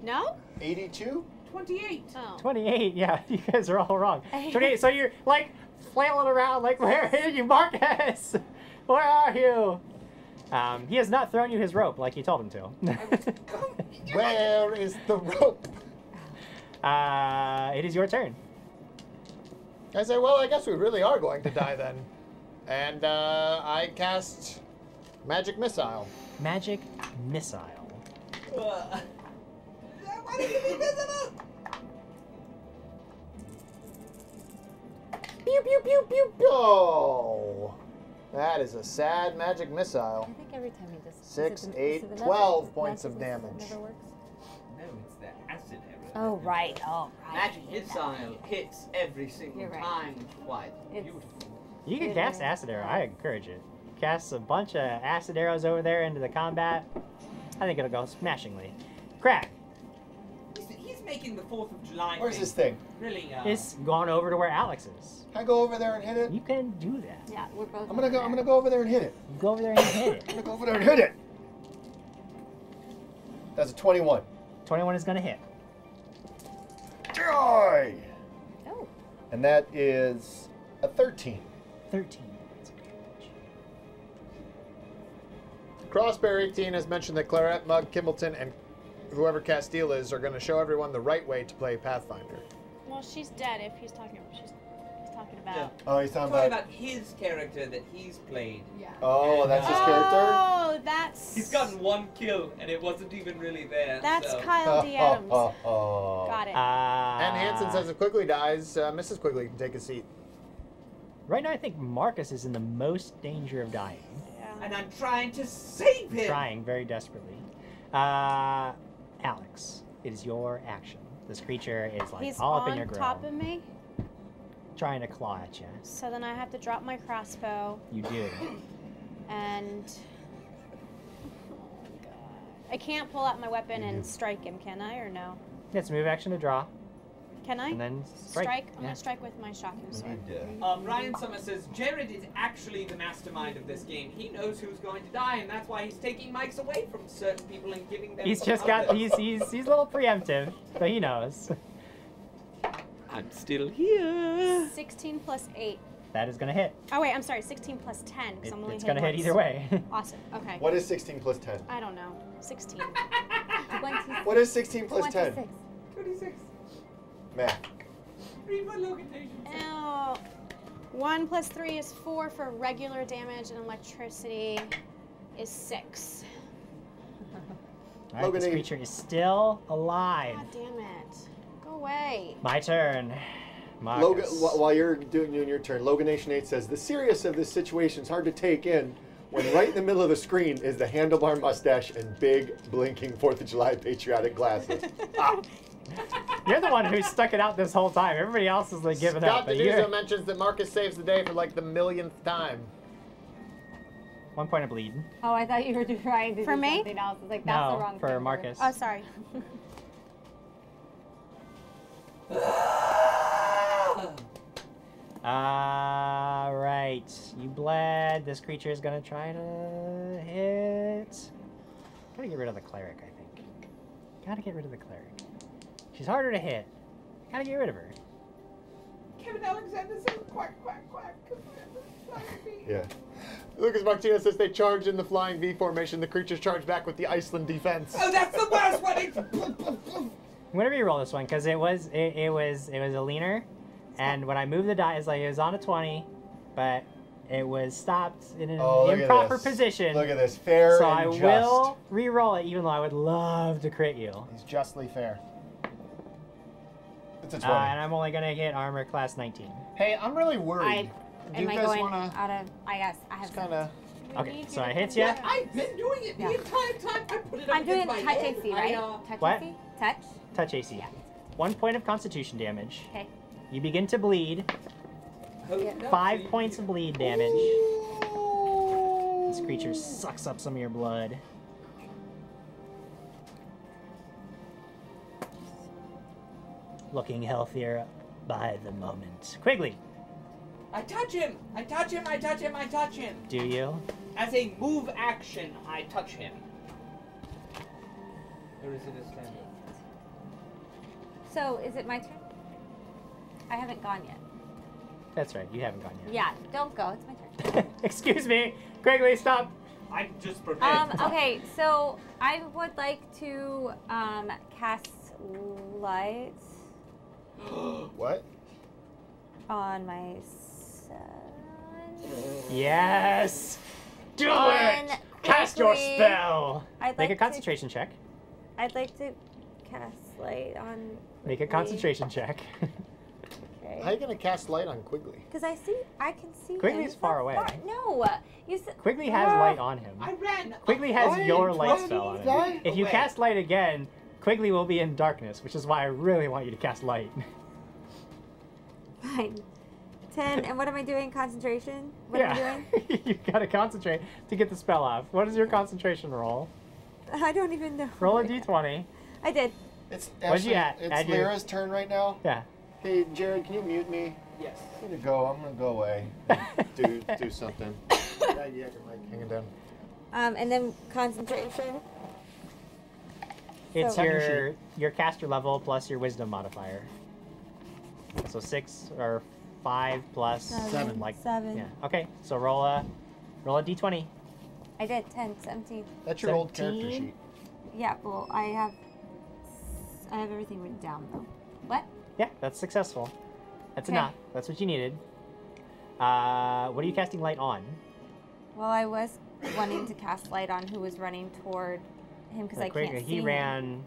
No. No? 82? 28. Oh. 28. Yeah, you guys are all wrong. 28. So you're like flailing around, like, where are you, Marcus? Where are you? He has not thrown you his rope like you told him to. Where is the rope? It is your turn. I say, well, I guess we really are going to die then. And I cast Magic Missile. Magic Missile. Why did you make this up? Pew, pew, pew, pew, pew. Oh, that is a sad Magic Missile. I think every time he does 6, is it the- 8, is it the 12 magic- points of magic damage. never works? No, it's the acid error. Oh right, oh right. Magic I hate that. missile hits every single You're right. time. Quite It's- beautiful. You can cast Acid Arrow. I encourage it. Cast a bunch of Acid Arrows over there into the combat. I think it'll go smashingly. Crack. He's making the 4th of July Where's thing this thing? really It's gone over to where Alex is. Can I go over there and hit it? You can do that. Yeah, we're both. I'm gonna go over there and hit it. You go over there and hit it. I'm gonna go over there and hit it. That's a 21. 21 is gonna hit. Die! Oh. And that is a 13. 13. Crossbear 18 has mentioned that Claret, Mug, Kimbleton, and whoever Castile is are going to show everyone the right way to play Pathfinder. Well, she's dead if he's talking. He's talking about. Oh, he's talking talking about. about his character that he's played. Yeah. Oh, that's his character? Oh, that's. He's gotten 1 kill and it wasn't even really there. That's so. Kyle D. Adams. Oh. Got it. And Hanson says if Quigley dies, Mrs. Quigley can take a seat. Right now, I think Marcus is in the most danger of dying. And I'm trying to save him. Trying very desperately. Alex, it is your action. This creature is like He's all up on in your grill, top of me, trying to claw at you. so then I have to drop my crossbow, You do. and oh God, I can't pull out my weapon and strike him, can I, or no? It's a move action to draw, Can I? and then strike. I'm gonna strike with my shocking sword. Ryan Summer says Jared is actually the mastermind of this game. He knows who's going to die, and that's why he's taking mics away from certain people and giving them. He's some just got. others. He's a little preemptive, but he knows. I'm still here. 16 plus 8. That is gonna hit. Oh wait, I'm sorry. 16 plus 10. 'Cause I'm only It's hitting gonna hit once. either way. Awesome. Okay. What is 16 plus 10? I don't know. 16. 26. What is 16 plus 10? 26. 26. Math. Oh. 1 plus 3 is 4 for regular damage, and electricity is 6. All right, this creature is still alive. God damn it. Go away. My turn. Logan, Marcus. while you're doing your turn, Logan Nation 8 says, the seriousness of this situation is hard to take in when right in the middle of the screen is the handlebar mustache and big, blinking 4th of July patriotic glasses. Ah. You're the one who stuck it out this whole time. Everybody else is like giving up. Scott Deduzo mentions that Marcus saves the day for like the millionth time. 1 point of bleed. Oh, I thought you were trying to For do me? something else. I was like, that's No, the wrong for thing. Marcus. Oh, sorry. Right. You bled. This creature is gonna try to hit. Gotta get rid of the cleric, I think. Gotta get rid of the cleric. She's harder to hit. Gotta get rid of her. Kevin Alexander says quack, quack, quack. Yeah. Lucas Martinez says they charge in the flying V formation. The creatures charge back with the Iceland defense. Oh, that's the worst one. Whenever you roll this one, because it was a leaner, and when I moved the dice, like it was on a 20, but it was stopped in an improper position. Look at this, fair so and I just. will re-roll it, even though I would love to crit you. He's justly fair. It's a 20. And I'm only gonna hit armor class 19. Hey, I'm really worried. Do you Am I guys going wanna out of? I guess I have. kind of? Okay, so I hit ya. I've been doing it the Yeah. entire time. I put it up I'm doing against touch my head. AC, right? Touch What? AC? Touch? Touch AC. 1 point of constitution damage. Okay. You begin to bleed. 5 points of bleed damage. This creature sucks up some of your blood. Looking healthier by the moment. Quigley. I touch him. I touch him. I touch him. I touch him. Do you? As a move action, I touch him. Or is it a standard? So, is it my turn? I haven't gone yet. That's right, you haven't gone yet. Yeah, don't go. It's my turn. Excuse me. Quigley, stop. I'm just prepared. Okay, so I would like to cast light What? on my son. Yes! Do On it! Cast your Quigley. spell! I'd Make like a concentration check. I'd like to cast light on. Make a concentration check. How are you gonna cast light on Quigley? Because I can see him. Quigley's He's far not away. No, you said. Quigley has light on him. I ran. Quigley has Why your are you light trying spell to on him. If you away? cast light again, Quigley will be in darkness, which is why I really want you to cast light. Fine. 10, and what am I doing? Concentration? What am I doing? You gotta concentrate to get the spell off. What is your concentration roll? I don't even know. Roll a d20. I did. It's What'd you actually, add? Add it's your- Lyra's turn right now. Yeah. Hey, Jared, can you mute me? Yes. I'm gonna go. I'm gonna go away. do something. Hanging down. And then concentration. It's So- your caster level plus your wisdom modifier. So 6 or 5 plus 7. like 7. yeah. Okay, so roll a d20. I did 10, 17. That's your old character 17. sheet. Yeah, well, I have everything written down though. What? Yeah, that's successful. That's Okay. enough. That's what you needed. What are you casting light on? Well, I was wanting to cast light on who was running toward him because I can't see He him. ran.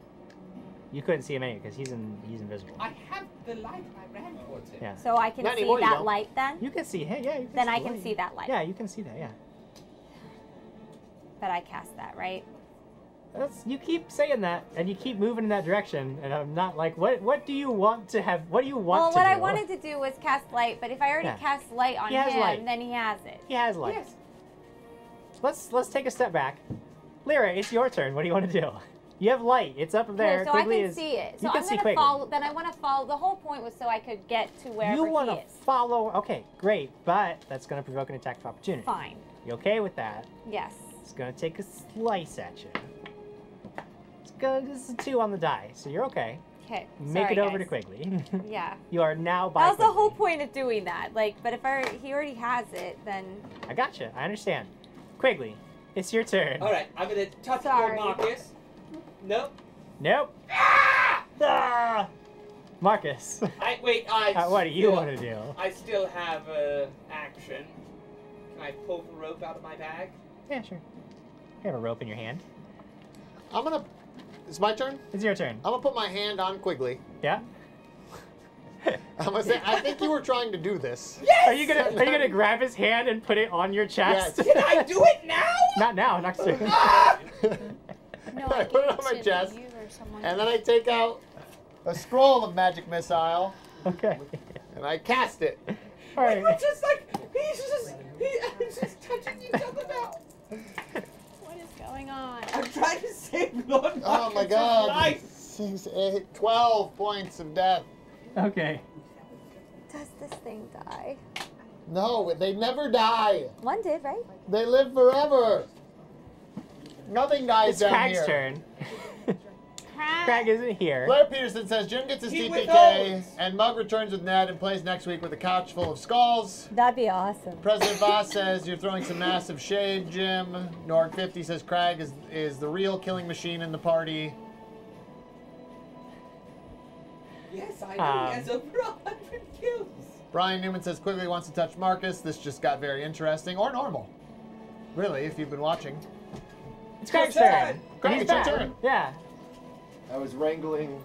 You couldn't see him anyway because he's invisible. I have the light. I ran towards it. Yeah. So I can Not see anymore, you that don't. light then? You can see. Hey, yeah. You can Then see I the can light. see that light. Yeah, you can see that. Yeah. But I cast that, right? You keep saying that, and you keep moving in that direction, and I'm not like, what do you want to have? What do you want Well, to what do? I wanted to do was cast light, but if I already Yeah. cast light on He has him, light. then he has it. He has light. Yes. Let's take a step back. Lyra, it's your turn. What do you want to do? You have light. It's up there. Cool, so I Quigley can is, see it. So you can I'm see gonna Quigley. follow. Then I want to follow. The whole point was so I could get to wherever You want he to is. follow? Okay, great. But that's going to provoke an attack of opportunity. Fine. You okay with that? Yes. It's going to take a slice at you. This is a 2 on the die, so you're okay. Okay. Make Sorry, it over to guys. Quigley. Yeah. You are now by That was the Quigley. whole point of doing that. Like, but if he already has it, then I gotcha. I understand. Quigley, it's your turn. All right. I'm gonna touch Sorry. your Marcus. Nope. Nope. Ah! Marcus. What do you want to do? I still have action. Can I pull the rope out of my bag? Yeah, sure. You have a rope in your hand. It's my turn? It's your turn. I'm gonna put my hand on Quigley. Yeah? I'm gonna say, I think you were trying to do this. Yes! Are you gonna grab his hand and put it on your chest? Yes. Can I do it now? Not now, next turn. No, I put it on my chest, and then I take out a scroll of magic missile, Okay. and I cast it. All right. We're just like, he's just touching each other now. What is going on? I'm trying to save Lord Oh my Marcus's god. life. 6, 8, 12 points of death. Okay. Does this thing die? No, they never die. One did, right? They live forever. Nothing dies It's down Craig's here. turn. Craig isn't here. Blair Peterson says Jim gets his He TPK, withholds. and Mug returns with Ned and plays next week with a couch full of skulls. That'd be awesome. President Voss says you're throwing some massive shade, Jim. Nord50 says Craig is the real killing machine in the party. Yes, I know. He has over 100 kills. Brian Newman says Quigley wants to touch Marcus. This just got very interesting, or normal. Really, if you've been watching. It's Craig's Your turn. turn. Craig, He's it's your back. turn. Yeah. I was wrangling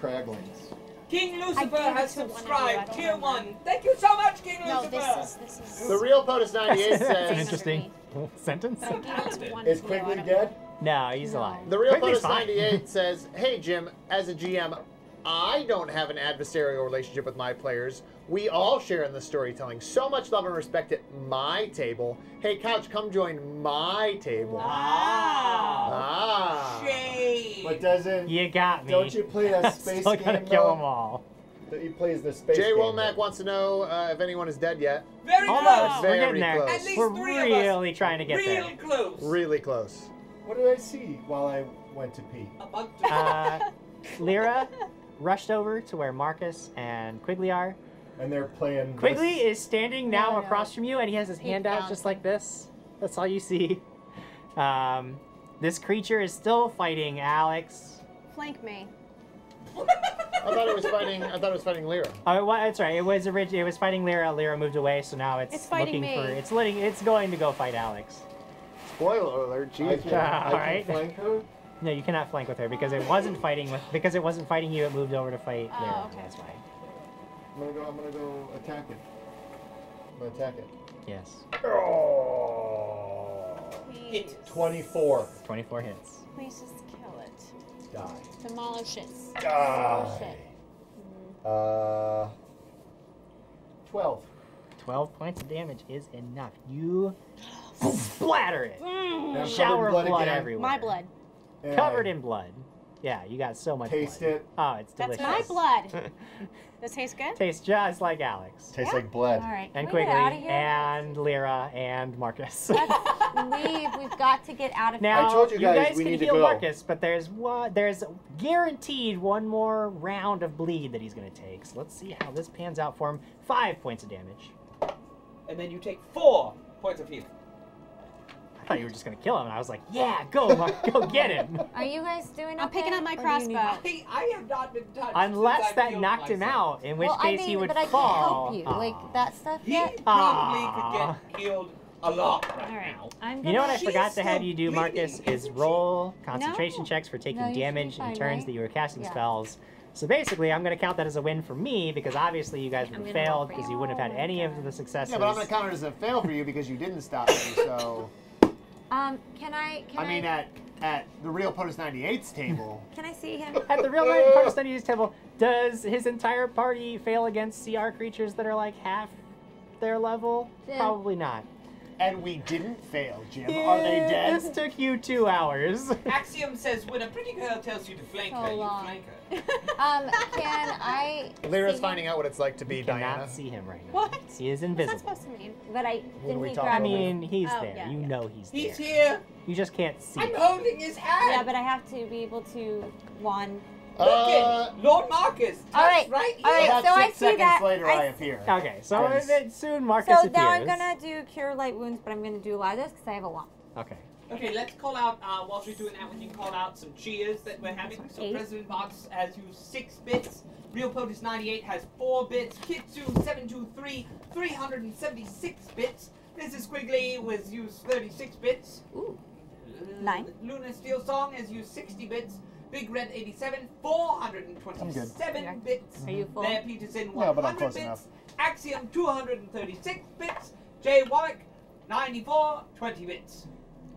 Craglings. King I Lucifer gave it has to one of you, I subscribed. don't Tier remember. 1. Thank you so much, King No, Lucifer. this is. The real POTUS 98 That's an says. interesting sentence. But I gave it to one Is of you, I Quigley don't dead? No, he's alive. The real Quigley's POTUS fine. 98 says, "Hey Jim, as a GM, I don't have an adversarial relationship with my players. We all share in the storytelling. So much love and respect at my table. Hey Couch, come join my table." Ah. Shame. But doesn't... You got me. Don't you play that space Still game, gotta kill though? them all. That he plays the space Jay game. Womack wants to know if anyone is dead yet. Very Almost. close. We're Very getting there. close. At least We're 3 of us. really trying to get Real there. close. Really close. What did I see while I went to pee? A bunch of Lyra rushed over to where Marcus and Quigley are. And they're playing... Quigley this- is standing now No. across from you, and he has his hand out just like this. That's all you see. This creature is still fighting Alex. Flank me. I thought it was fighting. I thought it was fighting Lyra. Oh, well, that's right. It was fighting Lyra. Lyra moved away, so now it's fighting looking me. for. It's going to go fight Alex. Spoiler alert! I Jeez. can, Yeah, I can alright. flank her? No, you cannot flank with her because it wasn't fighting you. It moved over to fight Lyra. okay. That's why. I'm gonna go attack it. I'm gonna attack it. Yes. Please. 24. 24 hits. Please just kill it. Die. Demolish it. Die. 12. 12 points of damage is enough. You splatter it. Now I'm covered in Shower of blood again. everywhere. My blood. And Covered I in blood. Yeah, you got so much Taste blood. it. Oh, it's That's delicious. my blood. Does it taste good? Tastes just like Alex. Tastes like blood. All right. And Can we get outta Quigley, here? and Lyra, and Marcus. Leave. We've got to get out of Now, I told you guys we can need to heal go. Marcus, but there's guaranteed one more round of bleed that he's going to take. So let's see how this pans out for him. 5 points of damage. and then you take 4 points of healing. I thought you were just going to kill him, and I was like, yeah, go, Mark, go get him. Are you guys doing I'm okay, picking up my or do you need crossbow. help? I have not been touched Unless since I that killed knocked him myself. out, in which Well, case I mean, he would but I fall. can't help you. Like that stuff He yet? probably Aw. could get healed a lot right All right. now. I'm You know what I She's forgot to have still you do, Marcus, bleeding, is isn't she? roll concentration No. checks for taking No, you should be damage in fine, turns right? that you were casting Yeah. spells. So basically, I'm going to count that as a win for me, because obviously you guys would I'm have gonna roll failed for because you. you wouldn't have had any of the successes. Yeah, but I'm going to count it as a fail for you because you didn't stop me. So Can I mean, at the real POTUS 98's table. can I see him? At the real life Party Studies table, does his entire party fail against CR creatures that are like half their level? Yeah. Probably not. And we didn't fail, Jim. Are they dead? This took you 2 hours. Axiom says when a pretty girl tells you to flank So her, you long. flank her. Can I Lyra's see finding out what it's like to be You cannot Diana. see him right now. What? He is What's that invisible. supposed to mean? him? But I What are didn't we he talking I grab me? mean, he's Oh, there. yeah, You yeah. know he's there. He's here. You just can't see I'm him. holding his hand. Yeah, but I have to be able to wand. Look it, Lord Marcus. Touch All right, right here. all right, About so I 6 see seconds that. later, I I appear. Okay, so Yes. then soon Marcus So now I'm appears. gonna do cure light wounds, but I'm gonna do a lot of this because I have a lot. Okay. Okay, let's call out, whilst we're doing that, we can call out some cheers that we're having. So 8. President Box has used 6 bits Real POTUS 98 has 4 bits. Kitsu 723, 376 bits. Mrs. Quigley was used 36 bits. Ooh. 9. Luna Steel Song has used 60 bits. Big Red 87, 427 bits. Are you full? There, Peterson, No, but I'm 100 close bits. enough. Axiom, 236 bits. Jay Wallach, 94, 20 bits.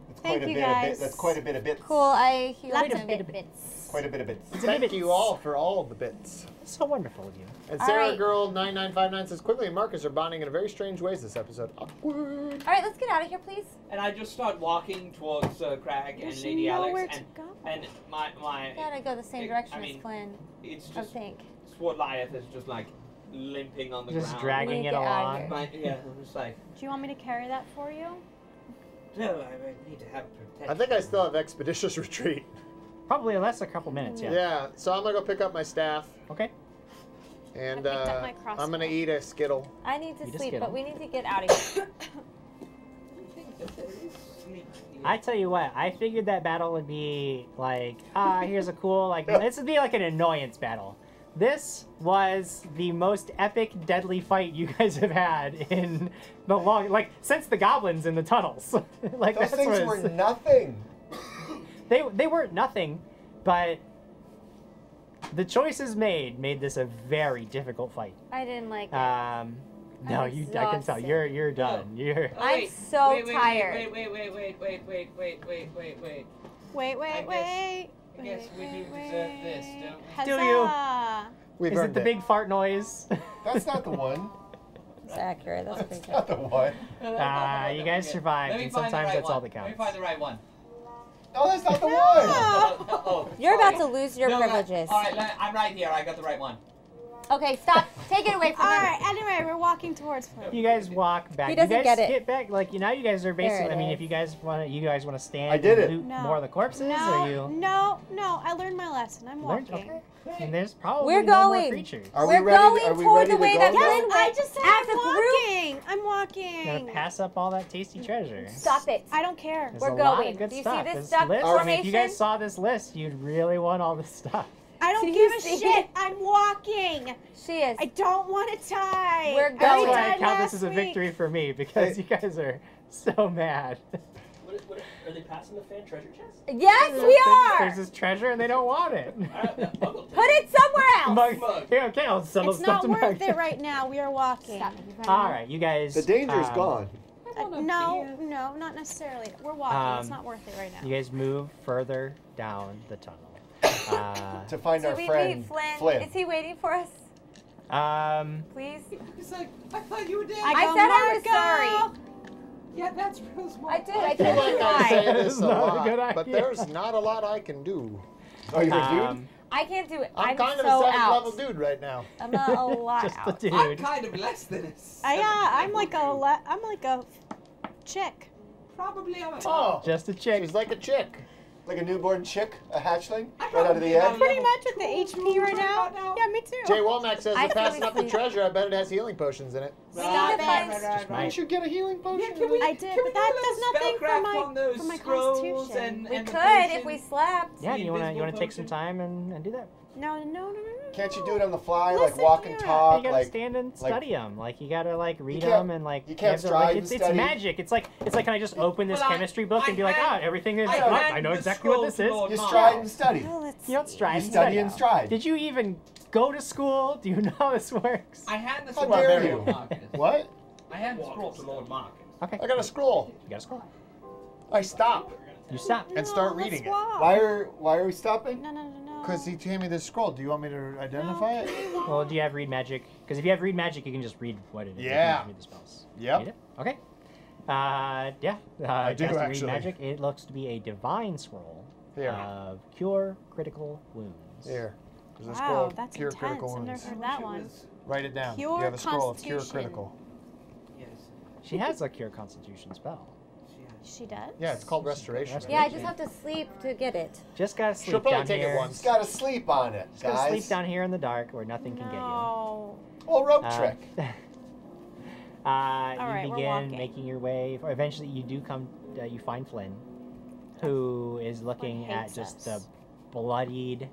That's Thank quite a you, bit of guys. bit. That's quite a bit of bits. Cool, I hear Lots quite of a bit bits. Quite a bit of bits. Thank you all for all of the bits. So wonderful of you. And All Sarah right. Girl 9959 says Quigley and Marcus are bonding in very strange ways this episode. Awkward. All right, let's get out of here, please. And I just start walking towards Crag and There's Lady nowhere Alex, to go. and my Gotta go the same I direction mean, as Flynn, it's I just think. Swordliath is just like limping on the Just ground. dragging We it need to get out of along. here. But, yeah, I'm just like, Do you want me to carry that for you? no, I need to have protection. I think I still have Expeditious Retreat. Probably less a couple minutes, yeah. Yeah, so I'm gonna go pick up my staff, Okay. and I picked up my I'm gonna crossbow. eat a Skittle. I need to You just sleep, get but him. we need to get out of here. think that there is sleep here. I tell you what, I figured that battle would be like, here's a cool, like, this would be like an annoyance battle. This was the most epic, deadly fight you guys have had in the like, since the goblins in the tunnels. Like, Those that's things was, were nothing. they weren't nothing, but the choices made this a very difficult fight. I didn't like it. No, I'm I can tell exhausted. you're done. You're Oh, I'm wait, so wait, wait, tired. Wait. I guess we do deserve this, don't we? Do you? Huzzah! We've Is it earned the big fart noise? That's not the one. It's accurate. That's That's pretty not the one. You guys survived, Let me and find the sometimes right that's all one. that Let me counts. find the right one. No, that's not the one. Oh, You're sorry. about to lose your No, privileges. All right, I'm right here. I got the right one. Okay, stop. Take it away from All him. right. Anyway, we're walking towards Flynn. You guys walk back. He doesn't you guys get it. get back. Like now, you guys are basically. it I mean, is. if you guys want to stand. I did and it. loot No. more of the corpses, or No, you no. I learned my lesson. I'm learned? walking. Okay. And there's probably We're no more going. creatures. Are We're we ready? going Are we toward ready the to way go? that Yes, Flynn I went just said as I'm a group. walking. I'm You're walking. gonna pass up all that tasty treasure. Stop it. I don't care. There's We're a lot going. of good Do you see stuff. this This duck list, I mean, if you guys formation? saw this list, you'd really want all this stuff. I don't Do give you a see shit. it? I'm walking. She is. I don't want to tie. We're That's going. why I died count last this as a week. victory for me because Hey. you guys are so mad. What, are they passing the fan treasure chest? Yes, we are. There's this treasure and they don't want it. Put it somewhere else. Mug. Here, okay, I'll settle It's stuff not to worth Mug. it right now. We are walking. Stop making fun of All me. right, you guys. The danger's gone. No, not necessarily. We're walking. It's Um, not worth it right now. You guys move further down the tunnel. To find Did our we friend meet Flynn? Flynn. Is he waiting for us? Please. It's like, I thought you were dead. I I go, said I was Marco! sorry. Yeah, that's real smart. I did. I I feel told like you I why. say That this is a not a lot, good but idea. there's not a lot I can do. Oh, you're a dude? I can't do it. I'm kind of so a 7th out. level dude right now. I'm a lot Just out. the I'm dude. kind of less than a I'm like a chick. Probably I'm a Oh, Just a chick. she's like a chick. Like a newborn chick, a hatchling, I right out of the probably egg. Pretty much with the HP right now. Yeah, me too. Jay Womack says I they're passing feel up the asleep. treasure. I bet it has healing potions in it. Stop it. Just Didn't might. you get a healing potion? I did, but that does nothing for my constitution. We could if we slept. Yeah, The you wanna invisible take some potion. time and do that? No. Can't you do it on the fly, Listen like walk and here. You talk, gotta like stand and study them. Like you gotta like read can't- them and like you can't have to, strive like, and it's study. magic. It's like can I just open this Well, chemistry book I and be like, hand- everything is. I oh, hand I know the exactly what scroll this to is. Lord you Mark. stride and study. Well, let's You don't stride You and study and stride. Did you even go to school? Do you know how this works? I hand the How scroll dare to you. Lord Marcus. What? I hand the scroll to Lord Marcus. Okay. I got a scroll. You got a scroll. I stop You stop. and start let's reading it. walk. Why are we stopping? No. Because he gave me this scroll. Do you want me to identify it? Well, do you have read magic? Because if you have read magic, you can just read what it is. You can Yeah. just read the spells. Yep. Read it? Okay. Yeah. I do, cast read actually. magic. It looks to be a divine scroll Here. of cure critical wounds. Here. There's a Wow, scroll of that's cure intense. critical I've wounds. never heard that one. Write it down. Cure you have a scroll of cure Constitution. critical. Yes. She has a cure constitution spell. She does? Yeah, it's called restoration. Restoration. Yeah, I just have to sleep to get it. Just gotta sleep She'll probably down take here. it once. Just gotta sleep on it, Just gotta guys. sleep down here in the dark where nothing can get you. No. Oh, rope Uh, trick. you right, we're begin walking. making your way. Eventually, you do come. You find Flynn, who is looking at hates just us. the bloodied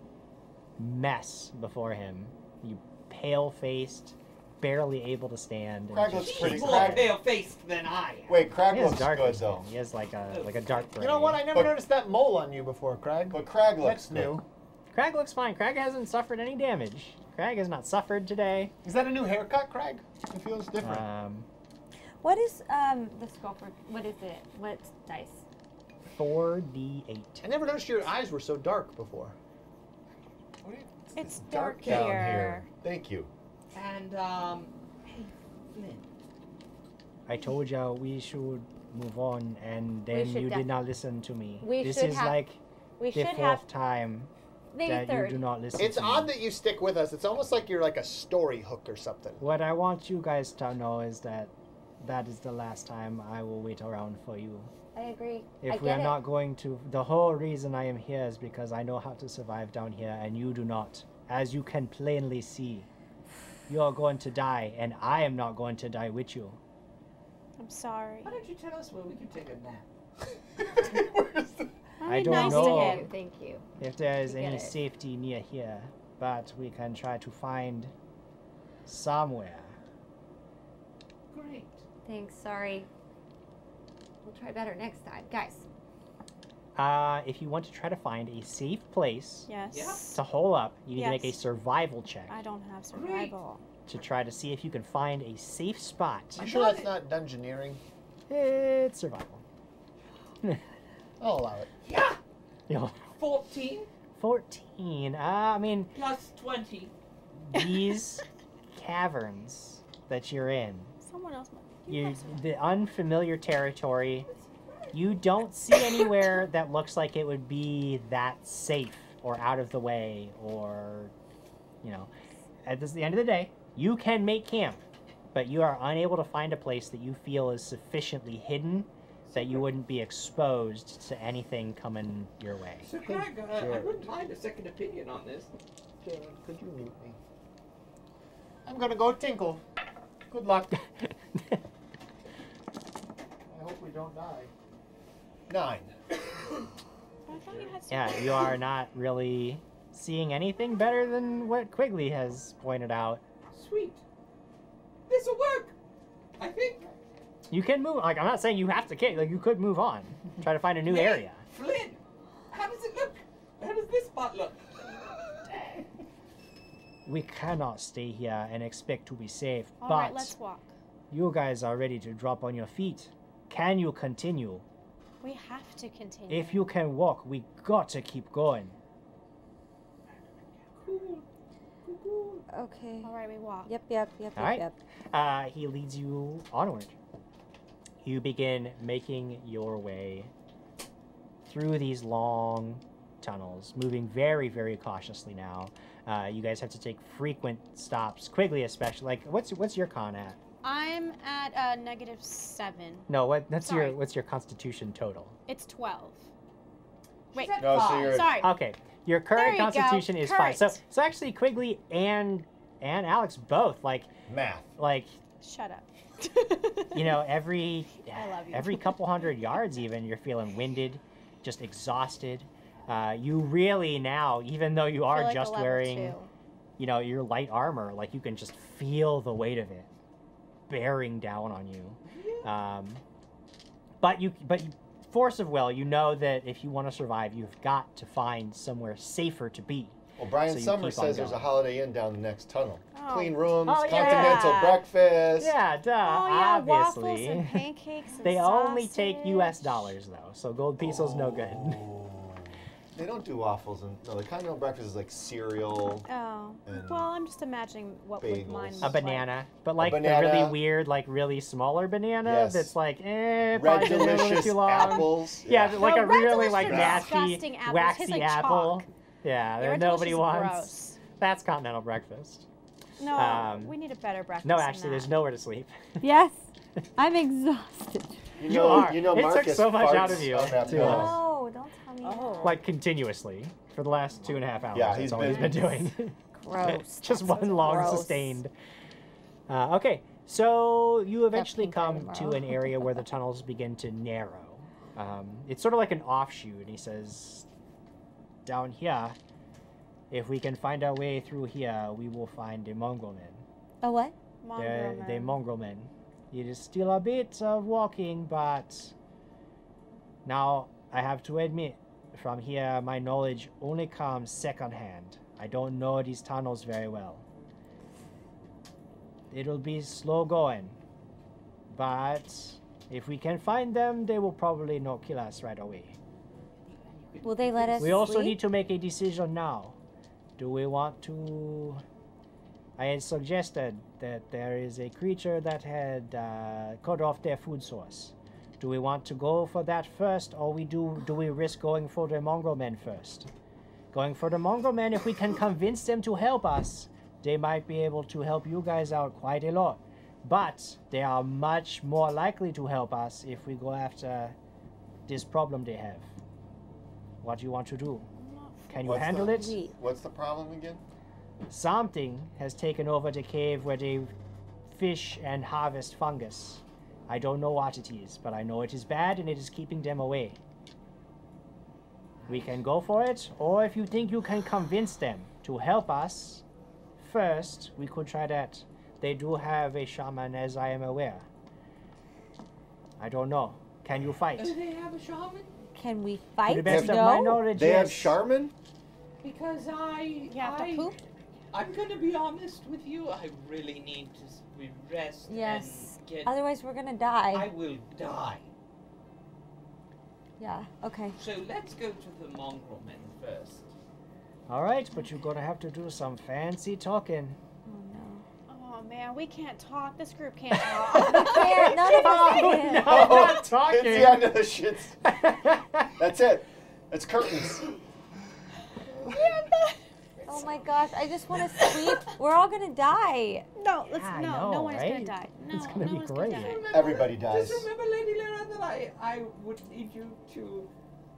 mess before him. You pale-faced, barely able to stand. and Crag just- looks pretty. He's more Crag. pale-faced than I am. Wait, Crag He has looks darker good skin. though. He has like a dark gray. You know what? I never But- noticed that mole on you before, Crag. But Crag looks That's good. new. Crag looks fine. Crag hasn't suffered any damage. Crag has not suffered today. Is that a new haircut, Crag? It feels different. What is the skull for? What is it? What dice? 4d8. I never noticed your eyes were so dark before. It's Dark dark down here. here. Thank you. And, hey, Flynn. I told you we should move on, and then should you def- did not listen to me. We This should is have- like We the should fourth have time maybe that third. you do not listen It's to odd me. that you stick with us. It's almost like you're like a story hook or something. What I want you guys to know is that that is the last time I will wait around for you. I agree. I If we get are it. not going to, the whole reason I am here is because I know how to survive down here, and you do not. As you can plainly see, you are going to die, and I am not going to die with you. I'm sorry. Why don't you tell us where we can take a nap? I Be don't nice know. to him. Thank you. If there is We get any it. safety near here, but we can try to find somewhere. Great. Thanks. Sorry. We'll try better next time, guys. If you want to try to find a safe place Yes. to hole up, you need to make a Yes. survival check I don't have survival. to try to see if you can find a safe spot. You sure that's not dungeoneering? It's survival. I'll allow it. Yeah! You know, 14 14. I mean, plus 20. these caverns that you're in, Someone else might. the unfamiliar territory, you don't see anywhere that looks like it would be that safe or out of the way, or, you know, at the end of the day, you can make camp, but you are unable to find a place that you feel is sufficiently hidden that you wouldn't be exposed to anything coming your way. So, Greg, I wouldn't mind a second opinion on this. Jared, could you mute me? I'm gonna go tinkle. Good luck. I hope we don't die. 9. I thought you had Yeah, you are not really seeing anything better than what Quigley has pointed out. Sweet. This'll work, I think. You can move. Like, I'm not saying you have to kick. Like, you could move on. Try to find a new Hey, area. Flynn, how does it look? How does this spot look? We cannot stay here and expect to be safe, All but right, let's walk. you guys are ready to drop on your feet. Can you continue? We have to continue. If you can walk, we got to keep going. Okay. All right, we walk. Yep. All right. He leads you onward. You begin making your way through these long tunnels, moving very, very cautiously now. You guys have to take frequent stops, Quigley especially. Like, what's your con at? I'm at -7. No, what's Sorry. your Constitution total? It's 12. Wait. No, so you're. Sorry. Okay, your There current you go. Constitution is 5. So Correct. actually, Quigley and Alex both like Math. Shut up. you know every I love you. every couple hundred yards even you're feeling winded, just exhausted. You really now, even though you Feel are like a just level wearing 2. you know your light armor, like you can just feel the weight of it bearing down on you. But you force of will, you know that if you want to survive, you've got to find somewhere safer to be. Well, Brian So you Summers keep on says there's a going. Holiday Inn down the next tunnel. Oh. Clean rooms, Oh, yeah. continental breakfast. Yeah, duh. Oh yeah, obviously. waffles and pancakes and They only take sausage. U.S. dollars though, so gold peso's no good. They don't do waffles, and no, the continental breakfast is like cereal. Oh. And Well, I'm just imagining what would mine bagels. look A banana, but like banana. the really weird, like really smaller banana Yes. that's like, Red probably been a little delicious too long. apples. Yeah, like No, a Red really like Delicious nasty, disgusting apples. waxy Tastes like apple. chalk. Yeah, Yeah, that Red nobody Delicious is wants. gross. That's continental breakfast. No, we need a better breakfast. No, than actually, there's that. nowhere to sleep. Yes. I'm exhausted. You are. You know, It took Marcus so much out farts of you on that to, pillow. No, don't tell me that. Like continuously for the last 2.5 hours. Yeah, That's he's all he's been been- doing. Gross. Just That one long gross. sustained. Okay, so you eventually pink eye come to tomorrow. an area where the tunnels begin to narrow. It's sort of like an offshoot, and he says, down here, if we can find our way through here, we will find the mongrel men. A what? The mongrel men. It is still a bit of walking, but now I have to admit, from here my knowledge only comes secondhand. I don't know these tunnels very well. It'll be slow going, but if we can find them, they will probably not kill us right away. Will they let us We also sleep? need to make a decision now. Do we want to... I had suggested that there is a creature that had cut off their food source. Do we want to go for that first, or do we risk going for the mongrel men first? Going for the mongrel men, if we can convince them to help us, they might be able to help you guys out quite a lot. But they are much more likely to help us if we go after this problem they have. What do you want to do? Can you handle it? What's the problem again? Something has taken over the cave where they fish and harvest fungus. I don't know what it is, but I know it is bad and it is keeping them away. We can go for it, or if you think you can convince them to help us, first, we could try that. They do have a shaman, as I am aware. I don't know. Can you fight? Do they have a shaman? Can we To fight? the best of my knowledge, They have yes. Charmin? Because You have to poop? I'm gonna be honest with you. I really need to rest Yes. and get. Otherwise, we're gonna die. I will die. Yeah. Okay. So let's go to the mongrel men first. All right, but you're going to have to do some fancy talking. Oh man, we can't talk. This group can't talk. None of us can. No, not talking. It's the end of the shits. That's it. It's curtains. Oh my gosh! I just want to sleep. We're all gonna die. No, Yeah, I no know, one is right? gonna die. No, It's gonna no be one's great. gonna die. Everybody dies. Just remember, Lady Lara, that I would need you to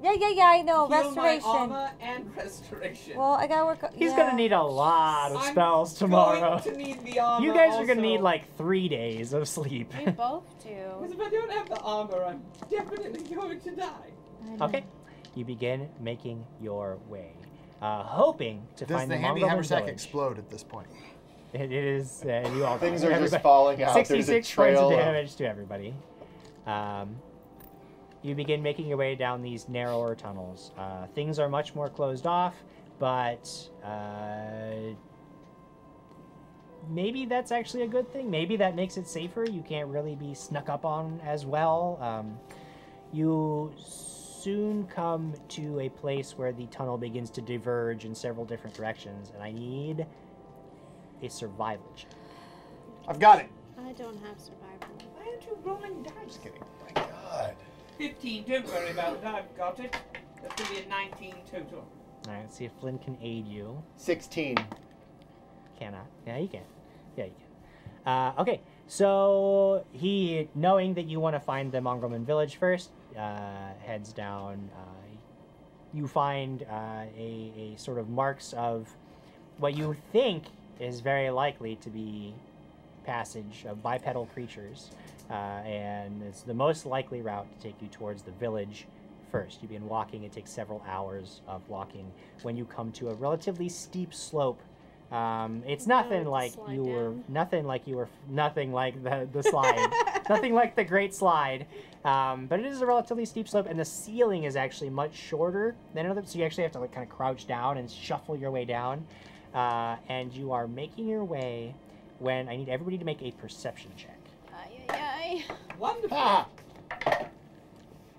Yeah. I know. heal Restoration. my armor and restoration. Well, I gotta work. He's yeah. going to need a lot of I'm spells tomorrow. going to need the armor. You guys are going to also. need like 3 days of sleep. We both Because do. if I don't have the armor, I'm definitely going to die. I know. Okay. You begin making your way, hoping to Does find the the handy mongrel haversack village. explode at this point? It is. You all Things are just everybody- falling out. There's a 66 trail points of of- damage to everybody. You begin making your way down these narrower tunnels. Things are much more closed off, but maybe that's actually a good thing. Maybe that makes it safer. You can't really be snuck up on as well. You soon come to a place where the tunnel begins to diverge in several different directions, and I need a survival check. I've got it. I don't have survival. Why aren't you rolling dice? Just kidding. My God. 15, don't worry about it, I've got it. That's going to be a 19 total. All right, let's see if Flynn can aid you. 16. Cannot. Yeah, you can. Yeah, you can. Okay, so he, knowing that you want to find the Mongrelman village first, heads down. You find a sort of marks of what you think is very likely to be passage of bipedal creatures, and it's the most likely route to take you towards the village first. You begin walking. It takes several hours of walking. When you come to a relatively steep slope, it's nothing like slide you were, down. nothing like the slide, nothing like the great slide. But it is a relatively steep slope, and the ceiling is actually much shorter than another. So you actually have to like kind of crouch down and shuffle your way down. And you are making your way when I need everybody to make a perception check. Ay. Wonderful. Ah!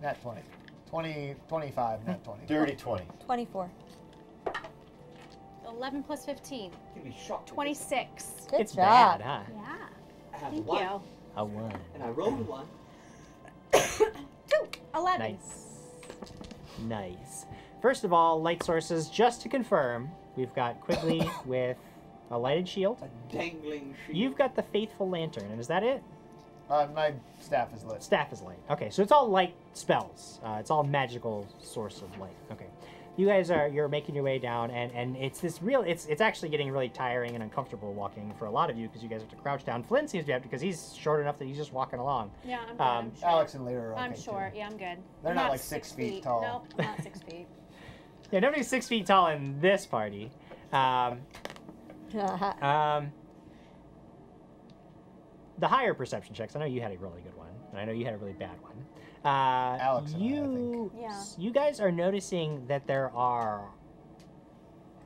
Nat 20. 25, nat 20. Dirty 20. 24. 11 plus 15. You'll be shocked. 26. Good It's job. bad, huh? Yeah. I have Thank one, you. A 1. and I rolled a 1. 11. Nice. Nice. First of all, light sources, just to confirm, we've got Quigley with a lighted shield. A dangling shield. You've got the faithful lantern, and is that it? My staff is lit. Staff is light. Okay, so it's all light spells. It's all magical source of light. Okay. You guys you're making your way down, and it's this real, it's actually getting really tiring and uncomfortable walking for a lot of you because you guys have to crouch down. Flynn seems to have to because he's short enough that he's just walking along. Yeah, I'm good. I'm short. Alex and Lyra are okay I'm too. short. Yeah, I'm good. They're I'm not like 6 feet tall. Nope, not 6 feet. Yeah, nobody's 6 feet tall in this party. The higher perception checks. I know you had a really good one, and I know you had a really bad one. Alex and I you, think. Yeah. you guys are noticing that there are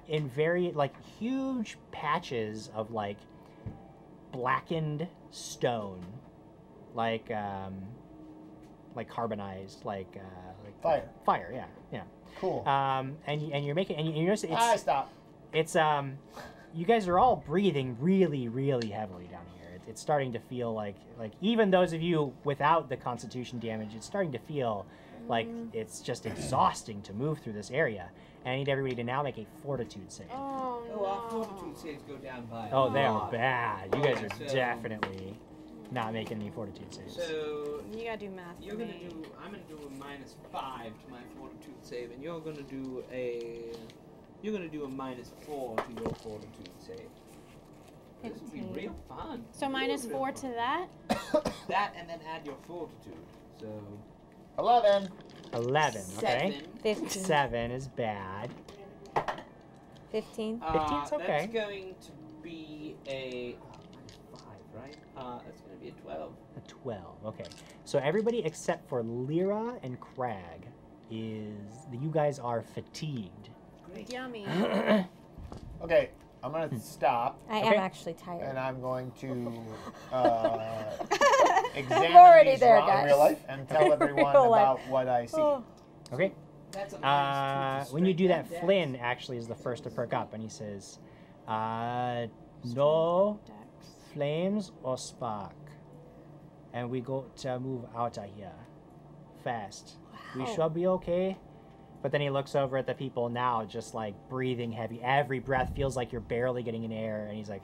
in very huge patches of blackened stone, like carbonized, Fire. Fire, yeah. Cool. And you're making, and you notice it's Stop. it's you guys are all breathing really, really heavily down here. It's starting to feel like even those of you without the constitution damage, it's starting to feel like it's just exhausting to move through this area. And I need everybody to now make a fortitude save. Oh, Oh, our fortitude saves go down by. Oh, a they are lot. bad. You guys are So- definitely not making any fortitude saves. So You gotta do math. you're for gonna me. do. I'm gonna do a -5 to my fortitude save, and you're gonna do a. You're gonna do a -4 to your fortitude save. This will be 15. real fun. So Real, minus real 4 fun. to that. That, and then add your fortitude. So 11. 11, okay. 7. 15. 7 is bad. 15. 15's okay. That's going to be a -5, right? That's going to be a 12. A 12, okay. So everybody except for Lyra and Crag you guys are fatigued. Great. Yummy. Okay, I'm gonna stop, I Okay. am actually tired. and I'm going to examine already these there, rocks guys. in real life and tell everyone Real life. about what I see. Oh. Okay. That's a -2 to When you do that, strength and Flynn dex. actually is the first to perk up, and he says, no Dex. flames or spark. And we got to move out of here. Fast. We Wow. should be okay. But then he looks over at the people now, just breathing heavy. Every breath feels like you're barely getting in air. And he's like,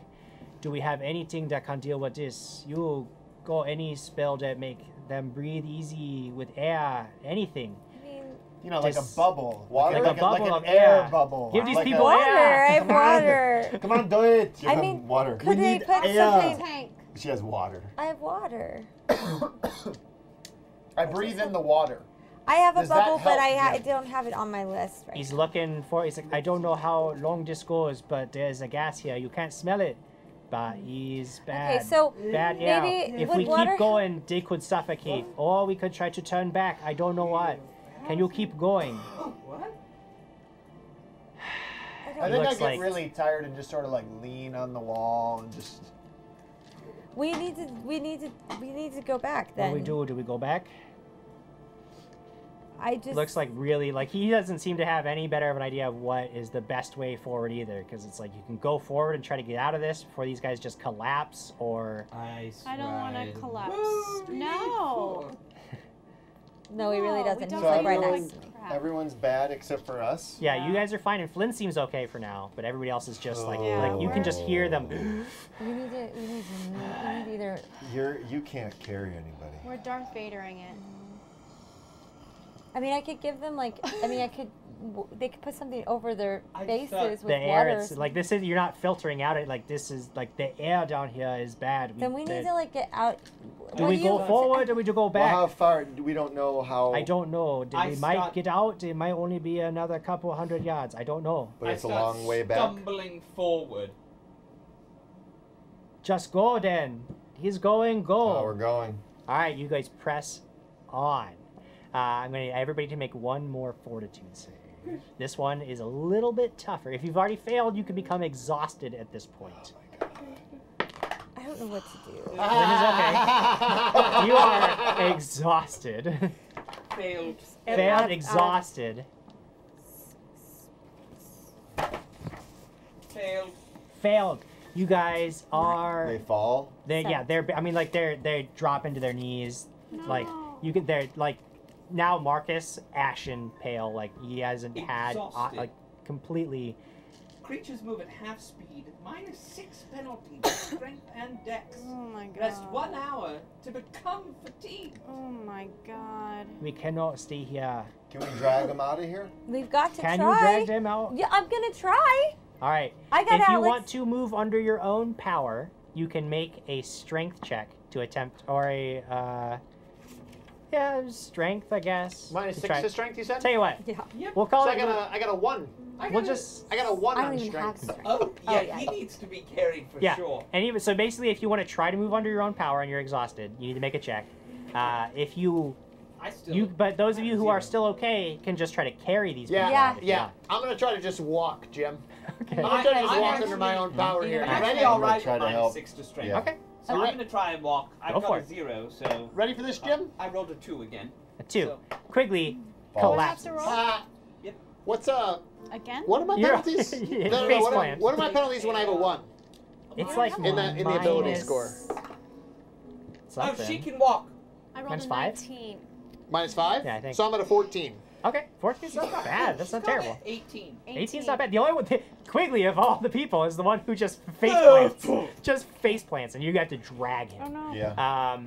do we have anything that can deal with this? You got any spell that make them breathe easy with air? Anything? I mean, You know, like a Just bubble. water? Like a bubble an of air air. bubble. Give these Like people a, water. air. I have Come on. water. Come on, do it. I mean, water. Could they need put air. something? Tank. She has water. I have water. I breathe in the water. I have a Does that bubble, but help, I Jim? don't have it on my list right He's now. looking for. He's like, I don't know how long this goes, but there's a gas here. You can't smell it, but he's bad. Okay, so bad air. maybe If would we water keep going, they could suffocate, or we could try to turn back. I don't know what. Can you keep going? What? I It think I looks get like- really tired and just sort of lean on the wall and just. We need to go back What then. do we do? Do we go back? I just Looks like really he doesn't seem to have any better of an idea of what is the best way forward either, because it's like you can go forward and try to get out of this before these guys just collapse, or I don't want to collapse. No. no, he really No, doesn't. we He's don't like right like next to me. crap. Everyone's bad except for us. yeah, you guys are fine, and Flynn seems okay for now, but everybody else is just Yeah. you can just hear them. We need either. You can't carry anybody. We're Darth Vadering it. I mean, I could give them they could put something over their I faces thought with The air, water. it's like this is you're not filtering out it. Like this is like the air down here is bad. Then we need to get out. Do What we go forward or we do go Well, back? how far? We don't know how. I don't know. I We might start- get out. It might only be another couple hundred yards. I don't know. But it's a I start long way back. Stumbling forward. Just go then. He's going. Go. Oh, we're going. All right, you guys press on. I'm going to need everybody to make one more fortitude save. This one is a little bit tougher. If you've already failed, you can become exhausted at this point. I don't know what to do. This is okay. You are exhausted. Failed. Failed, exhausted. Failed. Failed. You guys are. They fall. They drop into their knees. Like you could. They're like now Marcus ashen pale. Like he hasn't had Exhausted. completely. Creatures move at half speed. -6 penalty. Strength and dex. Oh my god. Rest 1 hour to become fatigued. Oh my god. We cannot stay here. Can we drag them out of here? We've got to Can try. you drag them out? Yeah, I'm gonna try. All right. I got If you Alex. want to move under your own power, you can make a strength check to attempt, or a strength, I guess. -6 to try- to strength, you said? Tell you what, Yeah. we'll call So it. I got a 1. we'll just. I got a 1 I on don't even have strength. strength. Oh, yeah, yeah. he needs to be carried for Yeah. sure. And even so, basically, if you want to try to move under your own power and you're exhausted, you need to make a check. If you. But those of you who are still okay can just try to carry these people. Yeah, out if you yeah. want. I'm gonna try to just walk, Jim. Okay. I'm gonna try to just I'm walk actually- under my own power I'm here. actually Ready? all I'm gonna right try with to help. -6 to strength. Yeah. Okay. So I'm going to try and walk. I've Go got for a it. 0, so... Ready for this, Jim? I rolled a 2 again. A 2. So- Quigley Fall. collapses. Yep. What's Again? What are my You're- penalties? Yeah, No. face What are, plant. what are my penalties when I have a 1? It's like In the ability minus score. something. Oh, she can walk. I rolled Minus a 5? 19. -5? Yeah, I think. So I'm at a 14. Okay, 14's not bad. That's not terrible. 18. 18's not bad. The only one, Quigley of all the people, is the one who just face plants. Just face plants, and you got to drag Oh him. no. Yeah.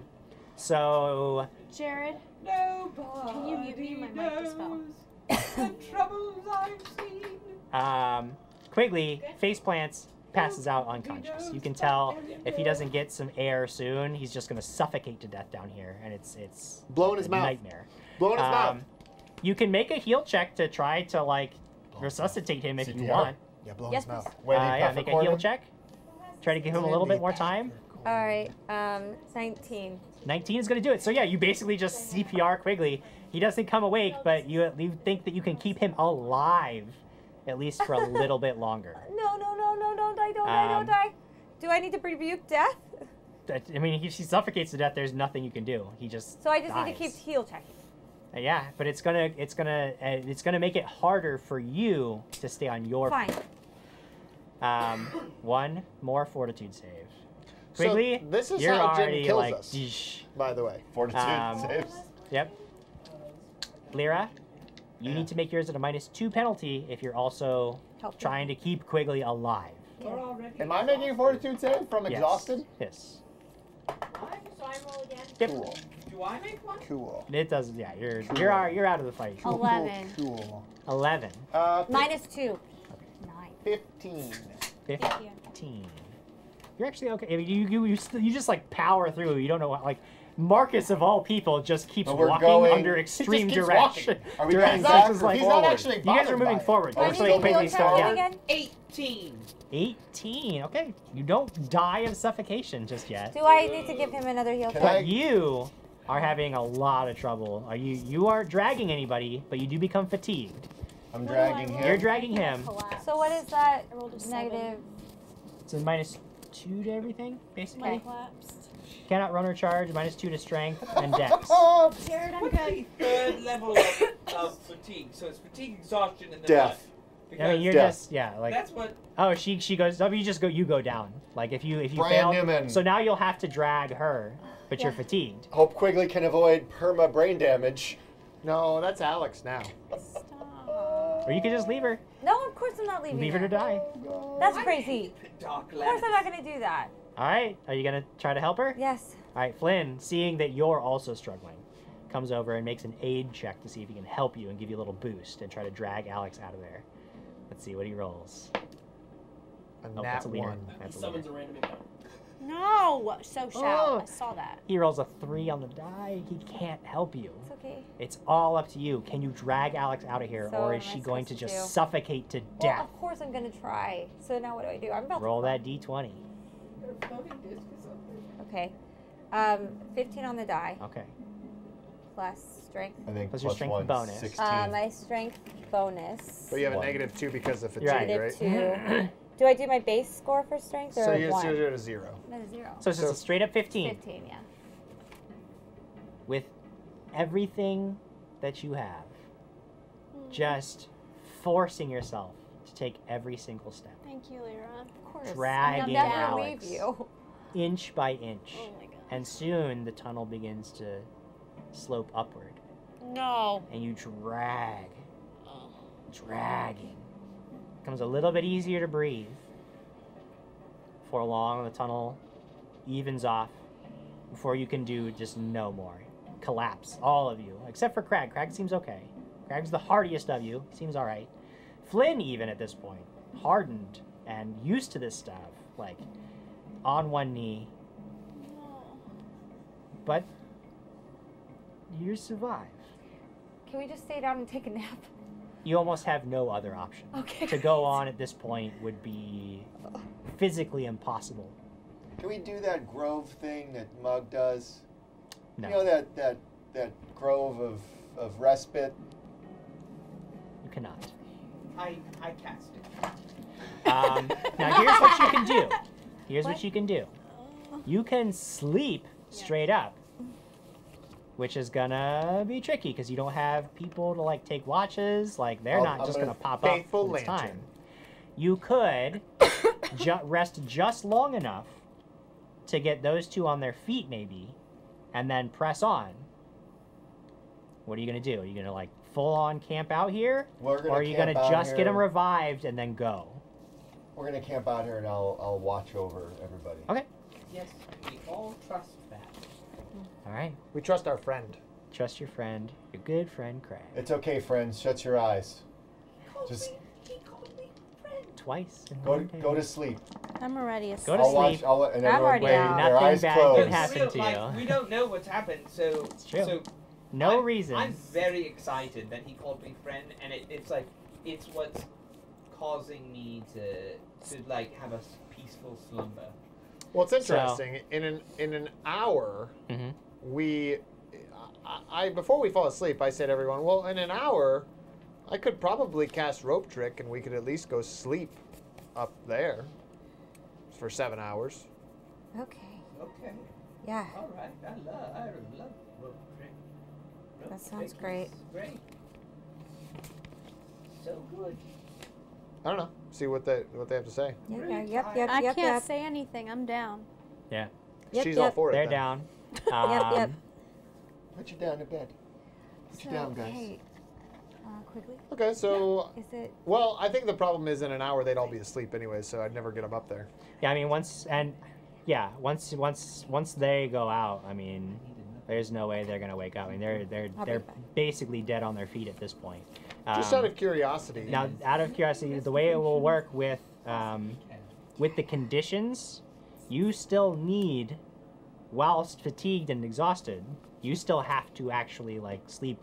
So Jared, Nobody can you mute me? My mic just fell. the troubles I've seen. Quigley face plants, passes out unconscious. You can tell if he doesn't get some air soon, he's just gonna suffocate to death down here, and it's Blowing his a mouth. nightmare. Blowing his mouth. You can make a heal check to try to like resuscitate him if you CPR? want. Yeah, blowing Yes, his mouth. Wait, Yeah, make a heal check. Try to give him a little bit more time. All right. 19. 19 is going to do it. So yeah, you basically just CPR Quigley. He doesn't come awake, but you think that you can keep him alive at least for a little bit longer. No, don't die, don't die. Do I need to rebuke death? I mean, if he suffocates to death, there's nothing you can do. He just So I just need dies. to keep heal checking. Yeah, but it's gonna make it harder for you to stay on your Fine. one more fortitude save. So Quigley, this is you're how Jim already kills like, us. "Deesh." By the way. Fortitude Um, saves. Yep. Lyra, you need to make yours at a -2 penalty if you're also Help. trying to keep Quigley alive. We're already Am I making a fortitude save from Yes. exhausted? Yes. So I roll again. Yep. Cool. Do I make one? Cool. It does. Yeah, you're Cool. you're out of the fight. 11. Cool. 11, -2. 9. 15. 15. You're actually okay. I mean, you just like power through. You don't know what like. Marcus of all people just keeps But we're walking going- under He extreme just keeps direction. walking. Are we Direction. going back Just or like He's not forward? actually you guys are bothered moving by it. forward. Do I Looks need like to heal Quigley's check still again? 18. 18. Okay, you don't die of suffocation just yet. Do I need to give him another heal Can check? I- You are having a lot of trouble. You aren't dragging anybody, but you do become fatigued. I'm dragging him. You're dragging him. So what is that? I rolled a 7. Negative. It's a -2 to everything, basically. Okay. Collapsed. Cannot run or charge. -2 to strength and dex. Jared, I'm What's good. the third level of fatigue? So it's fatigue, exhaustion, and then Death. what? I mean, you're Death. just like. That's what. Oh, she goes. Oh, you go down. Like if you Brian fail. Newman. So now you'll have to drag her, but you're fatigued. Hope Quigley can avoid perma brain damage. No, that's Alex now. Stop. Or you could just leave her. No, of course I'm not leaving. Leave her to die. That's crazy. Darklands. Of course I'm not gonna do that. All right. Are you gonna try to help her? Yes. All right. Flynn, seeing that you're also struggling, comes over and makes an aid check to see if he can help you and give you a little boost and try to drag Alex out of there. Let's see what he rolls. A Oh, nat that's a leader. 1. That's a Summons leader. a random encounter. No! So shall. Oh. I saw that. He rolls a 3 on the die. He can't help you. It's okay. It's all up to you. Can you drag Alex out of here, So or what is am I she going to supposed to just do? suffocate to Well, death? of course I'm gonna try. So now what do? I'm about Roll to that d20. Okay. 15 on the die Okay. plus strength. I think Plus your strength +1, bonus. 16. My strength bonus. But you have a One. -2 because of You're fatigue, right. right? -2. Do I do my base score for strength or So you're 1? at a 0. Not a 0. So it's just a straight up 15. 15, yeah. With everything that you have, just forcing yourself to take every single step, Thank you, Lyra. Of course. Dragging I'll never Alex. leave you. inch by inch. Oh my god. And soon the tunnel begins to slope upward. No. And you dragging. It becomes a little bit easier to breathe. For long, the tunnel evens off before you can do just no more. Collapse, all of you, except for Crag. Crag seems okay. Crag's the hardiest of you. Seems all right. Flynn, even at this point, hardened and used to this stuff, like on one knee. But you survive. Can we just stay down and take a nap? You almost have no other option. Okay. To go on at this point would be physically impossible. Can we do that grove thing that Mug does? No. You know that grove of respite? You cannot. I cast it. Now here's what you can do. Here's what you can do. You can sleep straight up, which is gonna be tricky because you don't have people to like take watches. Like they're not just gonna pop up when it's time. You could rest just long enough to get those two on their feet, maybe, and then press on. What are you gonna do? Are you gonna like full on camp out here, or are you gonna just get them revived and then go? We're gonna camp out here and I'll watch over everybody. Okay. Yes, we all trust that. All right. We trust our friend. Trust your friend, your good friend Craig. It's okay, friends. Shut your eyes. Just twice. In go to sleep. I'm already asleep. Go to sleep. And I'm already out. their Nothing eyes bad closed. can happen to you. We don't know what's happened, so It's true. So No reason. I'm very excited that he called me friend, and it's like it's what's causing me to like have a peaceful slumber. Well, it's interesting. In an hour, Mm-hmm. I before we fall asleep, I said to everyone, well, in an hour, I could probably cast Rope Trick, and we could at least go sleep up there for 7 hours. Okay. Okay. Yeah. All right. I love rope trick. That sounds great. Great. So good. I don't know. See what they have to say. Yep. I can't say anything. I'm down. Yeah. She's all for it. They're then. down. Yep. Put you down to bed. Put you down, guys. Hey, Quigley. Okay, so Is it? well, I think the problem is in an hour they'd all be asleep anyway, so I'd never get them up there. Yeah, I mean once they go out, I mean, there's no way they're gonna wake up. I mean, they're basically dead on their feet at this point. Just out of curiosity. Now, out of curiosity, the way it will work with the conditions, you still need, whilst fatigued and exhausted, you still have to actually like sleep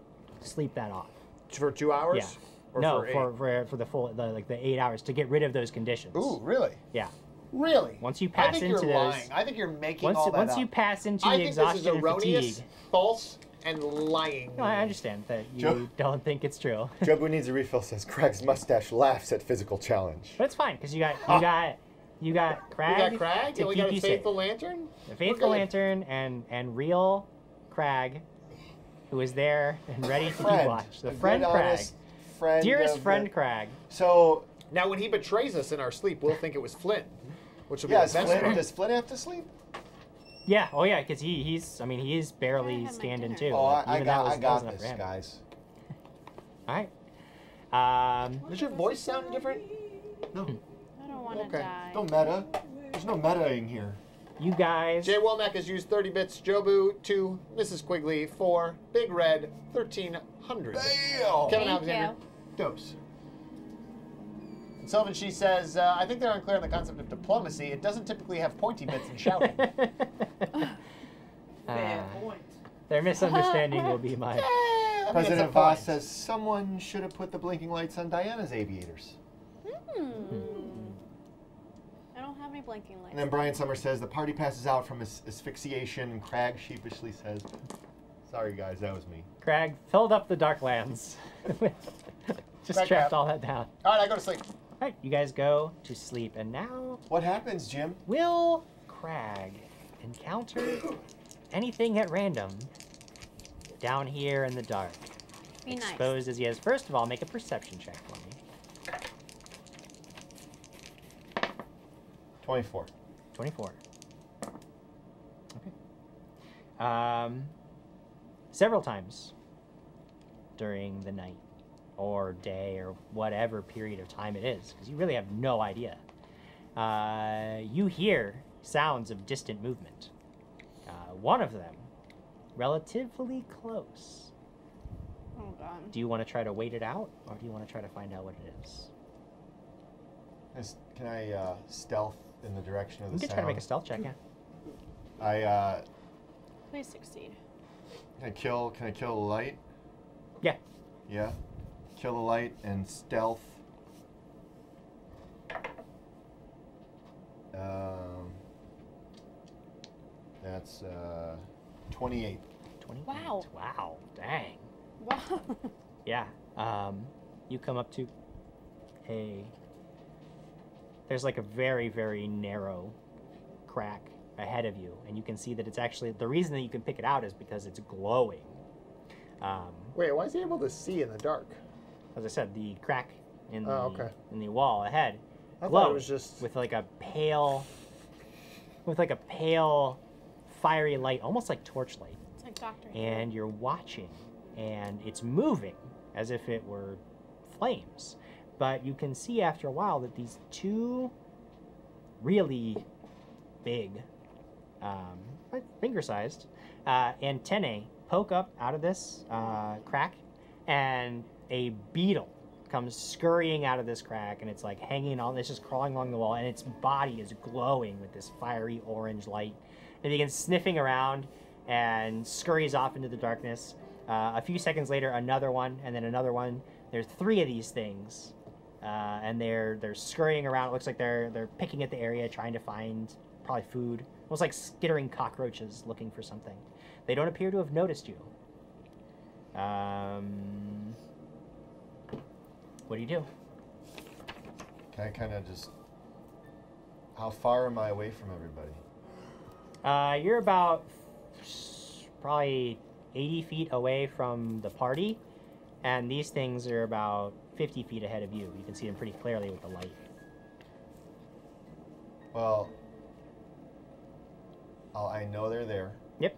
that off. For 2 hours? Yeah. Or No, for for the full the 8 hours to get rid of those conditions. Ooh, really? Yeah. Really? Once you pass I think into you're those, lying. I think you're making all that once up. you pass into I the think exhaustion this is and erroneous, fatigue. false, and lying. No, I understand that you Joe- don't think it's true. Jobu needs a refill. Says Craig's mustache laughs at physical challenge. But it's fine because you got Crag. We got Crag, to and we keep got a you faithful safe. lantern. The faithful lantern and real Crag, who is there and ready to keep watch. The A friend good, Crag, honest friend dearest of friend the- Crag. So Now, when he betrays us in our sleep, we'll think it was Flynn, which will be yeah, the best part. does Flynn have to sleep? Yeah, oh yeah, because he's barely had my standing dinner. too. Oh, Like, I even that was got enough this, for him. guys. All right. Does your voice sound different? No, I don't want to Okay. die. no meta. There's no metaing here. You guys. Jay Womack has used 30 bits. Jobu 2, Mrs. Quigley 4, Big Red 1300. Damn. Kevin Thank Alexander. Dose. And Sylvan, she says, I think they're unclear on the concept of diplomacy. It doesn't typically have pointy bits and shouting. Fair point. Their misunderstanding will be my. President Voss says someone should have put the blinking lights on Diana's aviators. I don't have any blinking lights. And then Brian Summers says the party passes out from asphyxiation. And Crag sheepishly says, "Sorry guys, that was me." Crag filled up the Darklands. Just Crag trapped out. all that down. All right, I go to sleep. All right, you guys go to sleep, and now What happens, Jim? will Crag encounter anything at random down here in the dark? Be nice. Exposed as he is. First of all, make a perception check for me. 24. 24. Okay. Several times during the night or day or whatever period of time it is, because you really have no idea, you hear sounds of distant movement. One of them relatively close. Oh, God. Do you want to try to wait it out, or do you want to try to find out what it is? Can I stealth in the direction of the You can sound? try to make a stealth check, yeah. Please succeed. Can I kill the light? Yeah. Yeah. kill a light and stealth. That's 28. 28. Wow. Wow. Dang. Wow. Yeah. You come up to there's like a very, very narrow crack ahead of you, and you can see that it's actually, the reason that you can pick it out is because it's glowing. Wait, why is he able to see in the dark? As I said, the crack in the okay. in the wall ahead I glows thought it was just with like a pale fiery light, almost like torchlight. It's like Doctor Who. And you're watching, and it's moving as if it were flames. But you can see after a while that these two really big, finger-sized antennae poke up out of this crack, and a beetle comes scurrying out of this crack, and it's like hanging on, it's just crawling along the wall, and its body is glowing with this fiery orange light. And it begins sniffing around and scurries off into the darkness. A few seconds later, another one, and then another one. There's 3 of these things, and they're scurrying around. It looks like they're picking at the area, trying to find probably food, almost like skittering cockroaches looking for something. They don't appear to have noticed you. What do you do? Can I kind of just... How far am I away from everybody? You're about probably 80 feet away from the party, and these things are about 50 feet ahead of you. You can see them pretty clearly with the light. Well, I know they're there. Yep.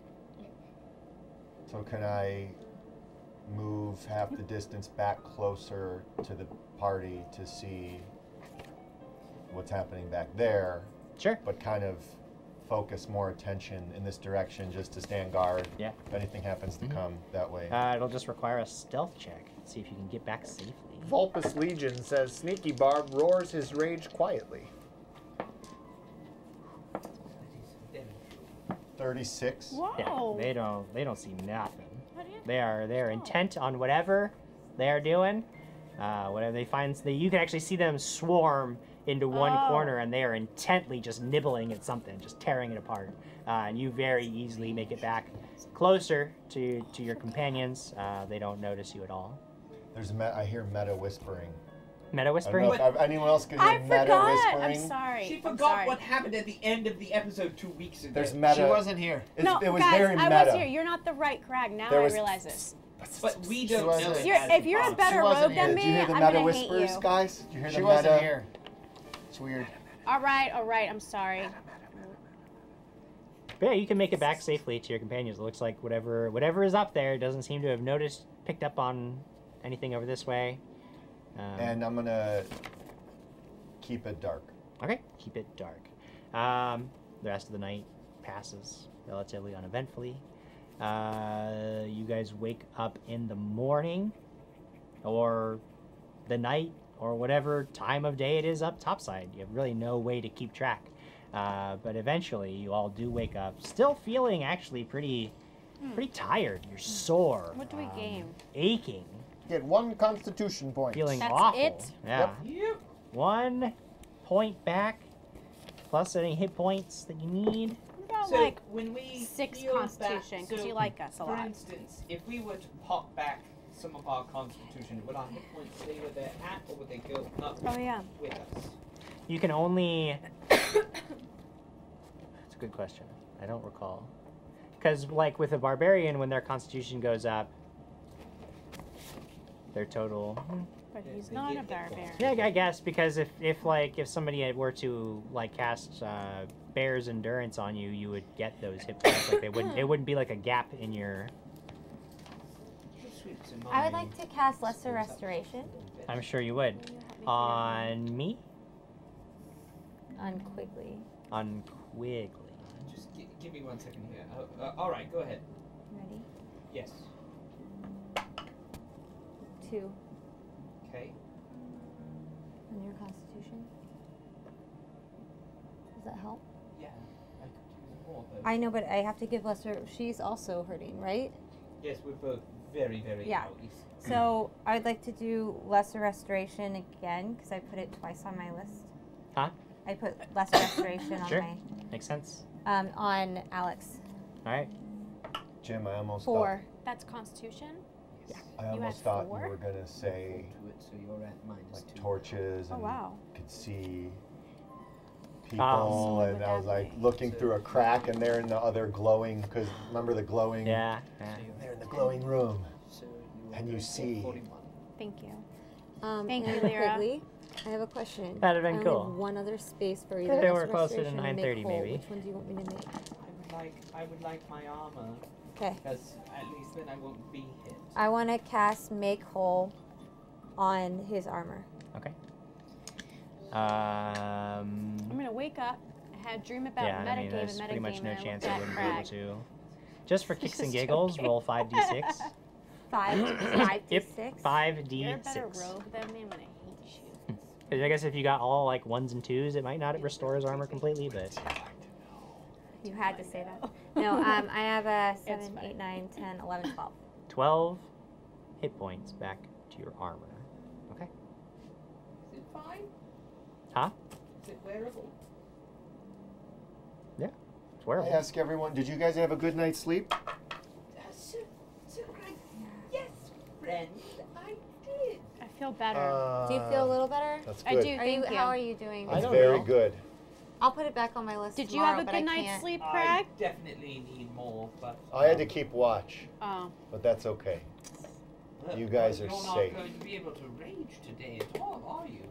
So can I move half the distance back closer to the party to see what's happening back there? Sure. But kind of focus more attention in this direction just to stand guard. Yeah. If anything happens to come that way. It'll just require a stealth check. See if you can get back safely. Vulpus Legion says Sneaky Barb roars his rage quietly. 36. Whoa. Yeah, they don't see nothing. What is- They're intent on whatever they're doing. Whatever they find, you can actually see them swarm into one corner, and they are intently just nibbling at something, just tearing it apart. And you very easily make it back closer to your companions. They don't notice you at all. I hear meta whispering. Meta I whispering? don't know if anyone else can hear I meta forgot. whispering. I'm sorry. She I'm forgot sorry. what happened at the end of the episode 2 weeks ago. There's meta. She wasn't here. No, it was guys, very I meta. was here. You're not the right Crag. Now There I was- realize this. But we don't know wasn't. it. If you're a better rogue than Did me, you hear the I'm meta gonna hate whispers, you. guys? Did you hear She the wasn't meta? here. It's weird. All right. I'm sorry. But yeah, you can make it back safely to your companions. It looks like whatever is up there doesn't seem to have picked up on anything over this way. And I'm gonna keep it dark. Okay, keep it dark. The rest of the night passes relatively uneventfully. You guys wake up in the morning, or the night, or whatever time of day it is up topside. You have really no way to keep track. But eventually, you all do wake up, still feeling actually pretty tired. You're sore. What do we gain? Aching. Get 1 Constitution point. Feeling That's awful. it? Yeah. Yep. 1 point back, plus any hit points that you need. What about So like when we 6 heal Constitution? back- Because so, you like us a For lot. instance, if we were to pop back some of our Constitution, would our hit points stay where they're at, or would they go up Oh yeah. with us? You can only... That's a good question. I don't recall. Because, like, with a barbarian, when their constitution goes up, their total... But Yeah, he's they not get a hit barbarian. Yeah, I guess, because if somebody were to, like, cast Bear's Endurance on you, you would get those hit points. Like, it wouldn't be like a gap in your... I would like to cast Lesser Restoration I'm sure you would. On me? on Quigley. On Quigley. Just give me 1 second here. All right, go ahead. Ready? Yes. 2 Okay. on your Constitution. Does that help? Yeah. I could use more, but I know, but I have to give Lesser. She's also hurting, right? yes, we're both very, very Yeah. hours. So I'd like to do lesser restoration again because I put it twice on my list. Huh? I put lesser restoration on Sure. my Makes sense. on Alex. All right. Jim, I almost 4. That's Constitution? I almost had thought 4? you were gonna say To it, so you're at minus like 2. torches and wow. could see people, Oh. and I was like looking through a crack, and they're in the other glowing. Because remember the glowing? Yeah. They're in the glowing room. So And you see. 41. Thank you. Thank you, and Lyra. Quigley, I have a question. That'd have been I only cool. have one other space for either. If they were lesser closer to restoration or make 9:30 whole. maybe. Which one do you want me to make? I would like my armor, Okay. because at least then I won't be hit. I want to cast Make Whole on his armor. Okay. I'm gonna wake up. I had a dream about Yeah, I mean, metagame there's and pretty much metagame, no and I chance looked I at wouldn't be able Crag. to. Just for kicks and Just giggles, joking. roll 5d6. 5d6. Yep, You're a 5d6. better rogue than me. I'm gonna hate you. 'Cause I guess if you got all like 1s and 2s, it might not restore his armor completely, but You had to say that. No, I have a It's 7, fine. 8, 9, 10, 11, 12. 12 hit points back to your armor. Okay. Is it fine? Huh? Is it wearable? Yeah. It's I wearable. ask everyone, did you guys have a good night's sleep? Sir Greg, yes, friend, I did. I feel better. Do you feel a little better? That's I good. do. Are Thank you, you. How are you doing? That's don't very know. good. I'll put it back on my list Did you tomorrow, have a but good I night's can't. sleep, I Crag? definitely need more, but I had to keep watch, Oh. but that's okay. Well, You guys are you're safe. not going to be able to rage today at all, are you?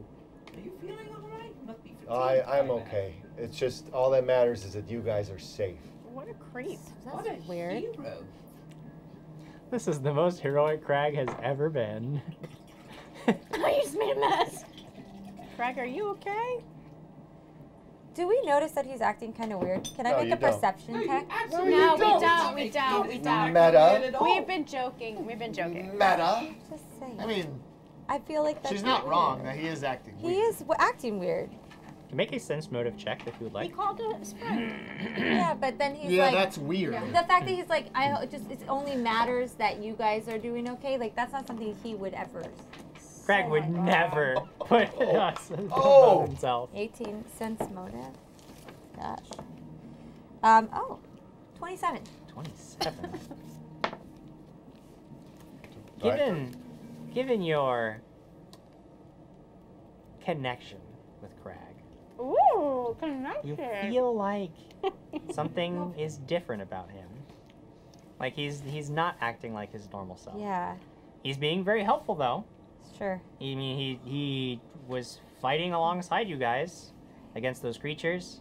Are you feeling all right? You must be fatigued. I'm by okay. It's just all that matters is that you guys are safe. What a creep. that. That's What a weird. hero. This is the most heroic Crag has ever been. Oh, you just made a mess. Crag, are you okay? Do we notice that he's acting kind of weird? Can I No, make you a don't. perception No, you check? absolutely No, we don't. don't, we It's don't, not- we it's not don't. weird at all. We've been joking. We've been joking. Meta. Just saying. I mean, I feel like that's she's not weird. wrong that he is acting He weird. is acting weird. Make a sense motive check if you would He like. called it a sprint. Yeah, but then he's Yeah, like, that's weird. the fact that he's like, it only matters that you guys are doing okay. Like that's not something he would ever. Crag would never put us Oh. above himself. 18 sense motive. Gosh. 27. 27. Right. Given your connection with Crag, Ooh, connection. you feel like something is different about him. Like he's not acting like his normal self. Yeah, He's being very helpful though. sure. I mean, he was fighting alongside you guys against those creatures.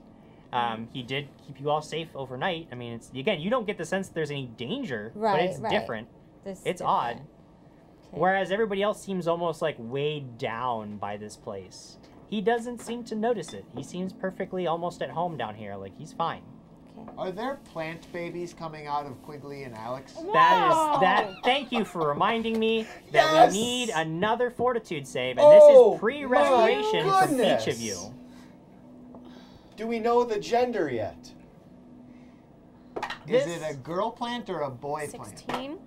He did keep you all safe overnight. I mean, it's again, you don't get the sense that there's any danger, but Right, it's right. different. This It's different. odd. Okay. Whereas everybody else seems almost like weighed down by this place. He doesn't seem to notice it. He seems perfectly almost at home down here. Like he's fine. Okay. Are there plant babies coming out of Quigley and Alex? That. Thank you for reminding me that Yes! we need another fortitude save, and Oh, this is pre-restoration my from each of goodness. you. Do we know the gender yet? Is This- it a girl plant or a boy plant? 16.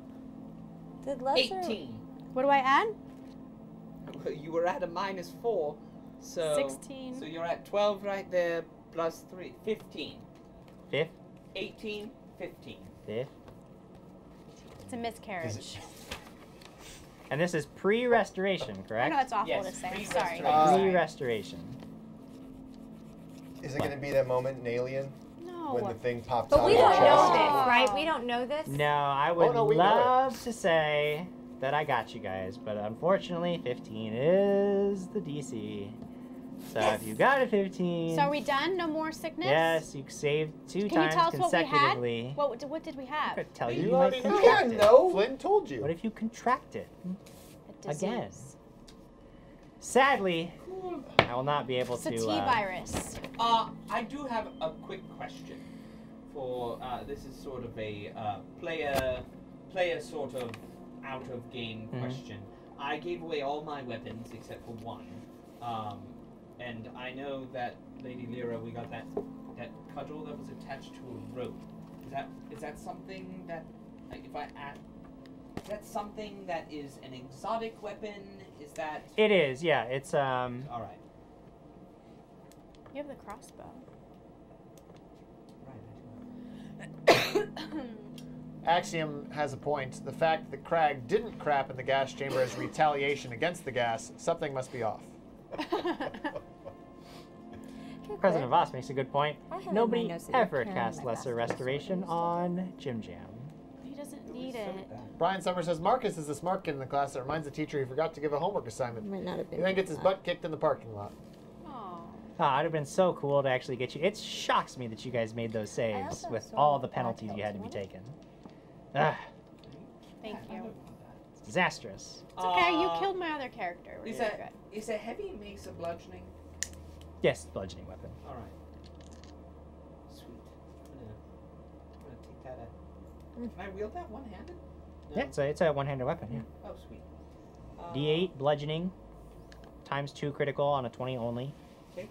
Did lesser? 18. What do I add? You were at a -4, so 16. So you're at 12 right there, plus 3, 15. Fifth, 18, 15. fifth, It's a miscarriage. and this is pre-restoration, I correct? know it's awful Yes, to say. I'm pre-restoration. sorry. Pre-restoration. Is it going to be that moment in Alien No. when the thing pops But out we of don't the know chest? this, right? We don't know this. No, I would no, we know it. love to say that I got you guys, but unfortunately, 15 is the DC. So if you got a 15, So are we done? No more sickness? yes, you saved 2 Can you times tell us what we had? consecutively. What did we I have? could tell You you, might already know. contract it. No. Flynn told you. What if you contract it? A Again. disease. Sadly, I will not be able It's a to. T-virus. I do have a quick question. For this is sort of a player sort of out of game Mhm. question. I gave away all my weapons except for one, and I know that Lady Lyra, we got that cudgel that was attached to a rope. Is that something that, like, if I add? Is that something that is an exotic weapon? Is that... It is, yeah. It's, All right. You have the crossbow. Right. Axiom has a point. The fact that Crag didn't crap in the gas chamber as retaliation against the gas, something must be off. President Voss makes a good point. I have in my Nobody notes that you're ever carrying casts my Lesser basket of Restoration swords. on Jim Jam. He doesn't need it. Brian Summers says Marcus is the smart kid in the class that reminds the teacher he forgot to give a homework assignment. Might not have been. He then gets his that. butt kicked in the parking lot. Oh. Oh, it'd have been so cool to actually get you. It shocks me that you guys made those saves also with saw all the the penalties you had to be taken. Ah, Thank you. it's disastrous. It's okay. You killed my other character. We're Is doing a, is a heavy mace a bludgeoning? Yes, bludgeoning weapon. All right. Sweet. I'm gonna take that out. Can I wield that one-handed? No. Yeah, it's a one-handed weapon. Yeah. Oh, sweet. D8 bludgeoning, times 2 critical on a 20 only. Okay.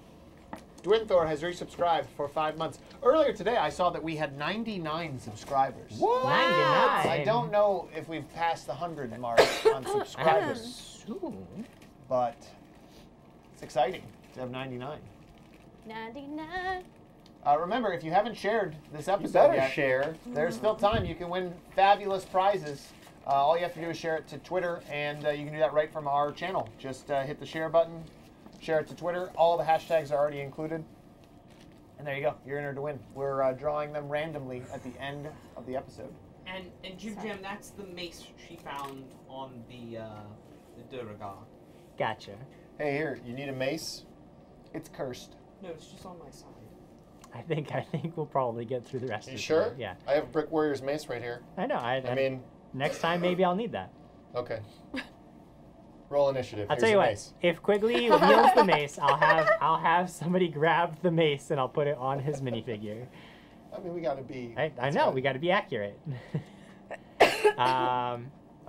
Dwinthor has resubscribed for 5 months. Earlier today, I saw that we had 99 subscribers. What? 99. I don't know if we've passed the 100 mark on subscribers, but it's exciting to have 99. 99. Remember, if you haven't shared this episode You better yet, share. there's still time. You can win fabulous prizes. All you have to do is share it to Twitter, and you can do that right from our channel. Just hit the share button, share it to Twitter. All the hashtags are already included. And there you go. You're entered to win. We're drawing them randomly at the end of the episode. And Jim Jam, that's the mace she found on the Duragar. Gotcha. Hey, here, you need a mace? It's cursed. No, it's just on my side. I think we'll probably get through the rest of You it. sure? Yeah. I have Brick Warrior's mace right here. I know. I mean, next time maybe I'll need that. okay. Roll initiative. I'll Here's tell you your what. mace. If Quigley wields the mace, I'll have somebody grab the mace and I'll put it on his minifigure. I mean, we gotta be. I know, we got to be accurate.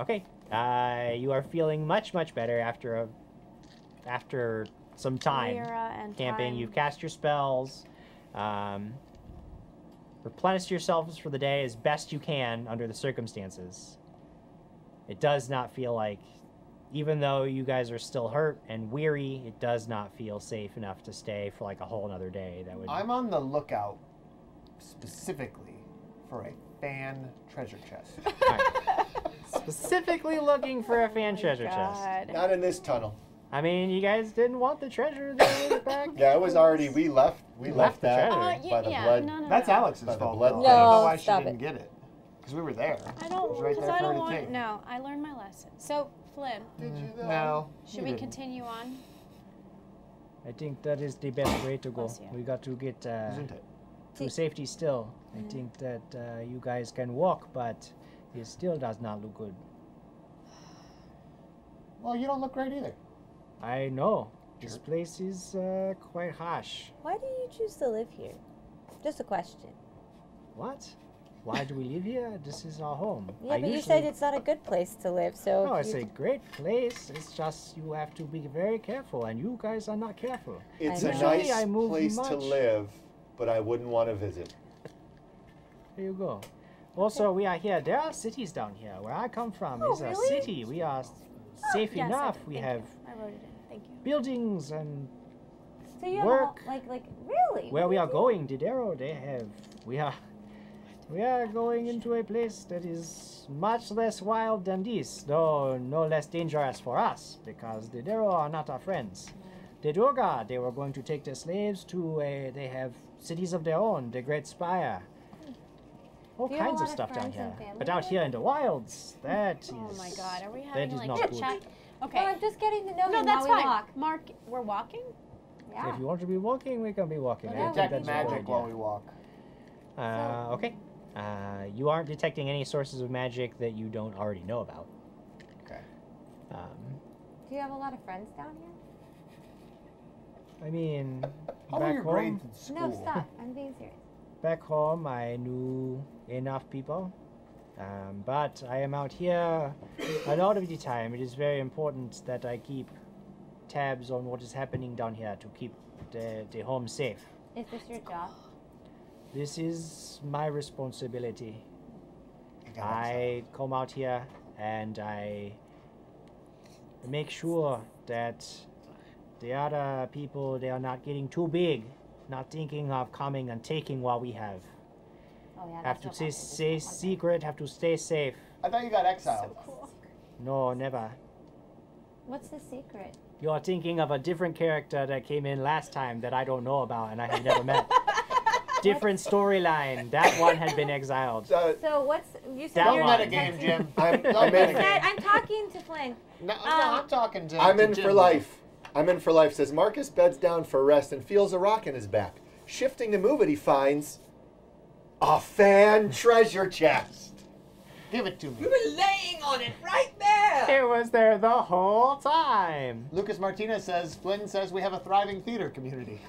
Okay. You are feeling much better after some time Lyra and camping. time. You've cast your spells, replenished yourselves for the day as best you can under the circumstances. It does not feel like, even though you guys are still hurt and weary, it does not feel safe enough to stay for like a whole another day. That would. I'm on the lookout specifically for a fan treasure chest. Specifically looking for a fan treasure chest. God. Not in this tunnel. I mean, you guys didn't want the treasure that was back. Yeah, it was already. We left left the that treasure. by the blood. No. That's Alex's By the fault. blood though. thing. I don't know No, why she stop didn't it. get it. Because we were there. I It don't, was right because there I for her don't to want. take. No, I learned my lesson. So, Flynn, Did you though? No. should you we didn't. continue on? I think that is the best way to go. Bless you. We got to get Isn't it? to safety still. I think that you guys can walk, but it still does not look good. Well, you don't look great either. I know. This place is quite harsh. Why do you choose to live here? Just a question. What? Why do we live here? This is our home. Yeah, but you said it's not a good place to live, so. No, it's you a great place. It's just you have to be very careful, and you guys are not careful. It's I a know. Usually I nice move place to much. live, but I wouldn't want to visit. There you go. Also, we are here. There are cities down here. Where I come from Oh, is a really? city. We are safe Yes, enough. I did. We Thank have you. I wrote it in. Thank you. buildings and So you have work. a whole, like really? where What we do are you do? going, Didero, they have. We are going into a place that is much less wild than this, though no less dangerous for us, because the Dero are not our friends. The Durga, they were going to take their slaves to they have cities of their own, the Great Spire. All Do you have a kinds of lot of stuff down friends here. and family But out here in the wilds, that is. Oh my God, are we that having is like not chit good. chat? Well, Okay. I'm just getting to know No, you that's while we fine. walk. Mark, we're walking. Yeah. If you want to be walking, we can be walking. I Yeah, think Detect that's a good magic idea. while we walk. Okay. You aren't detecting any sources of magic that you don't already know about. Okay. Do you have a lot of friends down here? I mean, How were back your home, grades in school? No, stop. I'm being serious. back home, I knew enough people, but I am out here a lot of the time. It is very important that I keep tabs on what is happening down here to keep the home safe. Is this your job? This is my responsibility. You got I come out here and I make sure that the other people, they are not getting too big, not thinking of coming and taking what we have. Oh, yeah, Have to stay secret, have to stay safe. I thought you got exiled. So cool. No, never. What's the secret? You're thinking of a different character that came in last time that I don't know about and I have never met. Different storyline. That one had been exiled. So what's you said? That You're one. Metagame, Jim. I'm talking to Flynn. No, I'm talking to. I'm in Jim. for life. I'm in for life. Says Marcus beds down for rest and feels a rock in his back. Shifting to move it, he finds a fan treasure chest. Give it to me. We were laying on it right there. It was there the whole time. Lucas Martinez says, Flynn says we have a thriving theater community.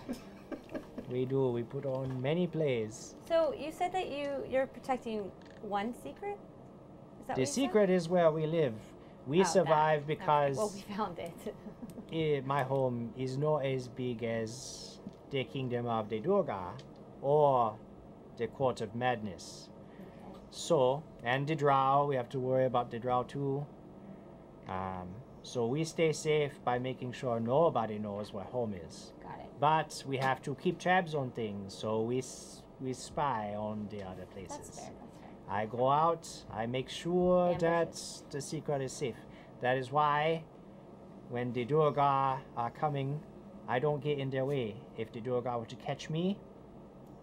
We do. We put on many plays. So you said that you're protecting one secret? Is that The what you said? secret is where we live. We Oh, survive that. because Well, we found it. my home is not as big as the Kingdom of the Durga or the Court of Madness. So, and the Drow, we have to worry about the Drow too. So we stay safe by making sure nobody knows where home is. Got it. But we have to keep tabs on things, so we spy on the other places. That's fair. That's fair. I go out, I make sure that Ambushes. the secret is safe. That is why when the Durga are coming, I don't get in their way. If the Durga were to catch me,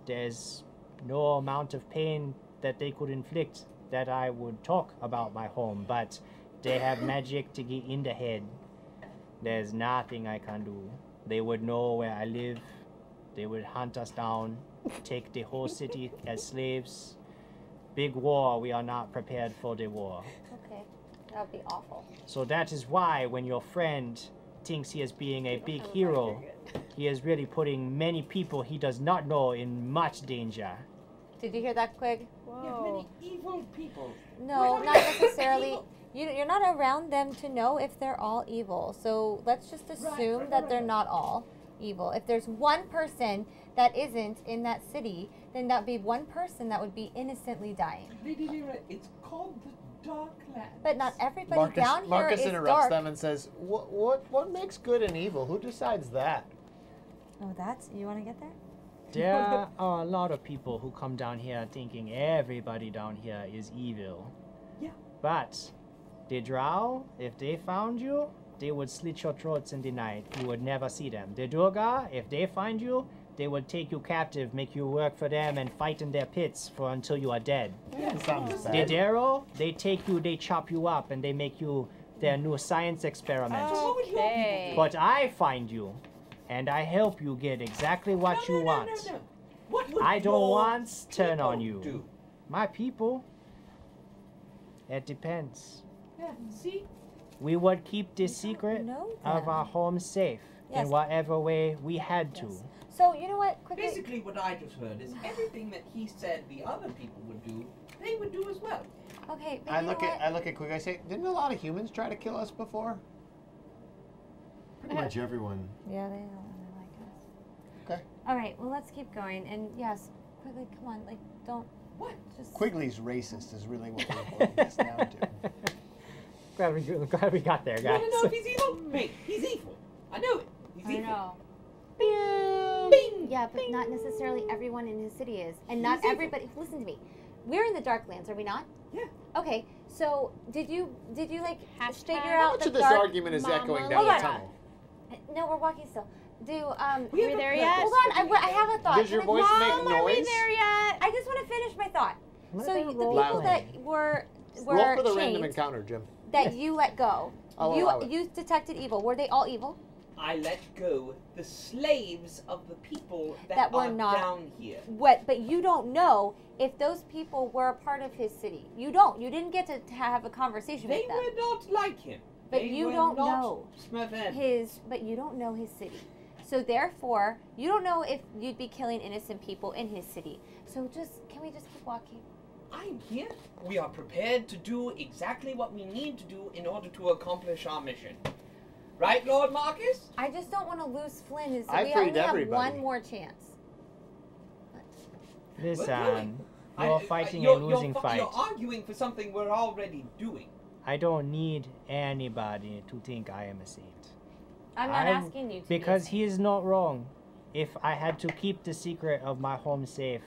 there's no amount of pain that they could inflict that I would talk about my home, but they have magic to get in the head. There's nothing I can do. They would know where I live. They would hunt us down, take the whole city as slaves. Big war, we are not prepared for the war. Okay. That would be awful. So that is why when your friend thinks he is being a big hero, he is really putting many people he does not know in much danger. Did you hear that, Quig? You have many evil people. No, not necessarily. You're not around them to know if they're all evil. So let's just assume that they're not all evil. If there's one person that isn't in that city, then that would be one person that would be innocently dying. Lady Lyra, it's called the Darklands. But not everybody down here Marcus is interrupts dark. them and says, "What makes good and evil? Who decides that?" Oh, that's you want to get there? There are a lot of people who come down here thinking everybody down here is evil. Yeah. But the Drow, if they found you, they would slit your throats in the night. You would never see them. The Durga, if they find you, they would take you captive, make you work for them, and fight in their pits for until you are dead. Yeah, sounds The bad. Darrow, they take you, they chop you up, and they make you their new science experiment. Okay. But I find you, and I help you get exactly what you want. No. What would I don't your once turn on people you. do? My people, it depends. Yeah, see? We would keep the secret know of them. our home safe Yes. in whatever way we had to. Yes. So you know what? Quickly. Basically, what I just heard is everything that he said the other people would do, they would do as well. Okay. But I you look know at what? Quick. I say, didn't a lot of humans try to kill us before? Pretty much everyone. Yeah, they don't really like us. Okay. All right. Well, let's keep going. And yes, quickly, come on. Like, don't. What? Just. Quigley's racist is really what we're boiling this down to. Glad we got there, You guys. want to know if he's evil? Mate, he's evil. I know it. He's I evil. know. Bing! Yeah, but not necessarily everyone in his city is, and not He's evil. everybody. Listen to me. We're in the Darklands, are we not? Yeah. Okay. So did you like Hashtag- figure How out much the of this dark? argument is Mama echoing down Hold the on. tunnel? No, we're walking still. We Are there yet? Hold on. I have a thought. Does your Can I voice finish- make Are we noise? there yet? I just want to finish my thought. Let So her the roll people play. that were Roll for the chained, random encounter, Jim. that you let go. I'll allow it. You detected evil. Were they all evil? I let go the slaves of the people That were are not- down here. What? But you don't know if those people were a part of his city. You don't. You didn't get to have a conversation They with them. were not like him. But They you were don't not know Smurfette. But you don't know his city. So therefore, you don't know if you'd be killing innocent people in his city. So can we just keep walking? I'm here. We are prepared to do exactly what we need to do in order to accomplish our mission. Right, Lord Marcus? I just don't want to lose Flynn. I We freed only have everybody. one more chance. Listen, I- you're fighting a you're losing fight. You're arguing for something we're already doing. I don't need anybody to think I am a saint. I'm not asking you to. Because he is not wrong. If I had to keep the secret of my home safe,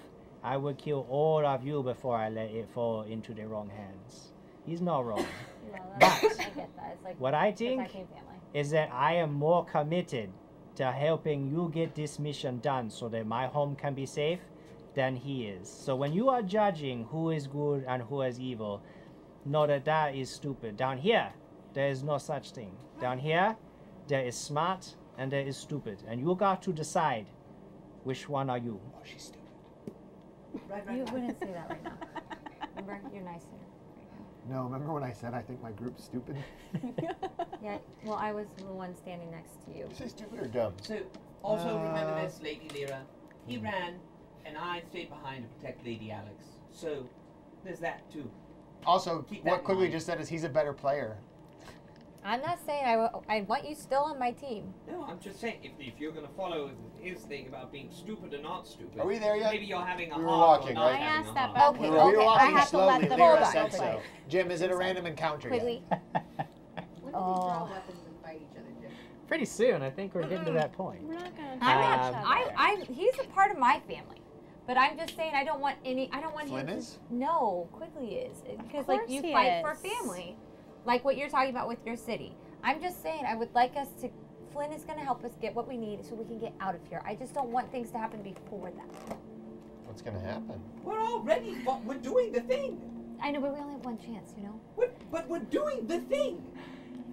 I would kill all of you before I let it fall into the wrong hands. He's not wrong. Well, But I get that. It's like what I think protecting family. is that I am more committed to helping you get this mission done so that my home can be safe than he is. So when you are judging who is good and who is evil, know that that is stupid. Down here, there is no such thing. Down here, there is smart and there is stupid. And you got to decide which one are you. Oh, she's stupid. You wouldn't say that right now. Remember, you're nicer. No, remember when I said I think my group's stupid? Yeah, well, I was the one standing next to you. Is he stupid or dumb? So, also remember this, Lady Lyra. He ran, and I stayed behind to protect Lady Alex. So, there's that too. Also, Keep that what in Quigley mind. just said is he's a better player. I'm not saying I want you still on my team. No, I'm just saying, if you're going to follow his thing about being stupid or not stupid, Are we there yet? maybe you're having a We were heart walking, or not right? I having asked a that heart. back. We Okay, were okay, I walking have to let slowly. them Lyra hold said on. so. Jim, is it a random encounter Quigley. yet? When do we draw weapons and fight each other, Jim? Pretty soon, I think we're getting to that point. We're not gonna I'm touch not. each other. He's a part of my family, but I'm just saying I don't want Flynn him. is? No, Quigley is because course like you he fight for is. family, like what you're talking about with your city. I'm just saying I would like us to. Flynn is going to help us get what we need so we can get out of here. I just don't want things to happen before that. What's gonna happen? We're already, we're doing the thing. I know, but we only have one chance, you know. But we're doing the thing.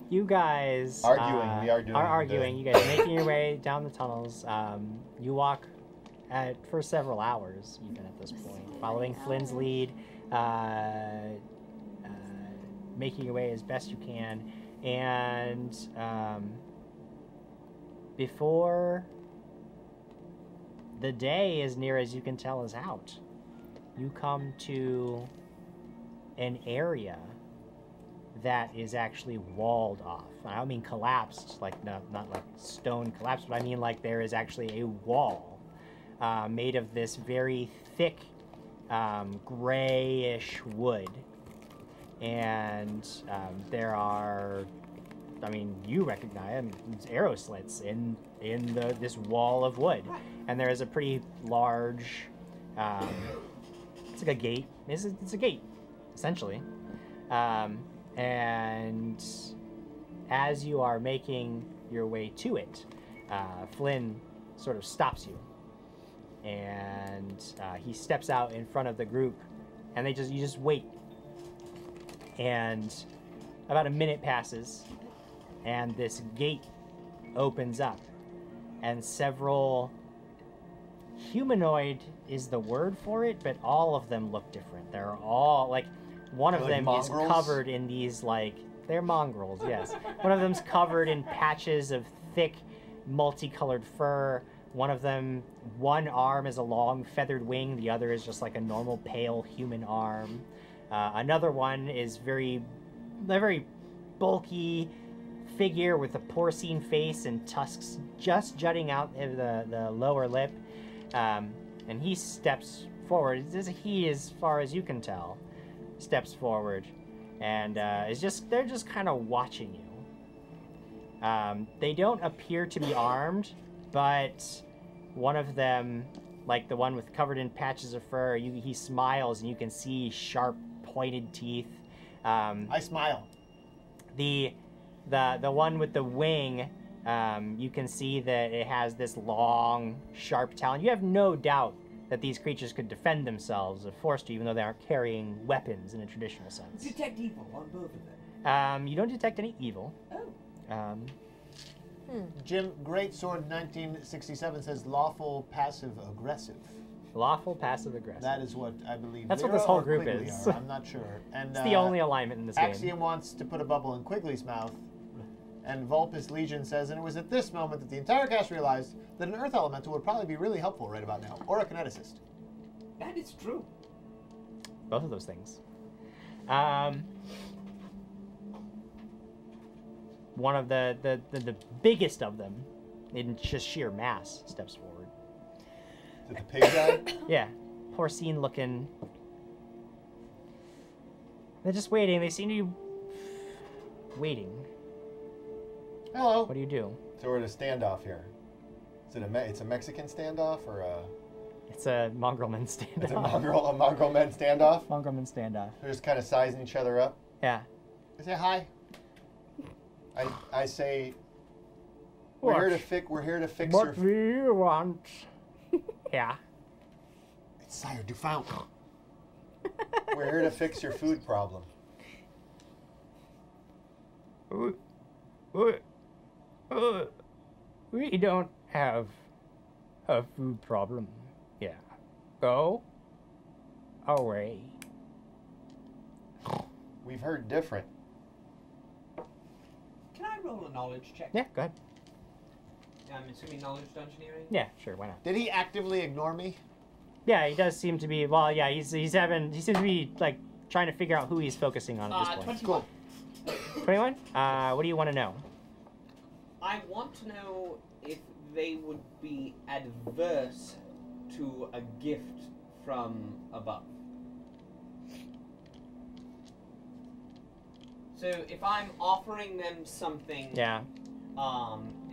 You guys Arguing, we are doing are the- arguing. You guys are making your way down the tunnels. You walk for several hours, even at this point, following Flynn's lead, making your way as best you can, and before the day, as near as you can tell, is out, you come to an area that is actually walled off. I don't mean collapsed, like not like stone collapsed, but I mean like there is actually a wall made of this very thick grayish wood. And there are, I mean, you recognize arrow slits in this wall of wood. And there is a pretty large, it's like a gate. It's a gate, essentially. And as you are making your way to it, Flynn sort of stops you. And he steps out in front of the group, and you just wait. And about a minute passes, and this gate opens up, and several humanoid is the word for it, but all of them look different. They're all like, one of Like them mongrels? is covered in these they're mongrels, yes. One of them's covered in patches of thick, multicolored fur. One of them, one arm is a long feathered wing, the other is just like a normal pale human arm. Another one is a very bulky figure with a porcine face and tusks just jutting out of the lower lip. And he steps forward. He, as far as you can tell, steps forward, and they're just kind of watching you. They don't appear to be armed, but one of them, like the one with covered in patches of fur, he smiles and you can see sharp pointed teeth. I smile. The one with the wing, you can see that it has this long, sharp talon. You have no doubt that these creatures could defend themselves if forced to, even though they aren't carrying weapons in a traditional sense. Detect evil on both of them. You don't detect any evil. Oh. Jim, Greatsword 1967 says lawful passive aggressive. Lawful passive aggressive. That is what I believe. That's what Lyra this whole or group Quigley is. are. I'm not sure. And It's the only alignment in this game. Axiom wants to put a bubble in Quigley's mouth. And Vulpus Legion says, and it was at this moment that the entire cast realized that an Earth Elemental would probably be really helpful right about now, or a Kineticist. That is true. Both of those things. One of the biggest of them, in just sheer mass, steps forward. Is it the pig guy? Yeah, porcine looking. They're just waiting. They seem to be waiting. Hello. What do you do? So we're at a standoff here. Is it it's a Mexican standoff or a? It's a Mongrelman standoff. It's a Mongrel men standoff. Mongrelman standoff. They're just kind of sizing each other up. Yeah. I say hi. I say. We're here to fix. We're here to fix your. What do you want? Yeah. It's Sire Dufount. We're here to fix your food problem. We don't have a food problem. Yeah. Go away. We've heard different. Can I roll a knowledge check? Yeah, go ahead. I'm assuming knowledge dungeoneering? Yeah, sure, why not? Did he actively ignore me? Yeah, he does seem to be. Well, yeah, he seems to be like trying to figure out who he's focusing on at this point. 21. Cool. 21. What do you want to know? I want to know if they would be adverse to a gift from above. So if I'm offering them something, Yeah.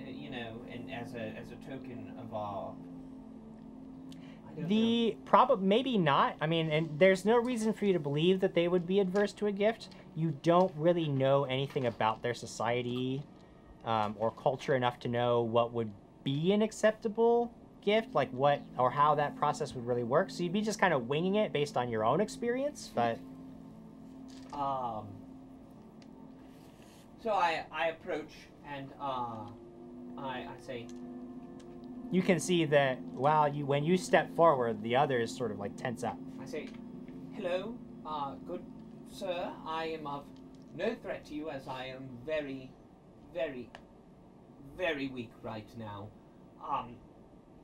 you know, and as a token of our. Maybe not. I mean, and there's no reason for you to believe that they would be adverse to a gift. You don't really know anything about their society or culture enough to know what would be an acceptable gift, like what or how that process would really work. So you'd be just kind of winging it based on your own experience, but. So I approach and I say. You can see that when you step forward, the others sort of like tense up. I say, hello, good sir. I am of no threat to you, as I am very, very, very weak right now.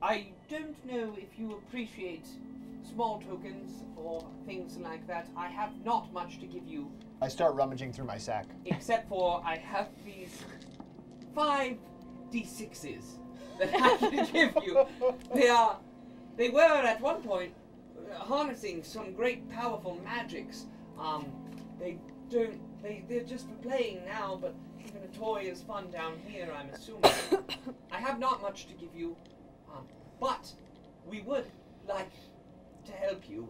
I don't know if you appreciate small tokens or things like that. I have not much to give you. I start rummaging through my sack. Except for I have these 5 D6s that I can give you. They were at one point harnessing some great powerful magics. They're just for playing now, but even a toy is fun down here, I'm assuming. I have not much to give you, but we would like to help you.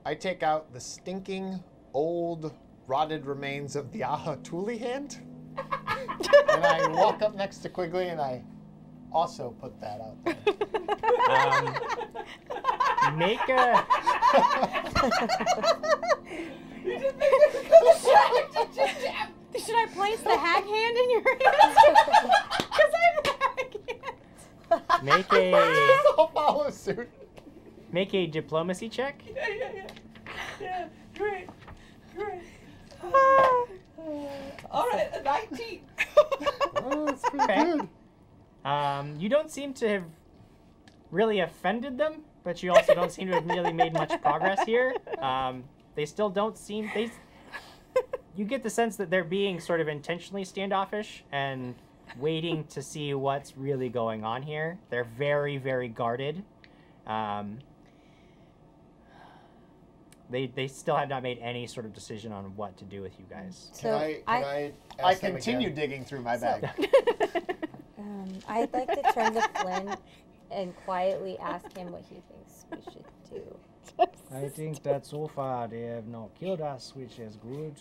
I take out the stinking, old, rotted remains of the Ahatuli hand, and I walk up next to Quigley, and I also put that out there. Make a... Should I place the hag hand in your hands? Because I'm the hag hand. Make a... I'll follow suit. Make a diplomacy check. Yeah, great. All right, a 19. Oh, that's pretty good. You don't seem to have really offended them, but you also don't seem to have really made much progress here. They still don't seem... You get the sense that they're being sort of intentionally standoffish and waiting to see what's really going on here. They're very, very guarded. They still have not made any sort of decision on what to do with you guys. Can I I ask them continue again? digging through my bag. I'd like to turn to Flynn and quietly ask him what he thinks we should do. I think that so far they have not killed us, which is good.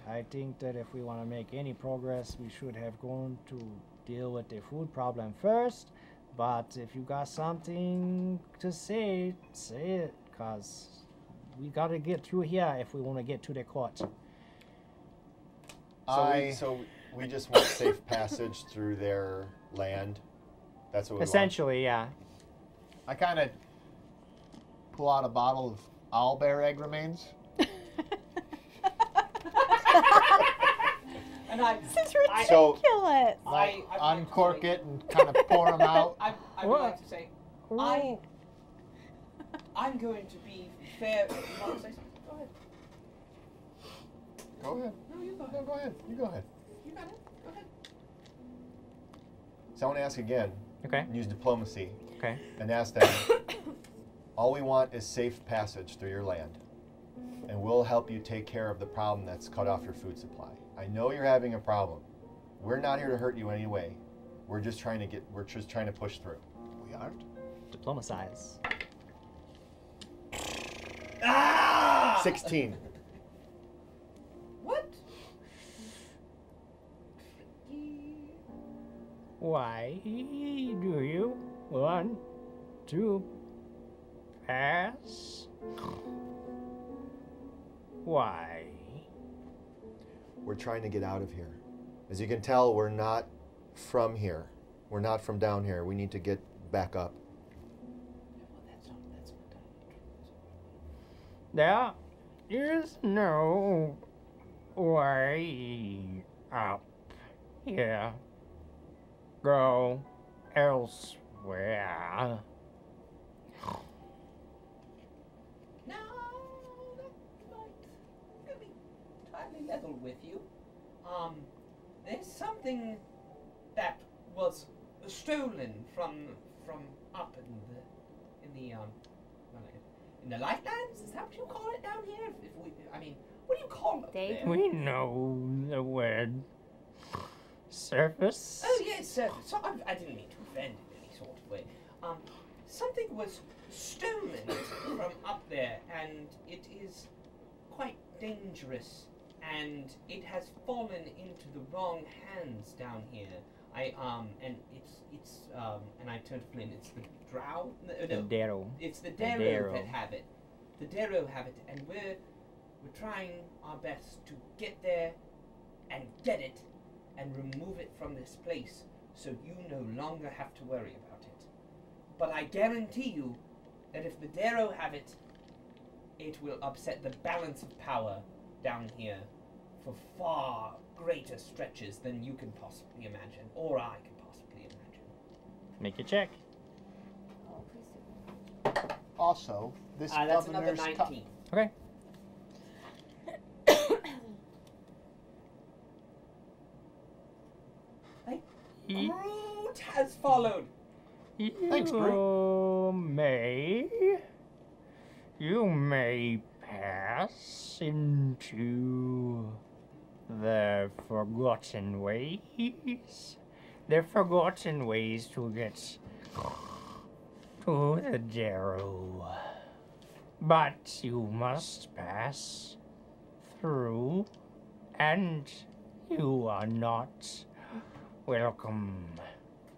I think that if we want to make any progress, we should have gone to deal with the food problem first. But if you got something to say, say it, because we got to get through here if we want to get to the court. So we just want safe passage through their land. That's what we Essentially, yeah. I kind of pull out a bottle of owlbear egg remains. And I Ridiculous. I uncork it and kind of pour them out. I would like to say, I'm going to be fair. You want to say something? Go ahead. Go ahead. No, you go ahead. No, go ahead. You go ahead. You got it. Go ahead. So I want to ask again. Okay. Use diplomacy. Okay. And ask them, all we want is safe passage through your land. and we'll help you take care of the problem that's cut off your food supply. I know you're having a problem. We're not here to hurt you anyway. We're just trying to push through. We aren't. Diplomacize. 16. What? Why do you want to pass? Why? We're trying to get out of here. As you can tell, we're not from here. We're not from down here. We need to get back up. There is no way up here. Go elsewhere. No, that might be entirely level with you. There's something that was stolen from up in the Lightlands. Is that what you call it down here? What do you call it there? We know the word. Surface? Oh yes, surface. So I didn't mean to offend in any sort of way. Something was stolen from up there, and it is quite dangerous, and it has fallen into the wrong hands down here. And I turned to Flynn. It's the drow. The Darrow. It's the Darrow that have it. The Darrow have it, and we're trying our best to get there and get it and remove it from this place, so you no longer have to worry about it. But I guarantee you that if the Darrow have it, it will upset the balance of power down here for far greater stretches than you can possibly imagine, or I can possibly imagine. Make a check. Oh, please do. Also, this that's another governor's 19. Okay. Groot has followed. Thanks, Groot. You may pass into the forgotten ways. The forgotten ways to get to the Darrow. But you must pass through, and you are not welcome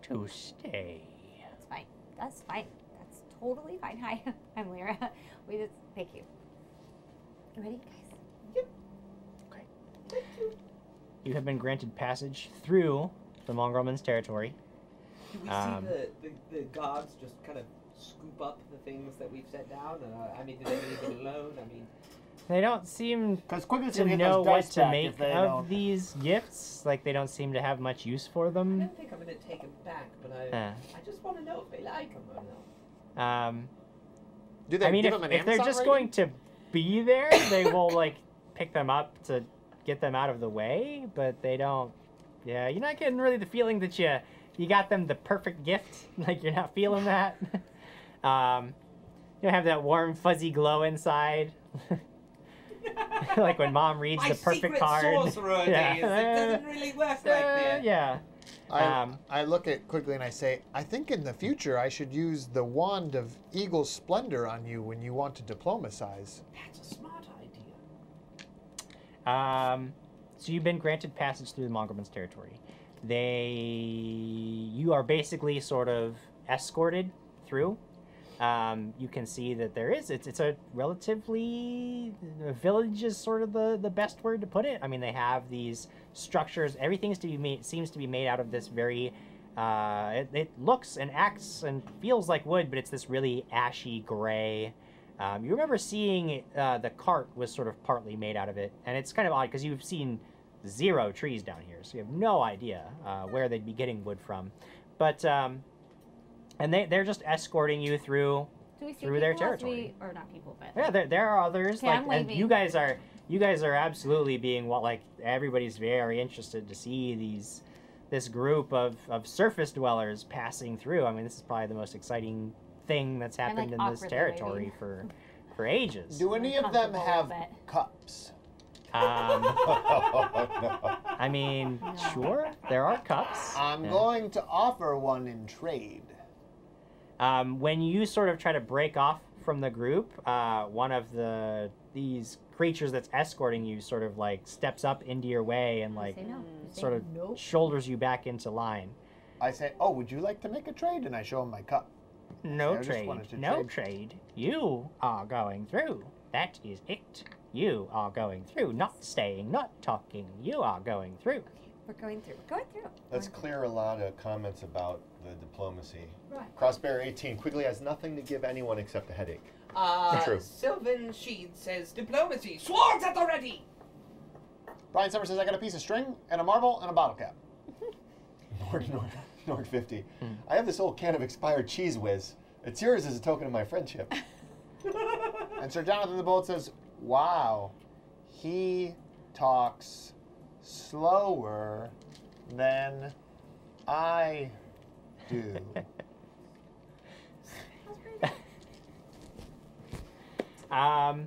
to stay. That's fine. That's fine. That's totally fine. Hi, I'm Lyra. Thank you. You ready, guys? Yep. Okay. You have been granted passage through the Mongrelman's territory. Do we see the gods just kind of scoop up the things that we've set down? Do they leave it alone? They don't seem Quigley's to gonna get know those what dice to back make if they of don't. these gifts. Like, they don't seem to have much use for I them. don't think I'm going to take them back, but I just want to know if they like them or not. Do they I mean, give if, them an if they're Amazon just rating? going to be there, they will, like, pick them up to get them out of the way, but they don't... Yeah, you're not getting really the feeling that you got them the perfect gift. Like, you're not feeling that. You don't have that warm, fuzzy glow inside. Like when Mom reads the perfect card. Sorcerer days, it doesn't really work like that. Yeah. I look at Quigley and I say, I think in the future I should use the wand of Eagle Splendor on you when you want to diplomacize. That's a smart idea. So you've been granted passage through the Mongrelman's territory. You are basically sort of escorted through. You can see that it's a relatively, village is sort of the best word to put it. I mean, they have these structures. Everything seems to be made out of this very, it looks and acts and feels like wood, but it's this really ashy gray. You remember seeing the cart was sort of partly made out of it, and it's kind of odd because you've seen 0 trees down here, so you have no idea where they'd be getting wood from. But and they're just escorting you through their territory. Or not people, but yeah, there are others. Okay, like, I'm and waving. you guys are absolutely being everybody's very interested to see this group of surface dwellers passing through. I mean, this is probably the most exciting thing that's happened in this territory for ages. Do any of them have Uncomfortable cups? I mean, sure, there are cups. I'm Yeah. going to offer one in trade. When you sort of try to break off from the group, one of these creatures that's escorting you sort of like steps up into your way and like Say no. You say sort of no. shoulders you back into line. I say, oh, would you like to make a trade? And I show him my cup. No I just trade. wanted to No trade. You are going through. That is it. You are going through. Not staying, not talking. You are going through. We're going through. We're going through. Let's clear a lot of comments about the diplomacy. Right. Crossbear 18. Quigley has nothing to give anyone except a headache. True. Sylvan Sheed says diplomacy. Swords at the ready. Brian Summer says, I got a piece of string and a marble and a bottle cap. Nord 50. I have this old can of expired cheese whiz. It's yours as a token of my friendship. And Sir Jonathan the Bold says, wow, he talks slower than I do. But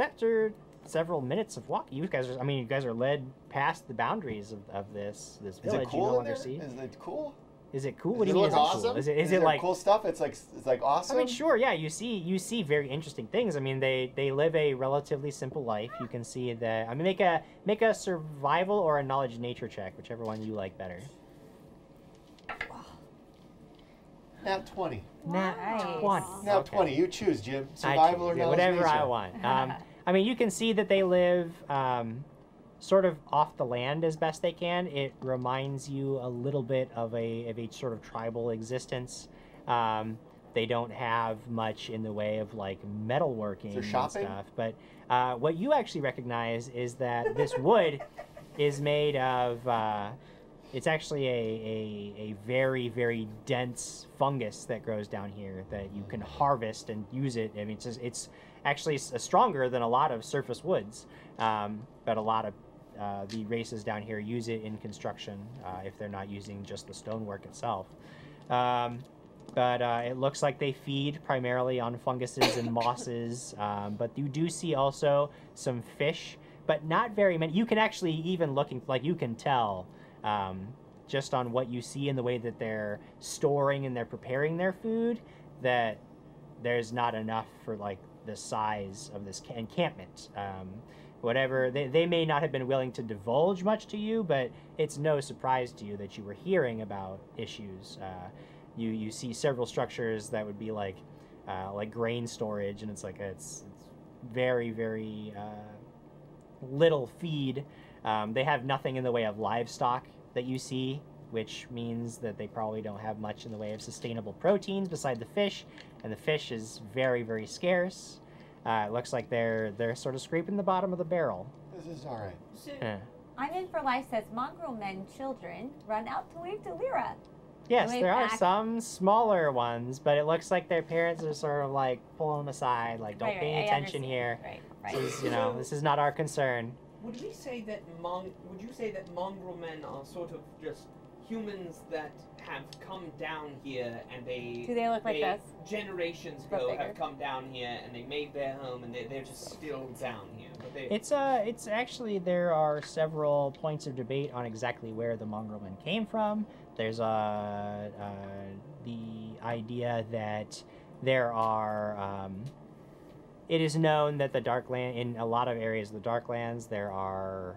after several minutes of walking, you guys are led past the boundaries of this Is village. it cool you no in longer there? see. Is it cool? Is it cool? Does What do it you mean? look Is it awesome? cool? Is Is it there like cool stuff? It's like awesome. I mean, sure, yeah. You see very interesting things. I mean, they live a relatively simple life. You can see that. I mean, make a survival or a knowledge nature check, whichever one you like better. Nat 20. Nat 20. Nat Okay. 20. You choose, Jim. I Survival or choose, yeah, knowledge whatever I nature. want. I mean, you can see that they live sort of off the land as best they can. It reminds you a little bit of a sort of tribal existence. They don't have much in the way of like metalworking Is there and shopping? stuff. But what you actually recognize is that this wood is made of. It's actually a very, very dense fungus that grows down here that you can harvest and use it. I mean, it's actually stronger than a lot of surface woods, but a lot of the races down here use it in construction if they're not using just the stonework itself. But it looks like they feed primarily on funguses and mosses, but you do see also some fish, but not very many. You can actually, even looking, like you can tell just on what you see in the way that they're storing and they're preparing their food, that there's not enough for like the size of this encampment. Whatever, they may not have been willing to divulge much to you, but it's no surprise to you that you were hearing about issues. You see several structures that would be like grain storage, and it's very, very little feed. They have nothing in the way of livestock that you see, which means that they probably don't have much in the way of sustainable proteins beside the fish, and the fish is very, very scarce. It looks like they're sort of scraping the bottom of the barrel. This is all right. I'm in for life says mongrel men children run out to wave to Lyra. Yes, Wave there are back. some smaller ones, but it looks like their parents are sort of like pulling them aside, like don't pay any attention here. Right. This is, this is not our concern. Would we say that would you say that mongrel men are sort of just humans that have come down here and Do they look like us? Generations But ago bigger. have come down here and they made their home and they're just still down here. But they, It's actually, there are several points of debate on exactly where the mongrel men came from. There's the idea that there are. It is known that the Darkland, in a lot of areas of the Darklands, there are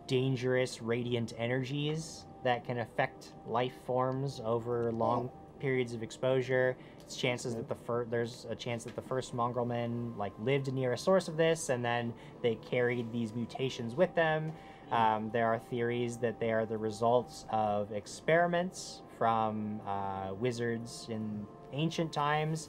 dangerous radiant energies that can affect life forms over long periods of exposure. It's chances that there's a chance that the first mongrel men lived near a source of this, and then they carried these mutations with them. There are theories that they are the results of experiments from wizards in ancient times.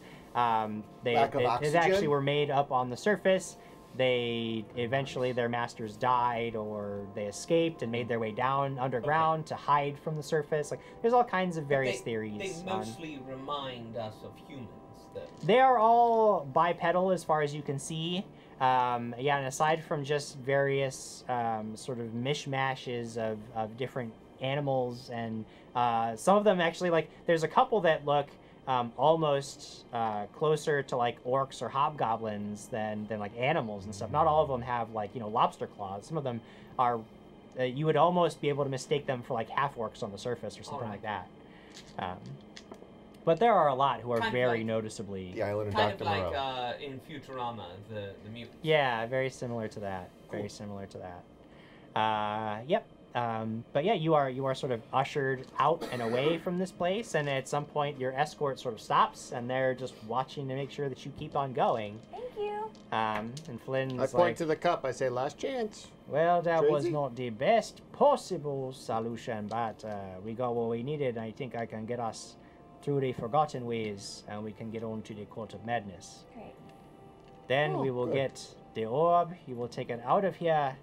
They actually were made up on the surface. They eventually, their masters died, or they escaped and made their way down underground to hide from the surface. There's all kinds of various theories. They mostly remind us of humans, though. They are all bipedal as far as you can see. And aside from just various sort of mishmashes of different animals, and some of them actually, there's a couple that look almost closer to like orcs or hobgoblins than like animals and stuff. Not all of them have like lobster claws. Some of them are. You would almost be able to mistake them for like half orcs on the surface or something like that. But there are a lot who are very noticeably the island of kind Dr. of like Moreau. in Futurama, the mutants. Yeah, very similar to that. Cool. Very similar to that. Yep. But yeah, you are sort of ushered out and away from this place, and at some point your escort sort of stops, and they're just watching to make sure that you keep on going. Thank you. And Flynn's I point to the cup. I say, last chance. Well, that was Tracy? not the best possible solution, but we got what we needed. I think I can get us through the Forgotten Ways, and we can get on to the Court of Madness. Great. Then we will get the orb. You will take it out of here.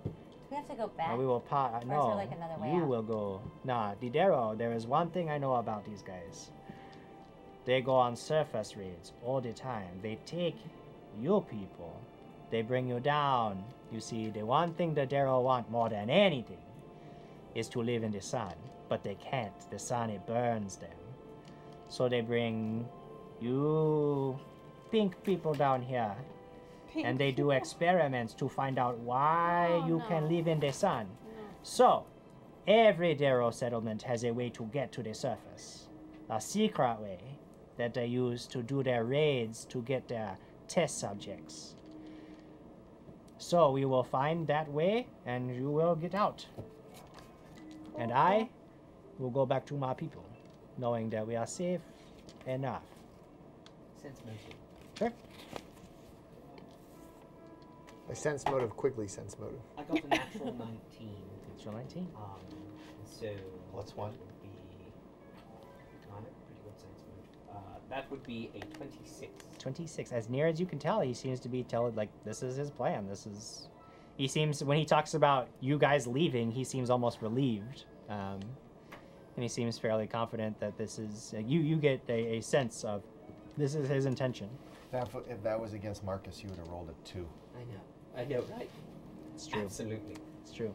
We have to go back. And we will Or is there, no, like, another way you out? will go. Nah, Didero, there is one thing I know about these guys. They go on surface raids all the time. They take your people. They bring you down. You see, the one thing the Didero want more than anything is to live in the sun. But they can't. The sun, it burns them. So they bring you pink people down here. And they do experiments to find out why you can live in the sun. So, every Darrow settlement has a way to get to the surface. A secret way that they use to do their raids to get their test subjects. So, we will find that way, and you will get out. And I will go back to my people, knowing that we are safe enough. Sense motive. Sure. I sense motive, Quigley sense motive. I got a natural 19. Natural 19. So what's one? Would be, I have pretty good sense motive. That would be a 26. 26. As near as you can tell, he seems to be like this is his plan. He seems, when he talks about you guys leaving, he seems almost relieved. And he seems fairly confident that this is, you get a sense of this is his intention. If that was against Marcus, you would have rolled a 2. I know, right? It's true. Absolutely. It's true.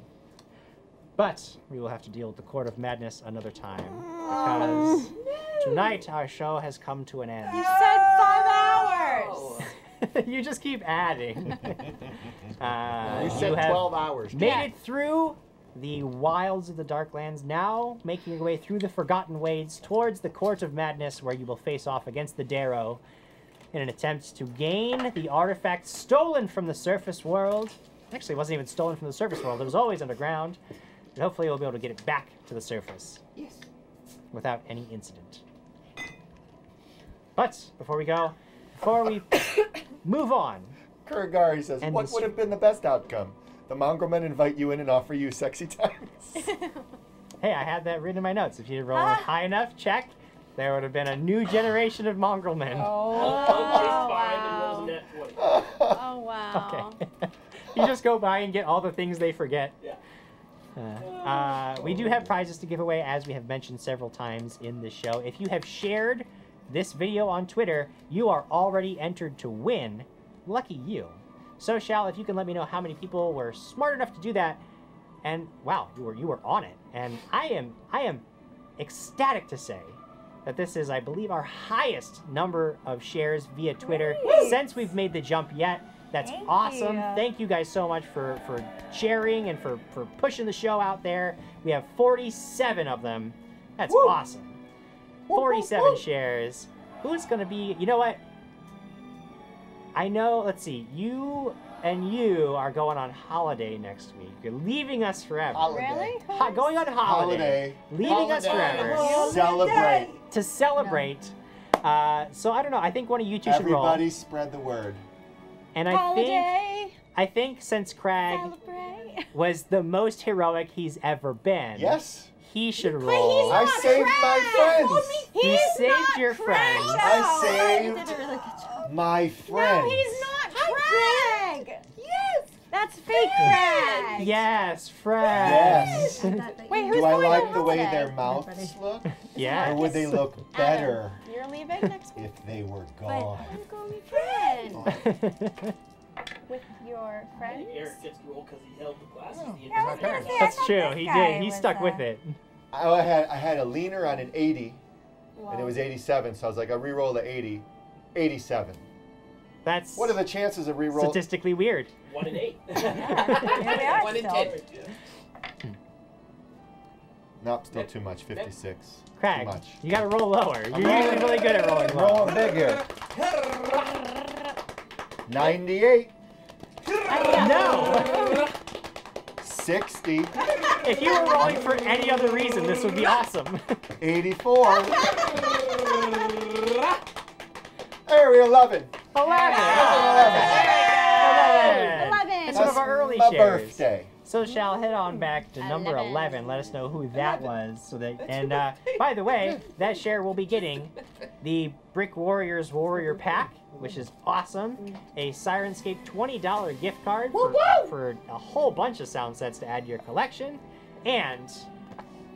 But we will have to deal with the Court of Madness another time. Because tonight our show has come to an end. You said 5 hours! You just keep adding. You said have 12 hours. Made it through the wilds of the Darklands, now making your way through the Forgotten Ways towards the Court of Madness, where you will face off against the Darrow in an attempt to gain the artifact stolen from the surface world. Actually, it wasn't even stolen from the surface world. It was always underground. And hopefully we'll be able to get it back to the surface. Yes. Without any incident. But, before we move on. Kuragari says, what would have been the best outcome? The mongrel men invite you in and offer you sexy times. Hey, I had that written in my notes. If you had rolled high enough, check. There would have been a new generation of mongrel men. Oh, wow. Oh, wow. Okay. You just go by and get all the things they forget. Yeah. We do have prizes to give away, as we have mentioned several times in the show. If you have shared this video on Twitter, you are already entered to win. Lucky you. So, Shal, if you can let me know how many people were smart enough to do that, and wow, you were on it. And I am ecstatic to say that this is, I believe, our highest number of shares via Twitter since we've made the jump yet. That's awesome. Thank you guys so much for sharing and for pushing the show out there. We have 47 of them. That's awesome. 47 shares. Who's going to be... You know what? I know, let's see. You and you are going on holiday next week. You're leaving us forever. Really? Going on holiday. Leaving us forever. Celebrate. To celebrate. So I don't know. I think one of you two should roll. Everybody spread the word. And Holiday. I think since Crag was the most heroic he's ever been. Yes. He should roll. I saved my friends. He saved your friends. I saved my friends. No, he's not Craig. Yes. That's fake Craig. Yes, Fred. Yes. Wait, who's Do I going like on the way holiday? their mouths look? Yeah. Or would they look better You're leaving next week? if they were gone? I'm going to be friends. With your friends? Eric gets to roll because he held the glasses. That's true. He did. He stuck with it. I had a leaner on an 80 and it was 87. So I was like, I re-roll the 80, 87. That's what are the chances of re-roll? Statistically weird. 1 in 8. Yeah, 1 in 10. Nope, still too much. 56. Craig, Too much. you gotta roll lower. You're usually really good at rolling low. Rolling big here. 98. No! 60. If you were rolling for any other reason, this would be awesome. 84. There we 11. 11. 11. That's one of our early my shares. birthday. So shall head on back to number 11. Let us know who that was. So that, and by the way, that share will be getting the Brick Warriors Warrior Pack, which is awesome. A Sirenscape $20 gift card for a whole bunch of sound sets to add to your collection, and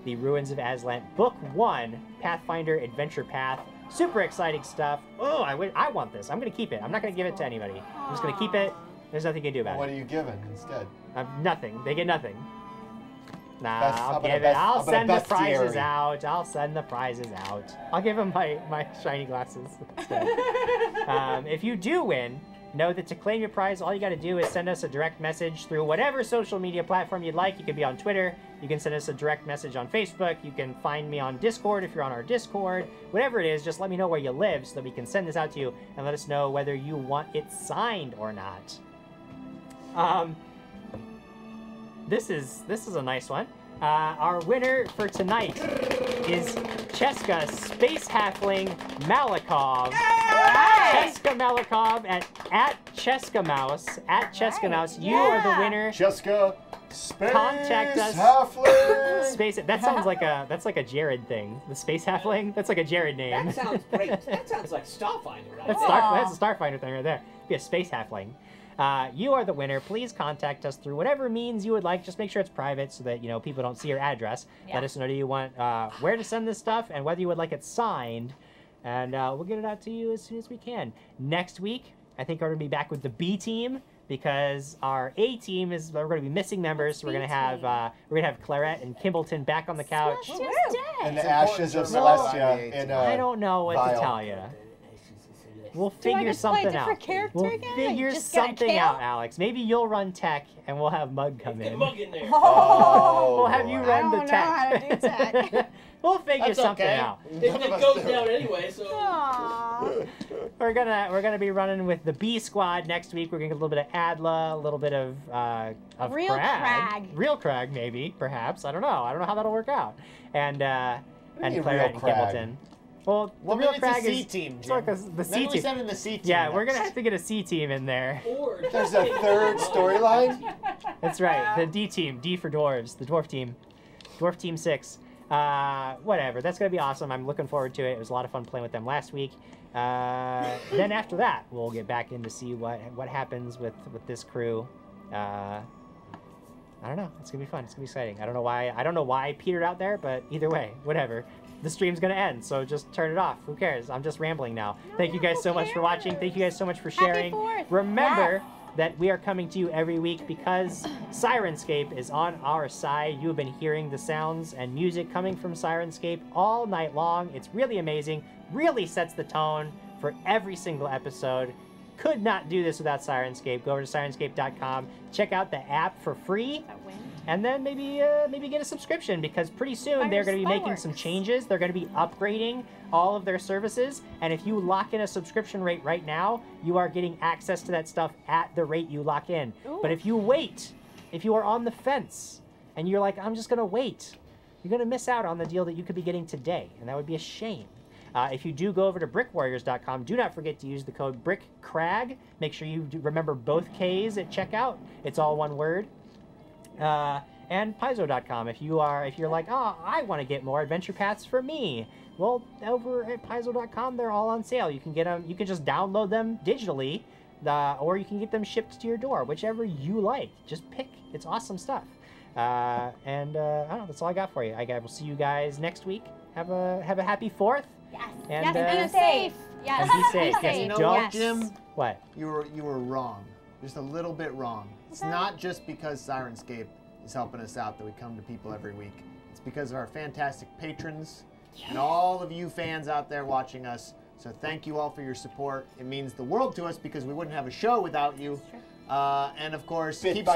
the Ruins of Aslan Book 1 Pathfinder Adventure Path. Super exciting stuff. Oh, I want this. I'm going to keep it. I'm not going to give it to anybody. I'm just going to keep it. There's nothing you can do about it. What are you giving instead? Nothing. They get nothing. Nah, Best- I'll how about give a it. best- I'll how about a send the prizes bestiary? out. I'll send the prizes out. I'll give them my shiny glasses instead. If you do win, know that to claim your prize, all you got to do is send us a direct message through whatever social media platform you'd like. You could be on Twitter. You can send us a direct message on Facebook. You can find me on Discord if you're on our Discord. Whatever it is, just let me know where you live so that we can send this out to you and let us know whether you want it signed or not. This is a nice one. Our winner for tonight is Cheska Space Halfling Malikov. Cheska Malikov at Cheska Mouse. At Cheska Mouse. You are the winner. Cheska Space Contact us. Halfling. Space. That sounds like a Jared thing. The Space Halfling. That's like a Jared name. That sounds great. That sounds like Starfinder, right? That's a Starfinder thing right there. Be a Space Halfling. You are the winner. Please contact us through whatever means you would like. Just make sure it's private so that people don't see your address. Yeah. Let us know, do you want where to send this stuff and whether you would like it signed, and we'll get it out to you as soon as we can. Next week, I think we're going to be back with the B team because our A team we're going to be missing members. So we're going to have Claret and Kimbleton back on the couch. Celestia's dead. And the ashes of Celestia in I don't know what vial. to tell you. We'll Do I figure just play a something out. different character We'll again? figure Just get a something kill? out, Alex. Maybe you'll run tech, and we'll have Mug come Get in. Mug in there. Oh, We'll have you I run don't the know tech. how to do tech. We'll figure That's something okay. out. It goes down anyway, so. Aww. We're gonna be running with the B squad next week. We're gonna get a little bit of Adla, a little bit of Real Crag. Crag. Real Crag, maybe, perhaps. I don't know how that'll work out. And mean Claret Real and Crag? Kimbleton. Well, Well, the Real maybe it's Crag a C is team, it's Jim. like the C Maybe we team. send in the C team. Yeah, we're gonna next. have to get a C team in there. Or There's a third storyline. That's right, the D team, D for dwarves, the dwarf team, dwarf team 6. Whatever, that's gonna be awesome. I'm looking forward to it. It was a lot of fun playing with them last week. Then after that, we'll get back in to see what happens with this crew. I don't know. It's gonna be fun. It's gonna be exciting. I don't know why I petered out there, but either way, whatever. The stream's gonna end, so just turn it off. Who cares? I'm just rambling now. Thank you guys so much for watching. Thank you guys so much for sharing. Fourth. Remember that we are coming to you every week because Sirenscape is on our side. You have been hearing the sounds and music coming from Sirenscape all night long. It's really amazing. Really sets the tone for every single episode. Could not do this without Sirenscape. Go over to Sirenscape.com. Check out the app for free. And then maybe get a subscription because pretty soon they're going to be making some changes. They're going to be upgrading all of their services. And if you lock in a subscription rate right now, you are getting access to that stuff at the rate you lock in. Ooh. But if you wait, if you are on the fence and you're like, I'm just going to wait, you're going to miss out on the deal that you could be getting today. And that would be a shame. If you do go over to brickwarriors.com, do not forget to use the code BRICKCRAG. Make sure you remember both K's at checkout. It's all one word. And Paizo.com. If you're like, oh, I want to get more adventure paths for me. Well, over at Paizo.com, they're all on sale. You can get them. You can just download them digitally, or you can get them shipped to your door, whichever you like. Just pick. It's awesome stuff. I don't know. That's all I got for you. I will see you guys next week. Have a happy 4th. Yes. And, Yes, be safe. Yes. And be safe. Yes, You know don't. what, Jim? What? You were wrong. Just a little bit wrong. It's not just because Sirenscape is helping us out that we come to people every week. It's because of our fantastic patrons and all of you fans out there watching us. So thank you all for your support. It means the world to us because we wouldn't have a show without you. And of course, keep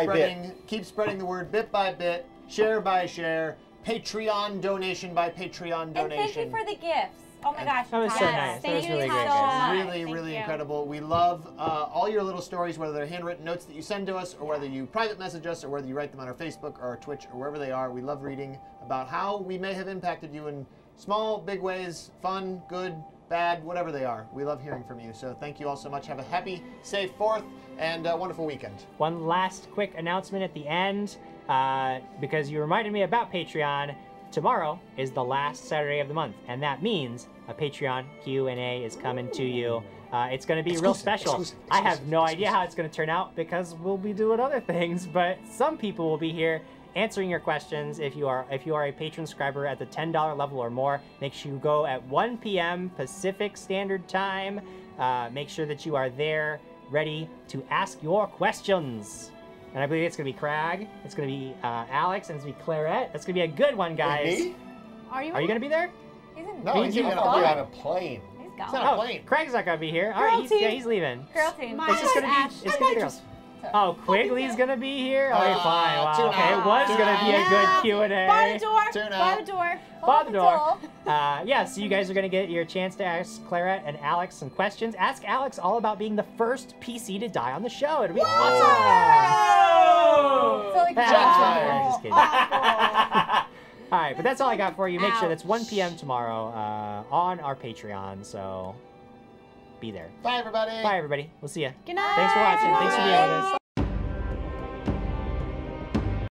spreading the word bit by bit, share by share, Patreon donation by Patreon donation. And thank you for the gifts. Oh my gosh. That was so nice. That was really great, guys. Really incredible. We love all your little stories, whether they're handwritten notes that you send to us, or whether you private message us, or whether you write them on our Facebook or our Twitch or wherever they are. We love reading about how we may have impacted you in small, big ways, fun, good, bad, whatever they are. We love hearing from you. So thank you all so much. Have a happy, safe 4th and wonderful weekend. One last quick announcement at the end, because you reminded me about Patreon. Tomorrow is the last Saturday of the month, and that means a Patreon Q&A is coming to you. It's going to be real special. I have no idea how it's going to turn out because we'll be doing other things, but some people will be here answering your questions. If you are a patron subscriber at the $10 level or more, make sure you go at 1 p.m. Pacific Standard Time. Make sure that you are there, ready to ask your questions. And I believe it's going to be Crag, it's going to be Alex, and it's going to be Claret. It's going to be a good one, guys. Me? Are you going to be there? No, he's going to be on a plane. He's gone. It's not a plane. Craig's not going to be here. All right, he's leaving. Girl team. It's just going to be, it's going to be girls. Oh, Quigley's going to be here? Okay, fine. Wow, okay, it was going to be a good Q&A. Bar the door. Bar the door. Bar the door. Yeah, so you guys are going to get your chance to ask Claret and Alex some questions. Ask Alex all about being the first PC to die on the show. It'll be awesome. Just kidding. All right, but that's all I got for you. Make sure that's 1 p.m. tomorrow on our Patreon, so be there. Bye, everybody. Bye, everybody. We'll see you. Good night. Thanks for watching. Thanks for being with us.